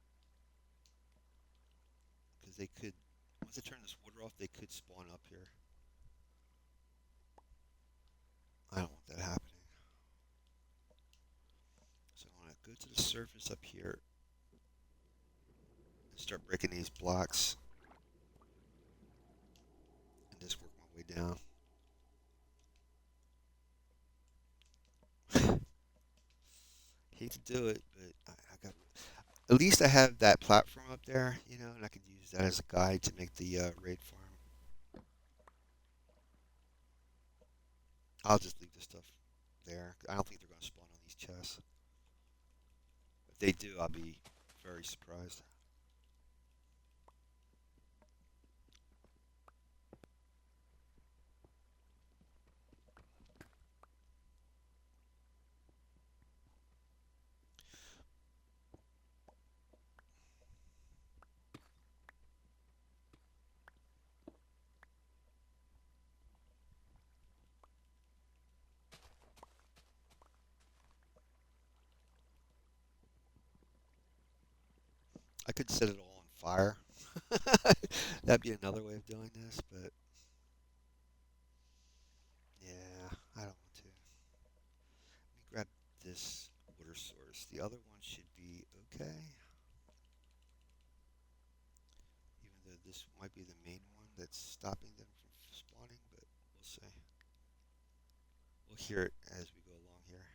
because they could. Once I turn this water off, they could spawn up here. I don't want that happening. So I want to go to the surface up here and start breaking these blocks and just work my way down. Hate to do it, but I got. At least I have that platform up there, and I could use that as a guide to make the raid farm. I'll just leave this stuff there. I don't think they're going to spawn on these chests. If they do, I'll be very surprised. I could set it all on fire. That'd be another way of doing this, but yeah, I don't want to. Let me grab this water source. The other one should be okay, even though this might be the main one that's stopping them from spawning, but we'll see. We'll hear it as we go along here.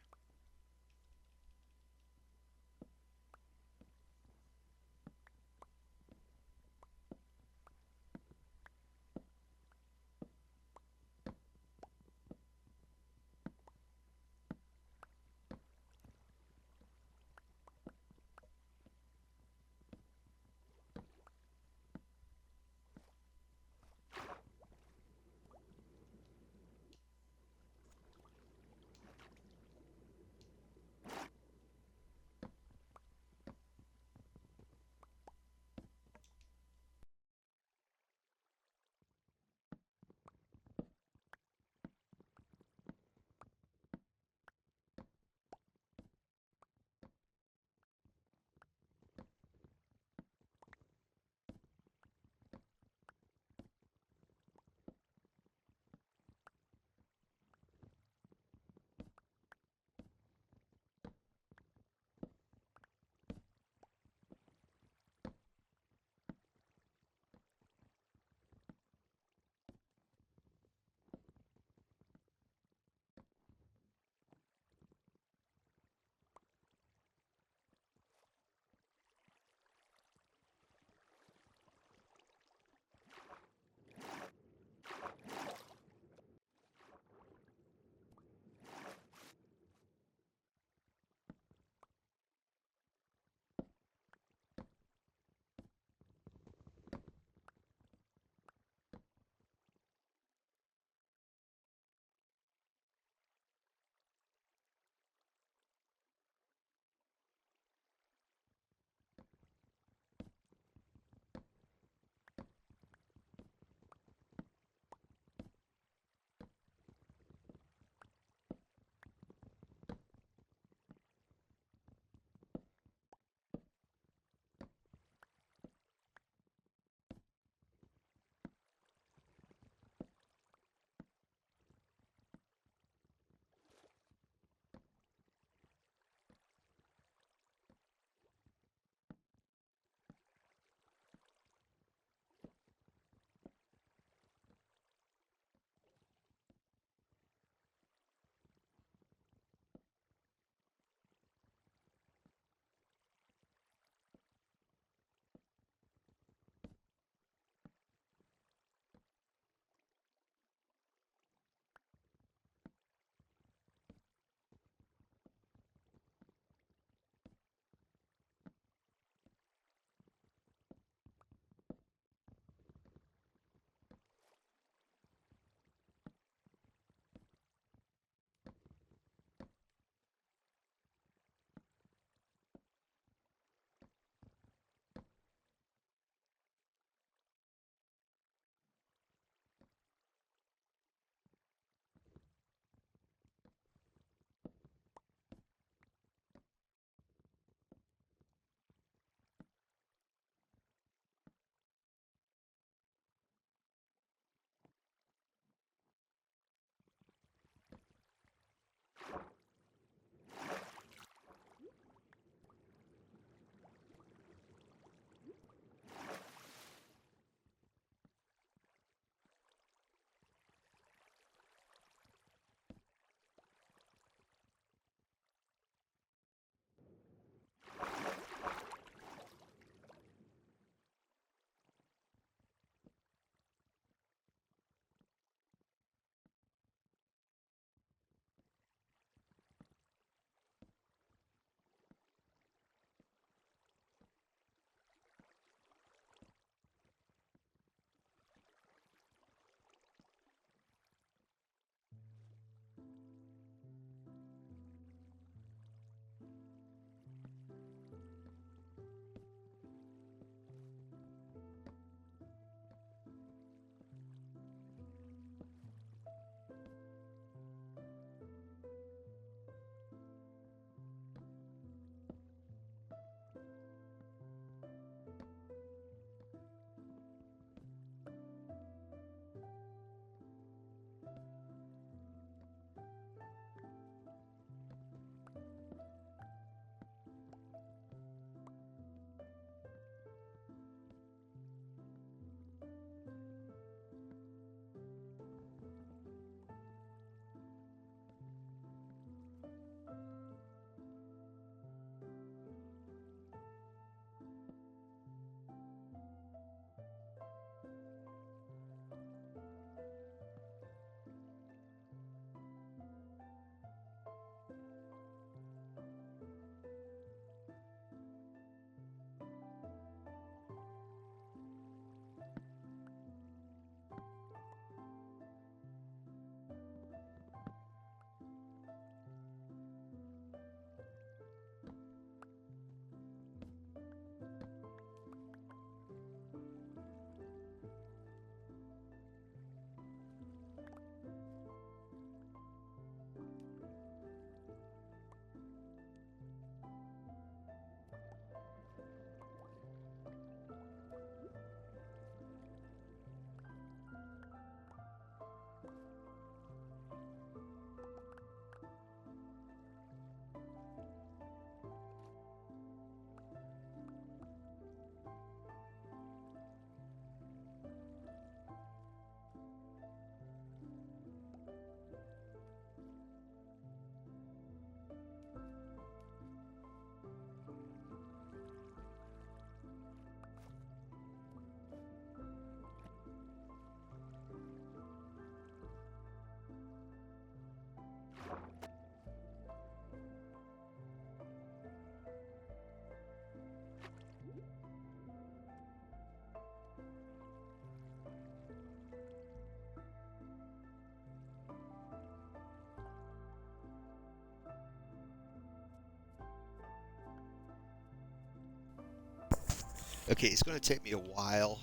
Okay, it's going to take me a while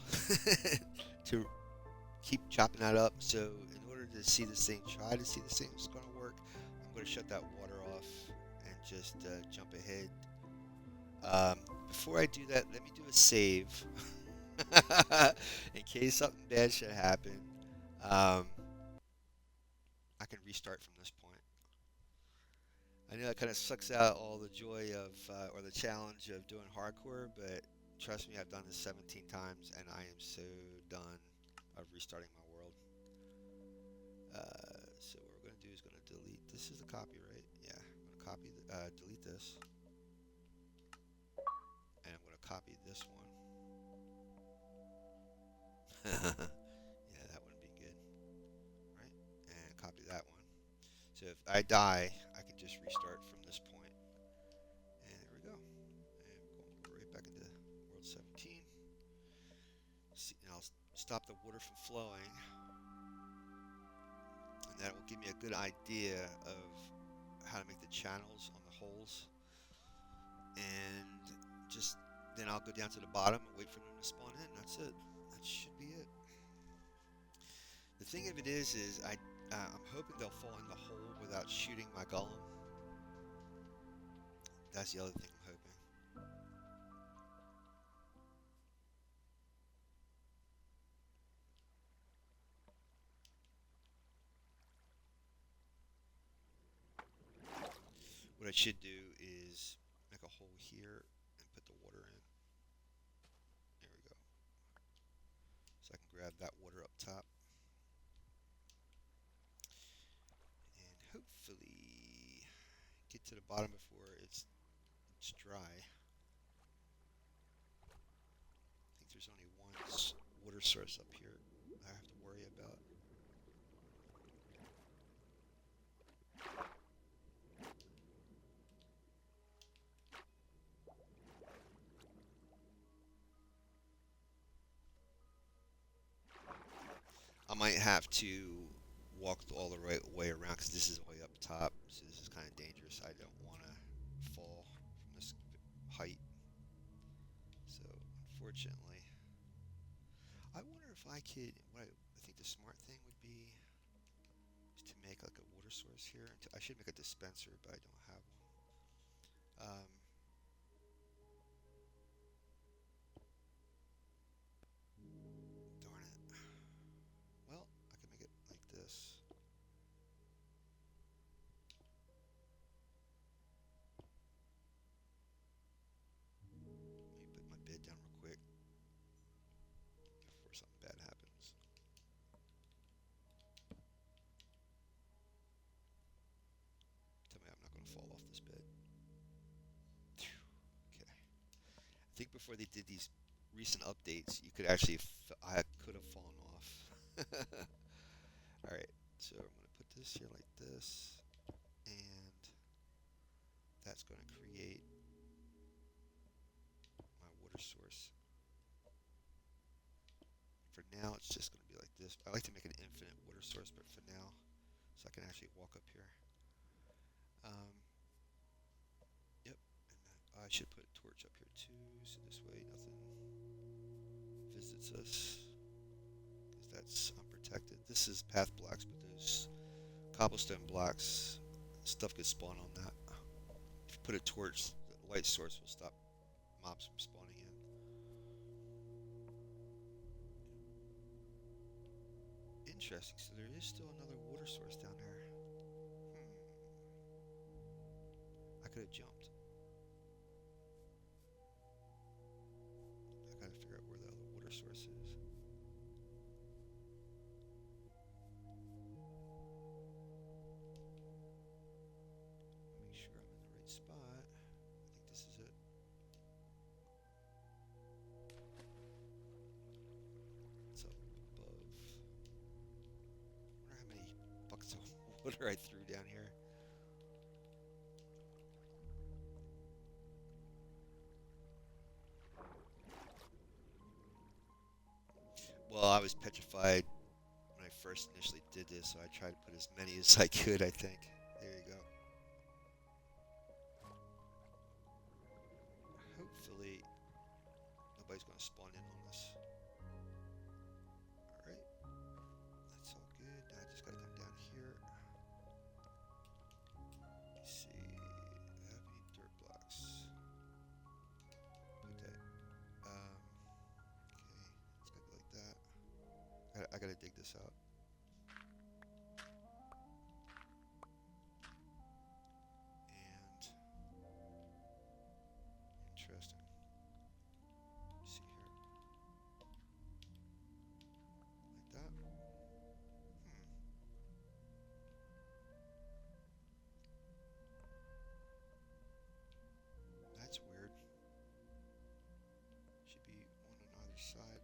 to keep chopping that up. So in order to see this thing, try to see this thing is going to work, I'm going to shut that water off and just jump ahead. Um, Before I do that, let me do a save in case something bad should happen. Um, I can restart from this point. I know that kind of sucks out all the joy of or the challenge of doing hardcore, but trust me, I've done this 17 times and I am so done of restarting my world. So what we're going to do is going to delete. This is the copy, right? Yeah, I'm going to delete this, and I'm going to copy this one. Yeah, that wouldn't be good, right? And copy that one. So if I die, I can just restart from this point. And there we go. And we're going right back into World 17. See, and I'll stop the water from flowing, and that will give me a good idea of how to make the channels on the holes. And just then I'll go down to the bottom and wait for them to spawn in. That's it. That should be it. The thing of it is I'm hoping they'll fall in the hole without shooting my golem. That's the other thing I'm hoping. What I should do is make a hole here and put the water in. There we go. So I can grab that water up top. And hopefully get to the bottom before it's dry. I think there's only one water source up here I have to worry about. I might have to walk all the right way around because this is way up top, so this is kind of dangerous. I don't want to fall from this height. So unfortunately, I wonder if I could. What I think the smart thing would be is to make like a water source here. I should make a dispenser, but I don't have one. Darn it. Well, I can make it like this. Let me put my bed down real quick before something bad happens. Tell me I'm not going to fall off this bed. Phew. Okay. I think before they did these recent updates, you could actually, I could have fallen off. Alright, so I'm going to put this here like this, and that's going to create my water source. For now, it's just going to be like this. I like to make an infinite water source, but for now, so I can actually walk up here. Um, yep, and I should put a torch up here too, so this way nothing visits us, because that's unprotected. This is path blocks, but those cobblestone blocks, stuff could spawn on that. If you put a torch, the light source will stop mobs from spawning in. Interesting, so there is still another water source down there. I could have jumped. I gotta figure out where the other water source is. Make sure I'm in the right spot. I think this is it. It's up above. I wonder how many buckets of water I threw down here. Well, I was petrified when I first initially did this, so I tried to put as many as I could, I think. There you go. Hopefully, anybody's going to spawn in on us. All right, that's all good. Now I just got to come down here. Let's see, I have any dirt blocks? Put that. Okay, it's gotta go like that. I gotta dig this out. And interesting. See here, like that. That's weird. Should be one on either side,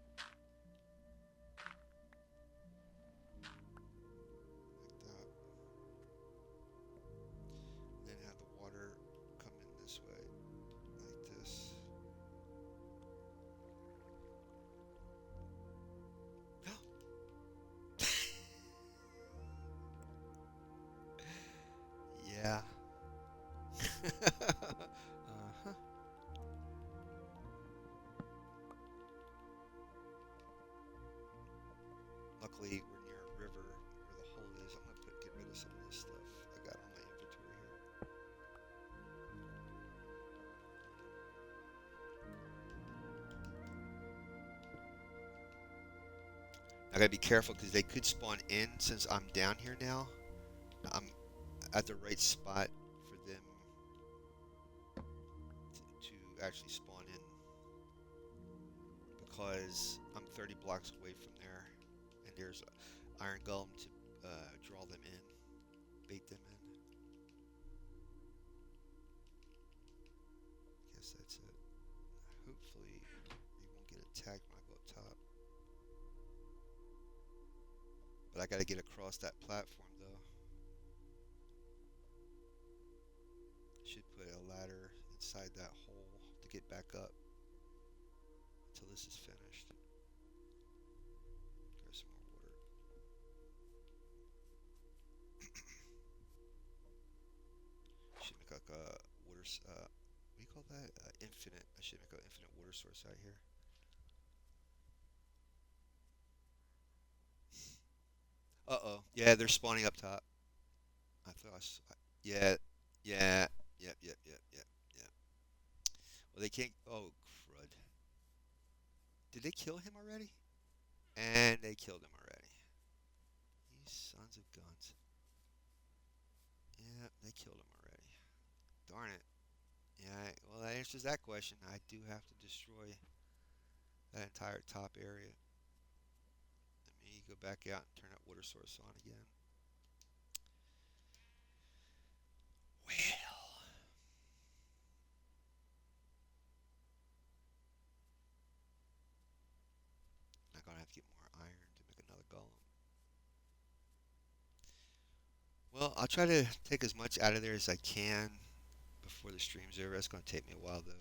like that. Then have the water come in this way, like this. Yeah. Uh-huh. Luckily, we're near a river where the hole is. I'm gonna get rid of some of this stuff I got on my inventory here. I gotta be careful because they could spawn in since I'm down here now. I'm at the right spot for them to actually spawn in because I'm 30 blocks away from there, and there's an iron golem to draw them in, bait them in. Guess that's it. Hopefully, we won't get attacked when I go up top. But I gotta get across that platform though. Should put a ladder inside that hole to get back up until this is finished. Grab some more water. Should make like a water. What do you call that? Infinite. I should make an infinite water source out here. Uh-oh. Yeah, they're spawning up top. I thought yeah, yeah, yep. Well, they can't. Oh, crud. Did they kill him already? And they killed him already. These sons of guns. Yeah, they killed him already. Darn it. Yeah, well, that answers that question. I do have to destroy that entire top area. Let me go back out and turn that water source on again. Well, I'm gonna have to get more iron to make another golem. Well, I'll try to take as much out of there as I can before the stream's over. That's gonna take me a while though.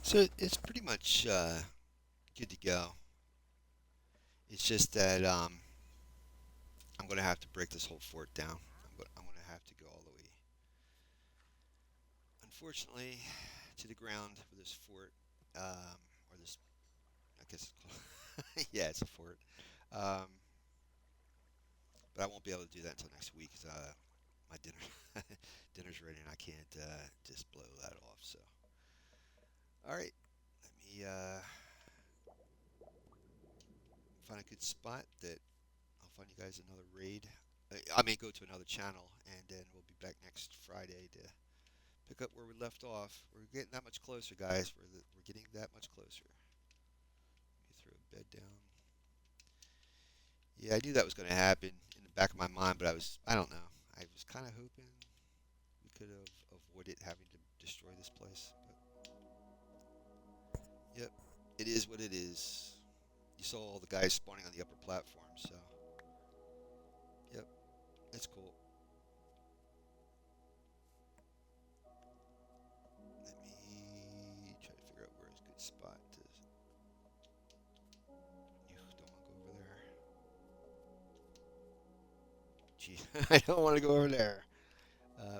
So it's pretty much good to go. It's just that I'm gonna have to break this whole fort down. I'm gonna have to go all the way, unfortunately, to the ground for this fort, or this. I guess it's called. Yeah, it's a fort. Um, but I won't be able to do that until next week 'cause my dinner's ready and I can't just blow that off. So, all right, let me find a good spot that I'll find you guys another raid. I mean, go to another channel, and then we'll be back next Friday to pick up where we left off. We're getting that much closer, guys. We're getting that much closer. Let me throw a bed down. Yeah, I knew that was going to happen in the back of my mind, but I don't know. I was kind of hoping we could have avoided having to destroy this place. But yep, it is what it is. You saw all the guys spawning on the upper platform, so yep, it's cool. Let me try to figure out where is a good spot to. You don't want to go over there. Gee, I don't want to go over there.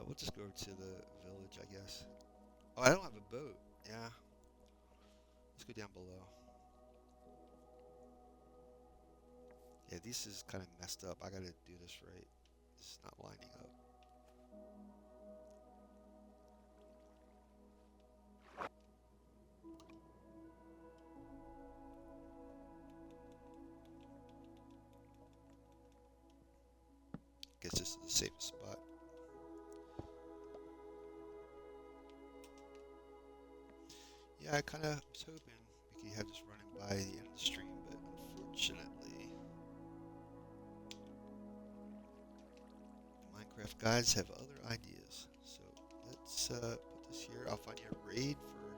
We'll just go over to the village, I guess. Oh, I don't have a boat. Yeah, let's go down below. Yeah, this is kind of messed up. I gotta do this right. This is not lining up. Guess this is the safest spot. Yeah, I kind of was hoping we could have this running by the end of the stream, but unfortunately, the Minecraft guys have other ideas. So let's put this here. I'll find you a raid for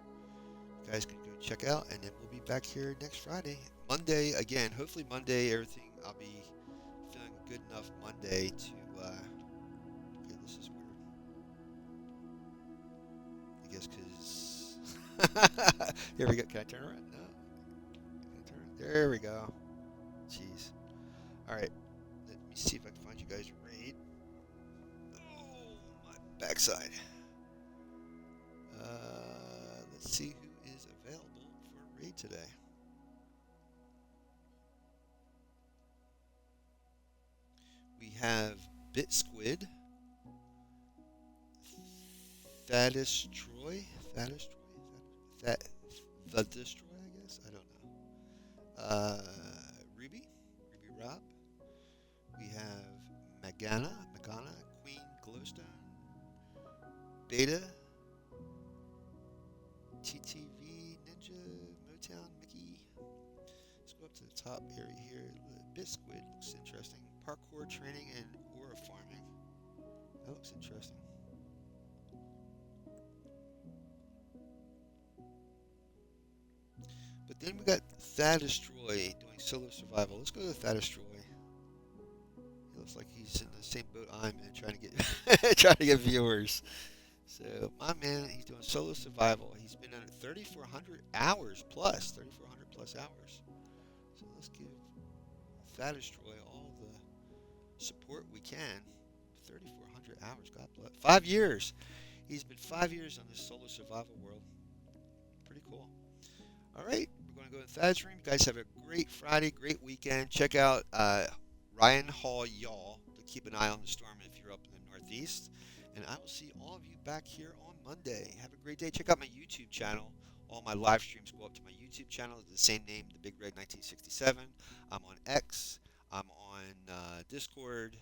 you guys can go check out, and then we'll be back here next Friday. Monday again. Hopefully Monday everything. I'll be feeling good enough Monday to. Okay, this is weird. I guess because. There we go. Can I turn around? No. Can I turn? There we go. Jeez. All right. Let me see if I can find you guys a raid. Oh, my backside. Let's see who is available for a raid today. We have Bit Squid, Thaddeus Troy, Thaddeus Troy, the Destroy, I guess. I don't know. Ruby Rob. We have Magana, Queen Glowstone, Beta, TTV, Ninja, Motown, Mickey. Let's go up to the top area here. The Biscuit looks interesting. Parkour training and aura farming. That looks interesting. But then we got Thadestroy doing solo survival. Let's go to Thadestroy. He looks like he's in the same boat I'm in, trying to get trying to get viewers. So my man, he's doing solo survival. He's been at 3,400 hours plus, 3,400 plus hours. So let's give Thadestroy all the support we can. 3,400 hours, God bless. 5 years. He's been 5 years on this solo survival world. Pretty cool. All right, we're going to go in Thad's room. You guys have a great Friday, great weekend. Check out Ryan Hall Y'all to keep an eye on the storm if you're up in the Northeast. And I will see all of you back here on Monday. Have a great day. Check out my YouTube channel. All my live streams go up to my YouTube channel. It's the same name, The Big Red 1967. I'm on X. I'm on Discord.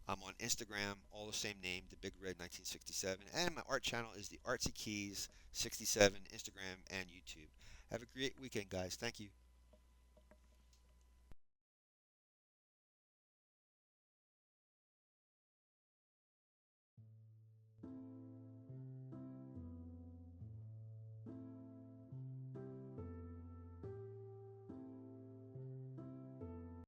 I'm on Instagram, all the same name, The Big Red 1967. And my art channel is The Artsy Keys 67, Instagram and YouTube. Have a great weekend, guys. Thank you.